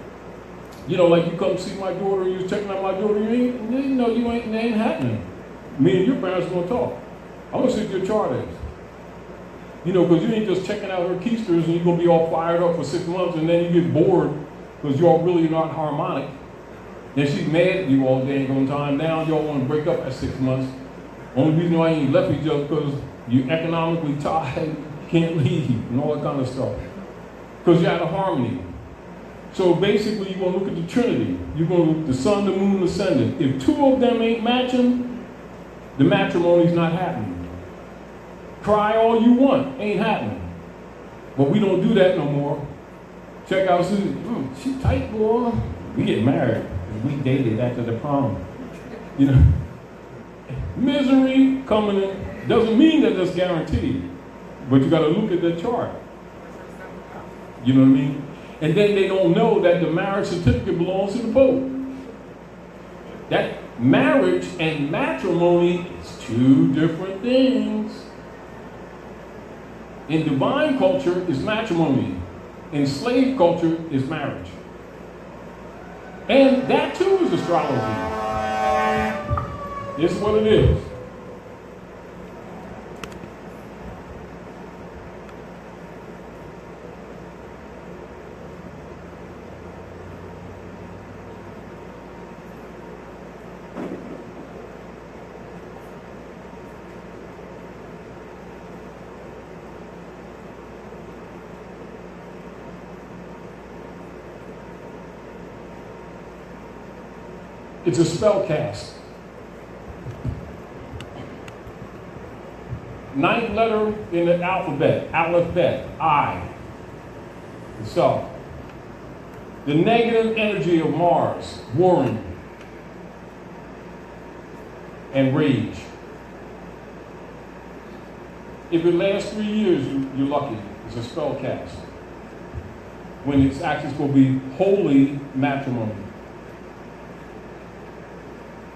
like you come see my daughter, you're checking out my daughter, it ain't happening. Me and your parents are gonna talk. I'm gonna see what your chart is. Because you ain't just checking out her keisters and you're gonna be all fired up for 6 months and then you get bored because y'all really not harmonic. Then she's mad at you all day on time. Now y'all want to break up at 6 months. Only reason why you ain't left each other because you economically tied, can't leave, and all that kind of stuff. Because you're out of harmony. So basically, you're going to look at the Trinity. You're going to look at the sun, the moon, the ascendant. If 2 of them ain't matching, the matrimony's not happening. Cry all you want, ain't happening. But we don't do that no more. Check out Susan. She tight, boy. We get married. We dated after the prom. Misery coming in doesn't mean that that's guaranteed. But you got to look at the chart. You know what I mean? And then they don't know that the marriage certificate belongs to the Pope. That marriage and matrimony is 2 different things. In divine culture is matrimony. In slave culture is marriage. And that too is astrology. It's what it is. It's a spell cast. 9th letter in the alphabet, I. So, the negative energy of Mars, warring and rage. If it lasts 3 years, you're lucky. It's a spell cast. When it's actually supposed to be holy matrimony.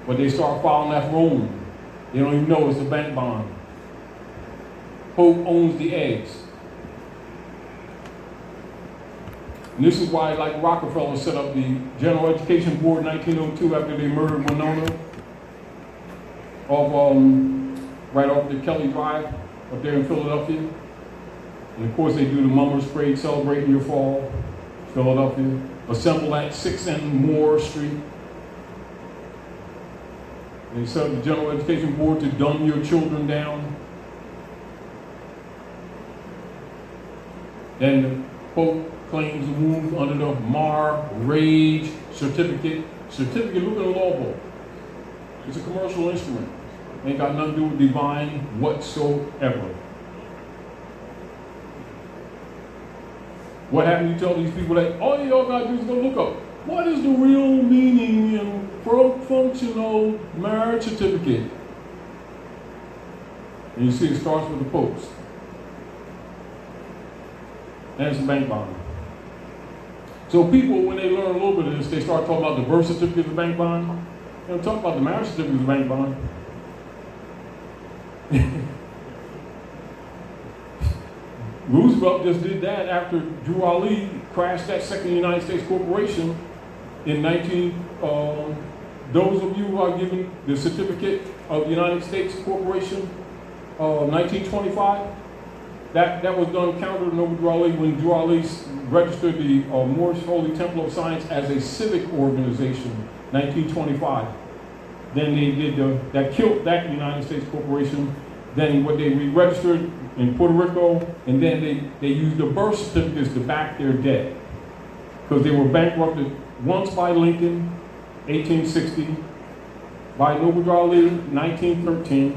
But they start following that Rome. They don't even know it's a bank bond. Pope owns the eggs. And this is why, like Rockefeller set up the General Education Board in 1902 after they murdered Winona, right off the Kelly Drive up there in Philadelphia. And of course they do the Mummers Parade celebrating your fall, Philadelphia. Assemble at 6 and Moore Street. They set up the General Education Board to dumb your children down. Then the Pope claims the wound under the rage certificate. Certificate, look at the law book. It's a commercial instrument. Ain't got nothing to do with divine whatsoever. What happened? You tell these people that all y'all gotta do is go look up. What is the real meaning in functional marriage certificate? And you see it starts with the popes. And it's a bank bond. So people, when they learn a little bit of this, they start talking about the birth certificate of the bank bond. They don't talk about the marriage certificate of the bank bond. Roosevelt just did that after Drew Ali crashed that second United States corporation in those of you who are given the certificate of the United States Corporation, 1925, that was done counter over Drew Ali when Drew Ali registered the Moorish Holy Temple of Science as a civic organization, 1925. Then they did that killed that United States corporation. Then what they re-registered in Puerto Rico, and then they used the birth certificates to back their debt. Because they were bankrupted once by Lincoln, 1860, by Noble Ali, 1913,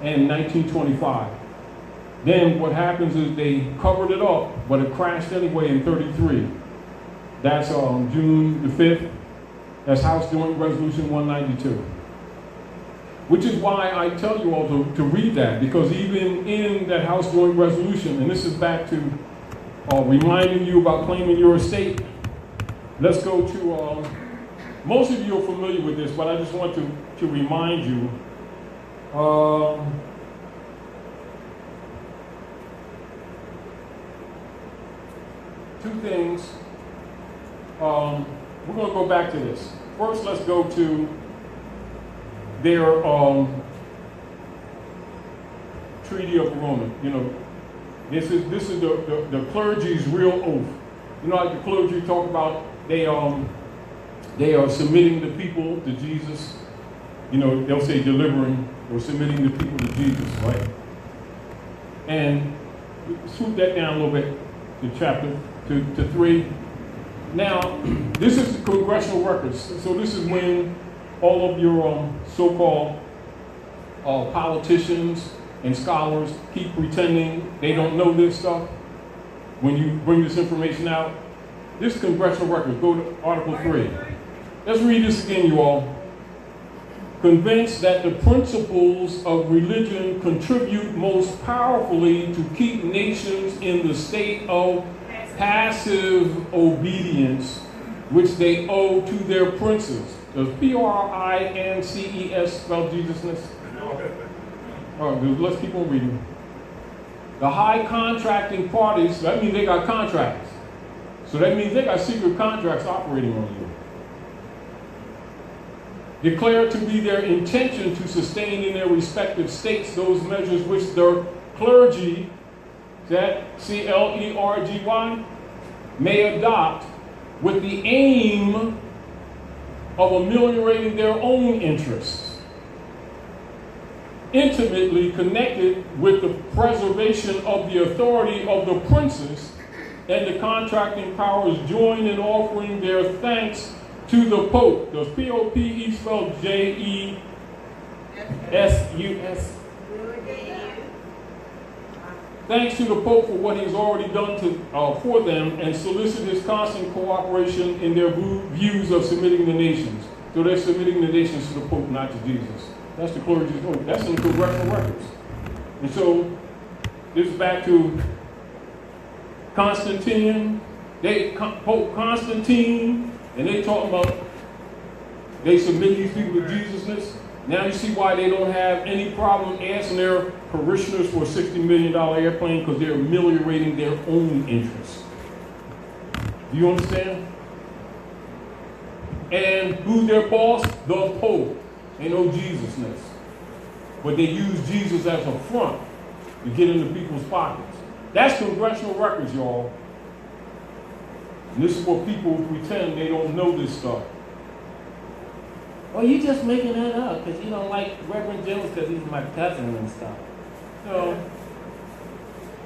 and 1925. Then what happens is they covered it up, but it crashed anyway in 33. That's June the 5th. That's House Joint Resolution 192. Which is why I tell you all to read that, because even in that House Joint Resolution, and this is back to reminding you about claiming your estate. Let's go to, most of you are familiar with this, but I just want to remind you. Two things. We're going to go back to this. First, let's go to their Treaty of Rome. You know, this is the clergy's real oath. You know, like the clergy talk about, they are submitting the people to Jesus. You know, they'll say delivering or submitting the people to Jesus, right? And swoop that down a little bit to chapter to 3. Now, this is the congressional records. So this is when all of your so-called politicians and scholars keep pretending they don't know this stuff. When you bring this information out, this congressional record, go to Article 3. Let's read this again, you all. Convinced that the principles of religion contribute most powerfully to keep nations in the state of passive obedience, which they owe to their princes. Does P-R-I-N-C-E-S spell Jesusness? All right, let's keep on reading. The high contracting parties, that means they got contracts. So that means they got secret contracts operating on you. Declare to be their intention to sustain in their respective states those measures which their clergy, that C-L-E-R-G-Y, may adopt with the aim of ameliorating their own interests, intimately connected with the preservation of the authority of the princes, and the contracting powers join in offering their thanks to the Pope. Does P-O-P-E spell J-E-S-U-S? Thanks to the Pope for what he's already done for them, and solicit his constant cooperation in their views of submitting the nations. So they're submitting the nations to the Pope, not to Jesus. That's the clergy's oath. That's in the congressional records. And so this is back to Constantine. Pope Constantine, and they talking about they submit these people to Jesusness. Now you see why they don't have any problem asking their parishioners for a $60 million airplane, because they're ameliorating their own interests. Do you understand? And who's their boss? The Pope. Ain't no Jesusness. But they use Jesus as a front to get into people's pockets. That's congressional records, y'all. And this is what people pretend they don't know this stuff. Well, you just making that up because you don't like Reverend Jones because he's my cousin and stuff. No.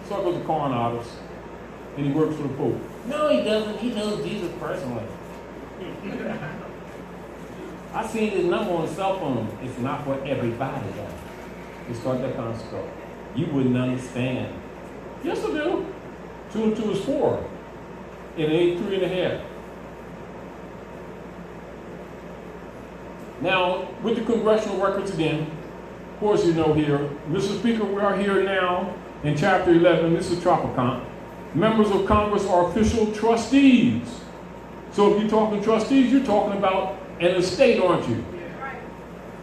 Circles the Coronados, and he works for the Pope. No, he doesn't. He knows Jesus personally. I seen his number on his cell phone. It's not for everybody, though. They start that kind of stuff. You wouldn't understand. Yes, I do. 2 and 2 is 4. And 8, 3.5. Now, with the congressional records again, of course you know here, Mr. Speaker, we are here now in Chapter 11. This is Tropicant. Members of Congress are official trustees. So if you're talking trustees, you're talking about an estate, aren't you?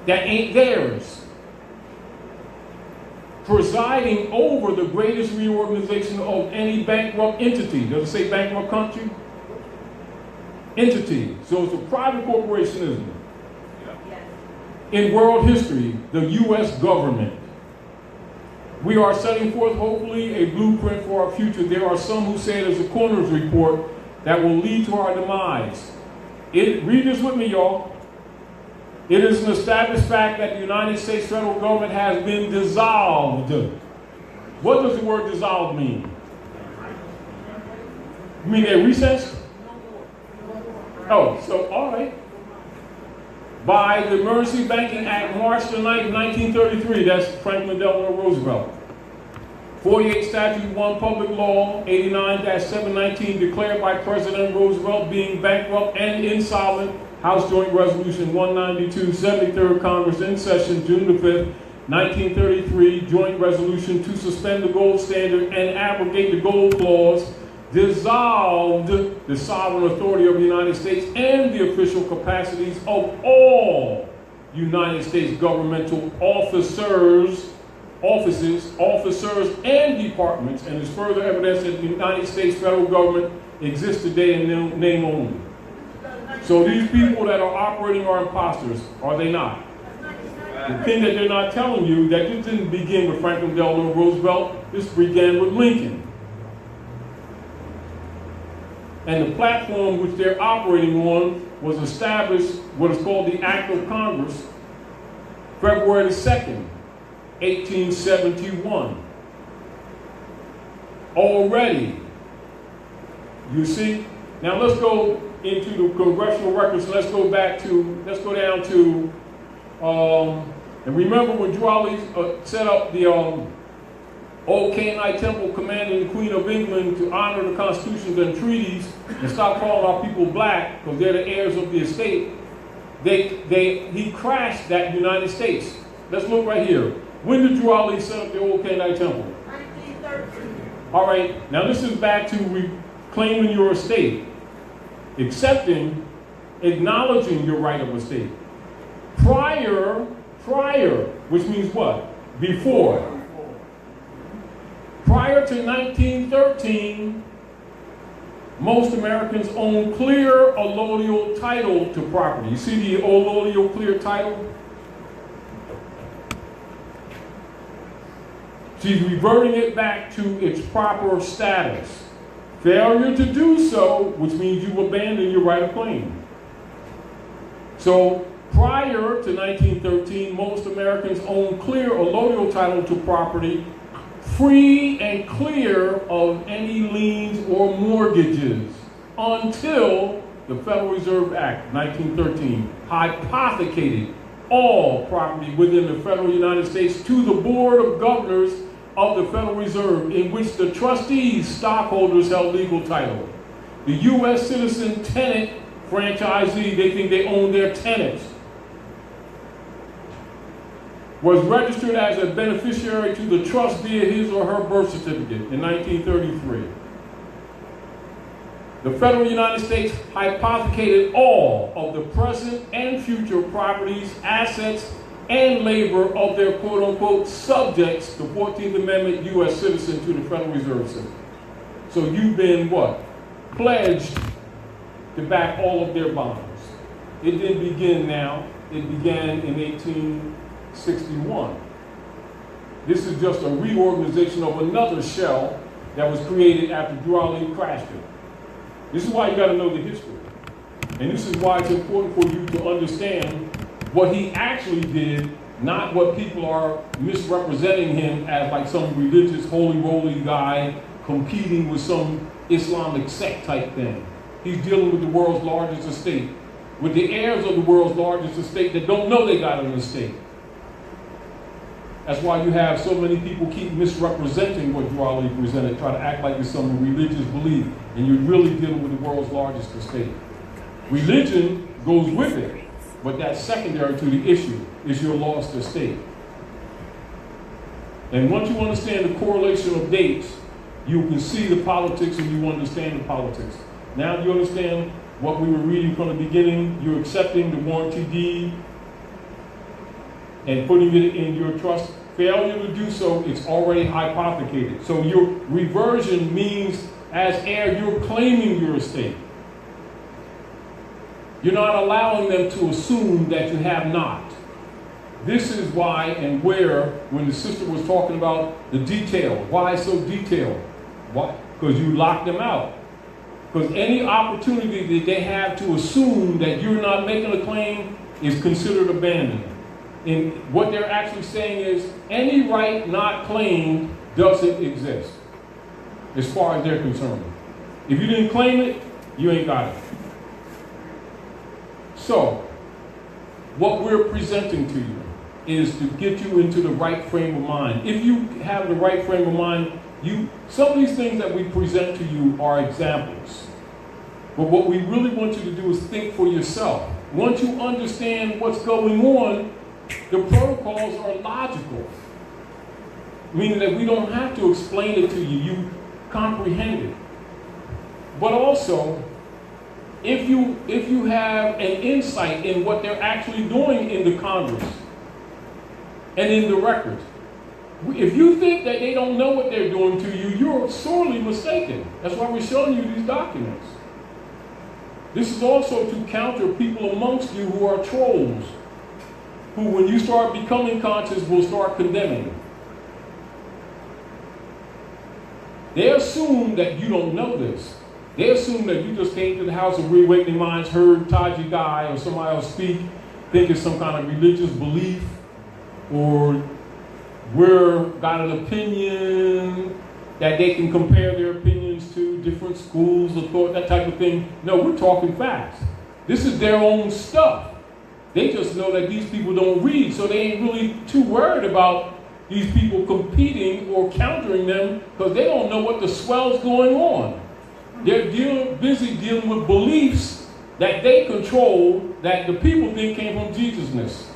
That ain't theirs. Presiding over the greatest reorganization of any bankrupt entity. Does it say bankrupt country? Entity. So it's a private corporation, isn't it? In world history, the U.S. government. We are setting forth, hopefully, a blueprint for our future. There are some who say it is a coroner's report that will lead to our demise. Read this with me, y'all. It is an established fact that the United States federal government has been dissolved. What does the word dissolved mean? You mean they're recessed? Oh, so, all right. By the Emergency Banking Act, March the 9th, 1933, that's Franklin Delano Roosevelt. 48 Statute 1 Public Law 89-719 declared by President Roosevelt being bankrupt and insolvent. House Joint Resolution 192, 73rd Congress in session June the 5th, 1933, Joint Resolution to suspend the gold standard and abrogate the gold clause, dissolved the sovereign authority of the United States and the official capacities of all United States governmental officers and departments, and is further evidence that the United States federal government exists today in name only. So these people that are operating are imposters, are they not? The thing that they're not telling you, that this didn't begin with Franklin Delano Roosevelt, this began with Lincoln. And the platform which they're operating on was established, what is called the Act of Congress, February the 2nd, 1871. Already, you see? Now let's go into the congressional records. Let's go down to, and remember when Drew Ali set up the Old Canaanite Temple commanding the Queen of England to honor the constitutions and treaties and stop calling our people black because they're the heirs of the estate, he crashed that United States. Let's look right here. When did Drew Ali set up the Old Canaanite Temple? 1913. All right, now this is back to reclaiming your estate, accepting, acknowledging your right of estate. Prior, which means what? Before. Prior to 1913, most Americans own clear allodial title to property. You see the allodial clear title? She's reverting it back to its proper status. Failure to do so, which means you abandon your right of claim. So prior to 1913, most Americans own clear allodial title to property, free and clear of any liens or mortgages, until the Federal Reserve Act, 1913, hypothecated all property within the federal United States to the Board of Governors of the Federal Reserve, in which the trustees, stockholders, held legal title. The U.S. citizen tenant franchisee, they think they own their tenants, was registered as a beneficiary to the trust via his or her birth certificate in 1933. The federal United States hypothecated all of the present and future properties, assets, and labor of their quote-unquote subjects, the 14th Amendment U.S. citizen, to the Federal Reserve System. So you've been what? Pledged to back all of their bonds. It didn't begin now. It began in 1861. This is just a reorganization of another shell that was created after Drew Ali crashed it. This is why you got to know the history. And this is why it's important for you to understand what he actually did, not what people are misrepresenting him as like some religious holy roly guy competing with some Islamic sect type thing. He's dealing with the world's largest estate, with the heirs of the world's largest estate that don't know they got an estate. That's why you have so many people keep misrepresenting what Drew Ali presented, try to act like it's some religious belief, and you're really dealing with the world's largest estate. Religion goes with it, but that's secondary to the issue, is your lost estate. And once you understand the correlation of dates, you can see the politics and you understand the politics. Now you understand what we were reading from the beginning. You're accepting the warranty deed and putting it in your trust. Failure to do so, it's already hypothecated. So your reversion means, as heir, you're claiming your estate. You're not allowing them to assume that you have not. This is why and where, when the sister was talking about the detail, why so detailed? Why? Because you lock them out. Because any opportunity that they have to assume that you're not making a claim is considered abandoned. And what they're actually saying is any right not claimed doesn't exist, as far as they're concerned. If you didn't claim it, you ain't got it. So, what we're presenting to you is to get you into the right frame of mind. If you have the right frame of mind, some of these things that we present to you are examples. But what we really want you to do is think for yourself. Once you understand what's going on, the protocols are logical. Meaning that we don't have to explain it to you, you comprehend it. But also, if you have an insight in what they're actually doing in the Congress and in the records, if you think that they don't know what they're doing to you, you're sorely mistaken. That's why we're showing you these documents. This is also to counter people amongst you who are trolls, who when you start becoming conscious will start condemning. They assume that you don't know this. They assume that you just came to the House of Reawakening Minds, heard Taj Guy or somebody else speak, think it's some kind of religious belief, or we're got an opinion that they can compare their opinions to different schools of thought, that type of thing. No, we're talking facts. This is their own stuff. They just know that these people don't read, so they ain't really too worried about these people competing or countering them because they don't know what the swell's going on. They're busy dealing with beliefs that they control that the people think came from Jesusness.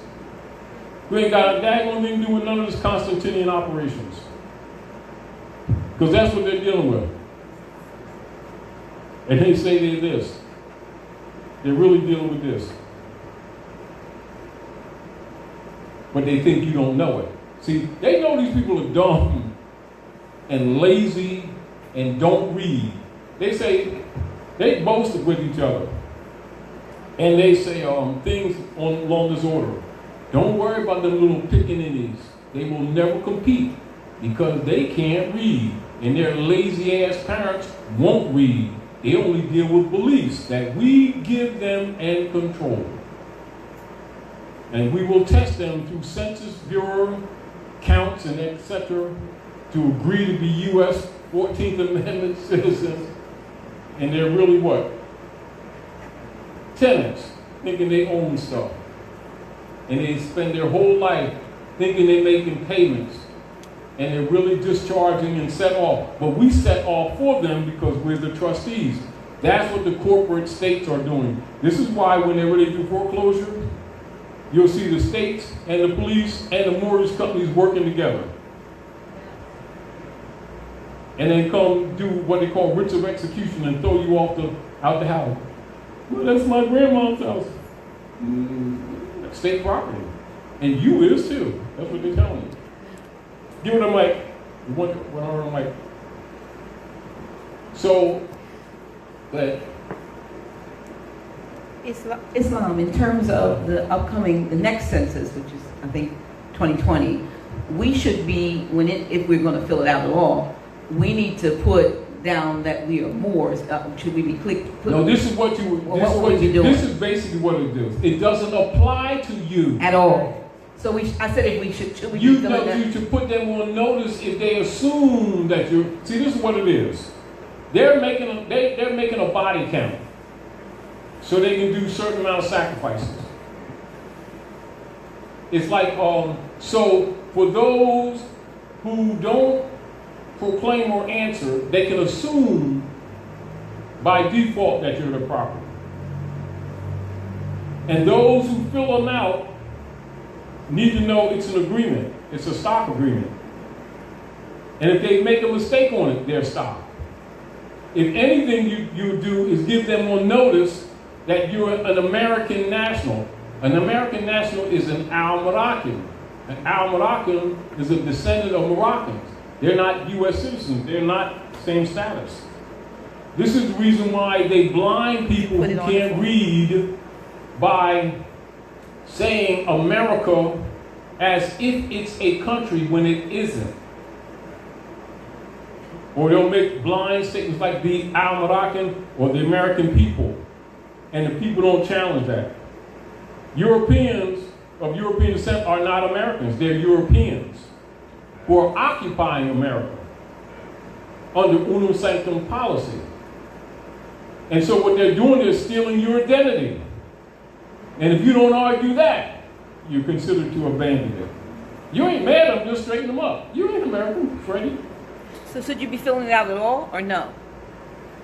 We ain't got a daggone thing to do with none of this Constantinian operations. Because that's what they're dealing with. And they say they're this. They're really dealing with this. But they think you don't know it. See, they know these people are dumb and lazy and don't read. They say, they boast with each other. And they say things along this order. Don't worry about them little pickaninnies. They will never compete because they can't read. And their lazy ass parents won't read. They only deal with beliefs that we give them and control. And we will test them through Census Bureau counts and etc. to agree to be U.S. 14th Amendment citizens. And they're really what? Tenants, thinking they own stuff. And they spend their whole life thinking they're making payments. And they're really discharging and set off. But we set off for them because we're the trustees. That's what the corporate states are doing. This is why when they're ready to do foreclosure, you'll see the states and the police and the mortgage companies working together. And then come do what they call writs of execution and throw you out the house. Well, that's my grandma's house. That's state property. And you is too. That's what they're telling you. Give it a mic. One mic. So, but Islam, in terms of the next census, which is, I think, 2020, we should be, if we're going to fill it out at all, we need to put down that we are Moors. Should we be No, this is what you doing. This is basically what it does. It doesn't apply to you. At all. So I said if we should we you know you should put them on notice if they assume that you're. See, this is what it is. They're making a body count so they can do a certain amount of sacrifices. It's like so for those who don't proclaim or answer, they can assume by default that you're the property. And those who fill them out need to know it's an agreement. It's a stock agreement. And if they make a mistake on it, they're stopped. If anything you do is give them on notice that you're an American national. An American national is an Al-Moroccan. An Al-Moroccan is a descendant of Moroccans. They're not U.S. citizens. They're not same status. This is the reason why they blind people who can't read by saying America as if it's a country when it isn't. Or they'll make blind statements like the Al-Moroccan or the American people, and the people don't challenge that. Europeans of European descent are not Americans, they're Europeans who are occupying America under unum sanctum policy. And so what they're doing is stealing your identity. And if you don't argue that, you're considered to abandon it. You ain't mad at them, just straighten them up. You ain't American, Freddie. So should you be filling it out at all or no?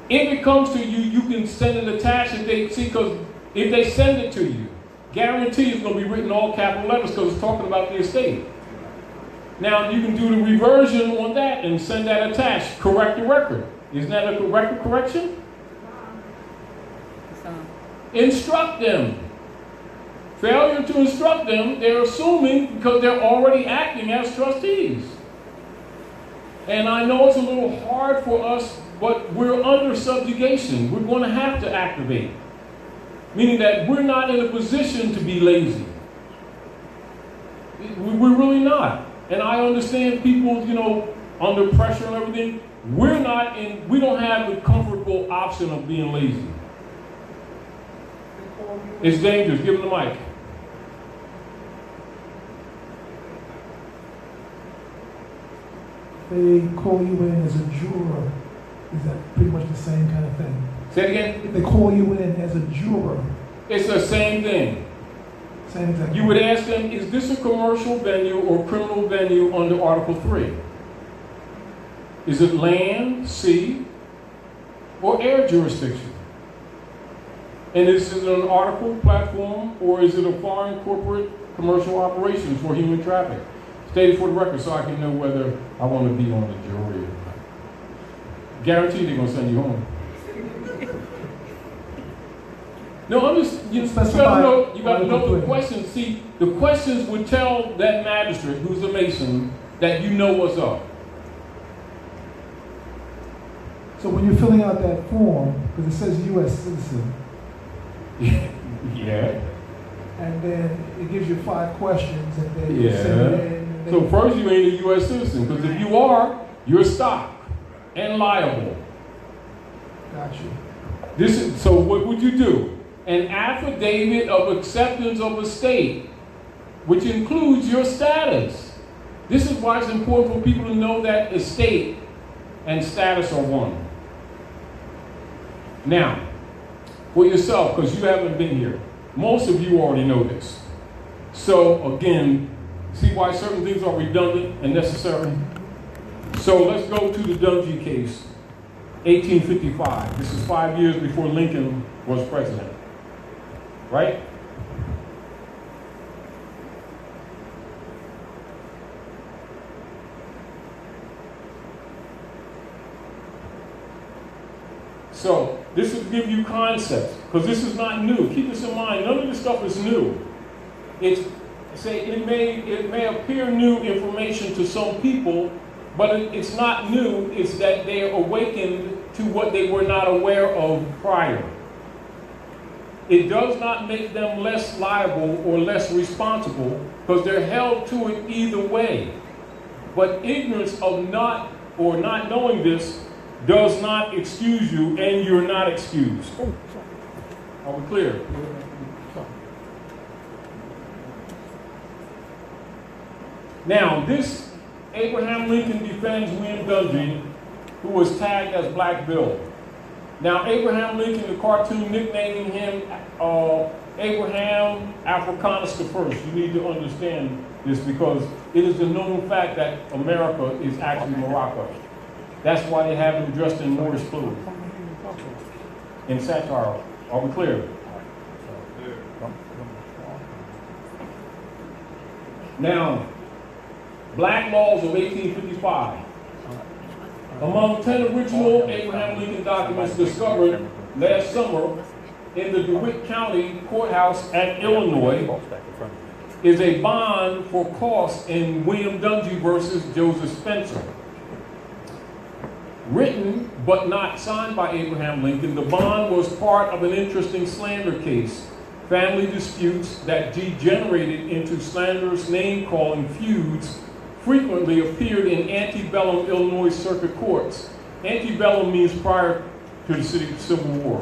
If it comes to you, you can send it attached if they see, because if they send it to you, guarantee it's going to be written all capital letters because it's talking about the estate. Now you can do the reversion on that and send that attached, correct the record. Isn't that a record correction? So, Instruct them. Failure to instruct them, they're assuming because they're already acting as trustees. And I know it's a little hard for us, but we're under subjugation. We're going to have to activate. Meaning that we're not in a position to be lazy. We're really not. And I understand people, under pressure and everything. We don't have the comfortable option of being lazy. It's dangerous. Give them the mic. They call you in as a juror. Is that pretty much the same kind of thing? Say it again. If they call you in as a juror, It's the same thing. same exact. You would ask them, is this a commercial venue or criminal venue under Article 3? Is it land, sea, or air jurisdiction? And is it an article platform, or is it a foreign corporate commercial operation for human traffic? Stated for the record so I can know whether I want to be on the jury or not. Guaranteed they're going to send you home. No, I'm just, you got to know the questions. See, the questions would tell that magistrate who's a Mason that you know what's up. So when you're filling out that form, because it says U.S. citizen, Yeah. and then it gives you 5 questions, and then you send it in. And So first you ain't a U.S. citizen, because if you are, you're stock and liable. Got you. So what would you do? An affidavit of acceptance of estate, which includes your status. This is why it's important for people to know that estate and status are one. Now, for yourself, because you haven't been here, most of you already know this. So again, see why certain things are redundant and necessary? So let's go to the Dungy case, 1855. This is 5 years before Lincoln was president, right? So this will give you concepts, because this is not new. Keep this in mind. None of this stuff is new. It may appear new information to some people, but it's not new. It's that they are awakened to what they were not aware of prior. It does not make them less liable or less responsible, because they're held to it either way. But ignorance of not knowing this does not excuse you, and you're not excused. Are we clear? Now, this Abraham Lincoln defends William Dungy, who was tagged as Black Bill. Now, Abraham Lincoln, the cartoon nicknaming him Abraham Africanus the First. You need to understand this because it is a known fact that America is actually Morocco. That's why they have him dressed in Moorish clothes. In satire. Are we clear? Now, Black Laws of 1855. Among 10 original Abraham Lincoln documents discovered last summer in the DeWitt County Courthouse at Illinois is a bond for costs in William Dungy versus Joseph Spencer. Written but not signed by Abraham Lincoln, the bond was part of an interesting slander case family disputes that degenerated into slanderous name-calling feuds frequently appeared in antebellum Illinois circuit courts. Antebellum means prior to the Civil War.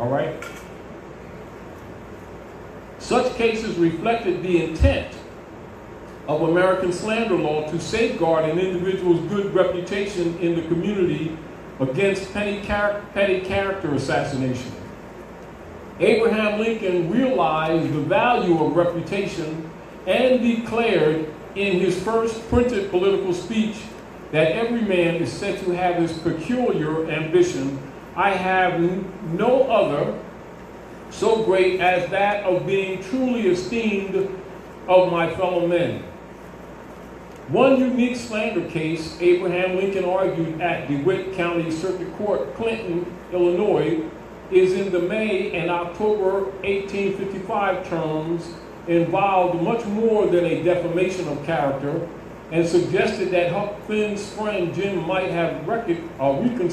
All right? Such cases reflected the intent of American slander law to safeguard an individual's good reputation in the community against petty character assassination. Abraham Lincoln realized the value of reputation and declared in his first printed political speech that every man is said to have his peculiar ambition. I have no other so great as that of being truly esteemed of my fellow men. One unique slander case Abraham Lincoln argued at DeWitt County Circuit Court, Clinton, Illinois, is in the May and October 1855 terms, involved much more than a defamation of character, and suggested that Huck Finn's friend Jim might have reconsidered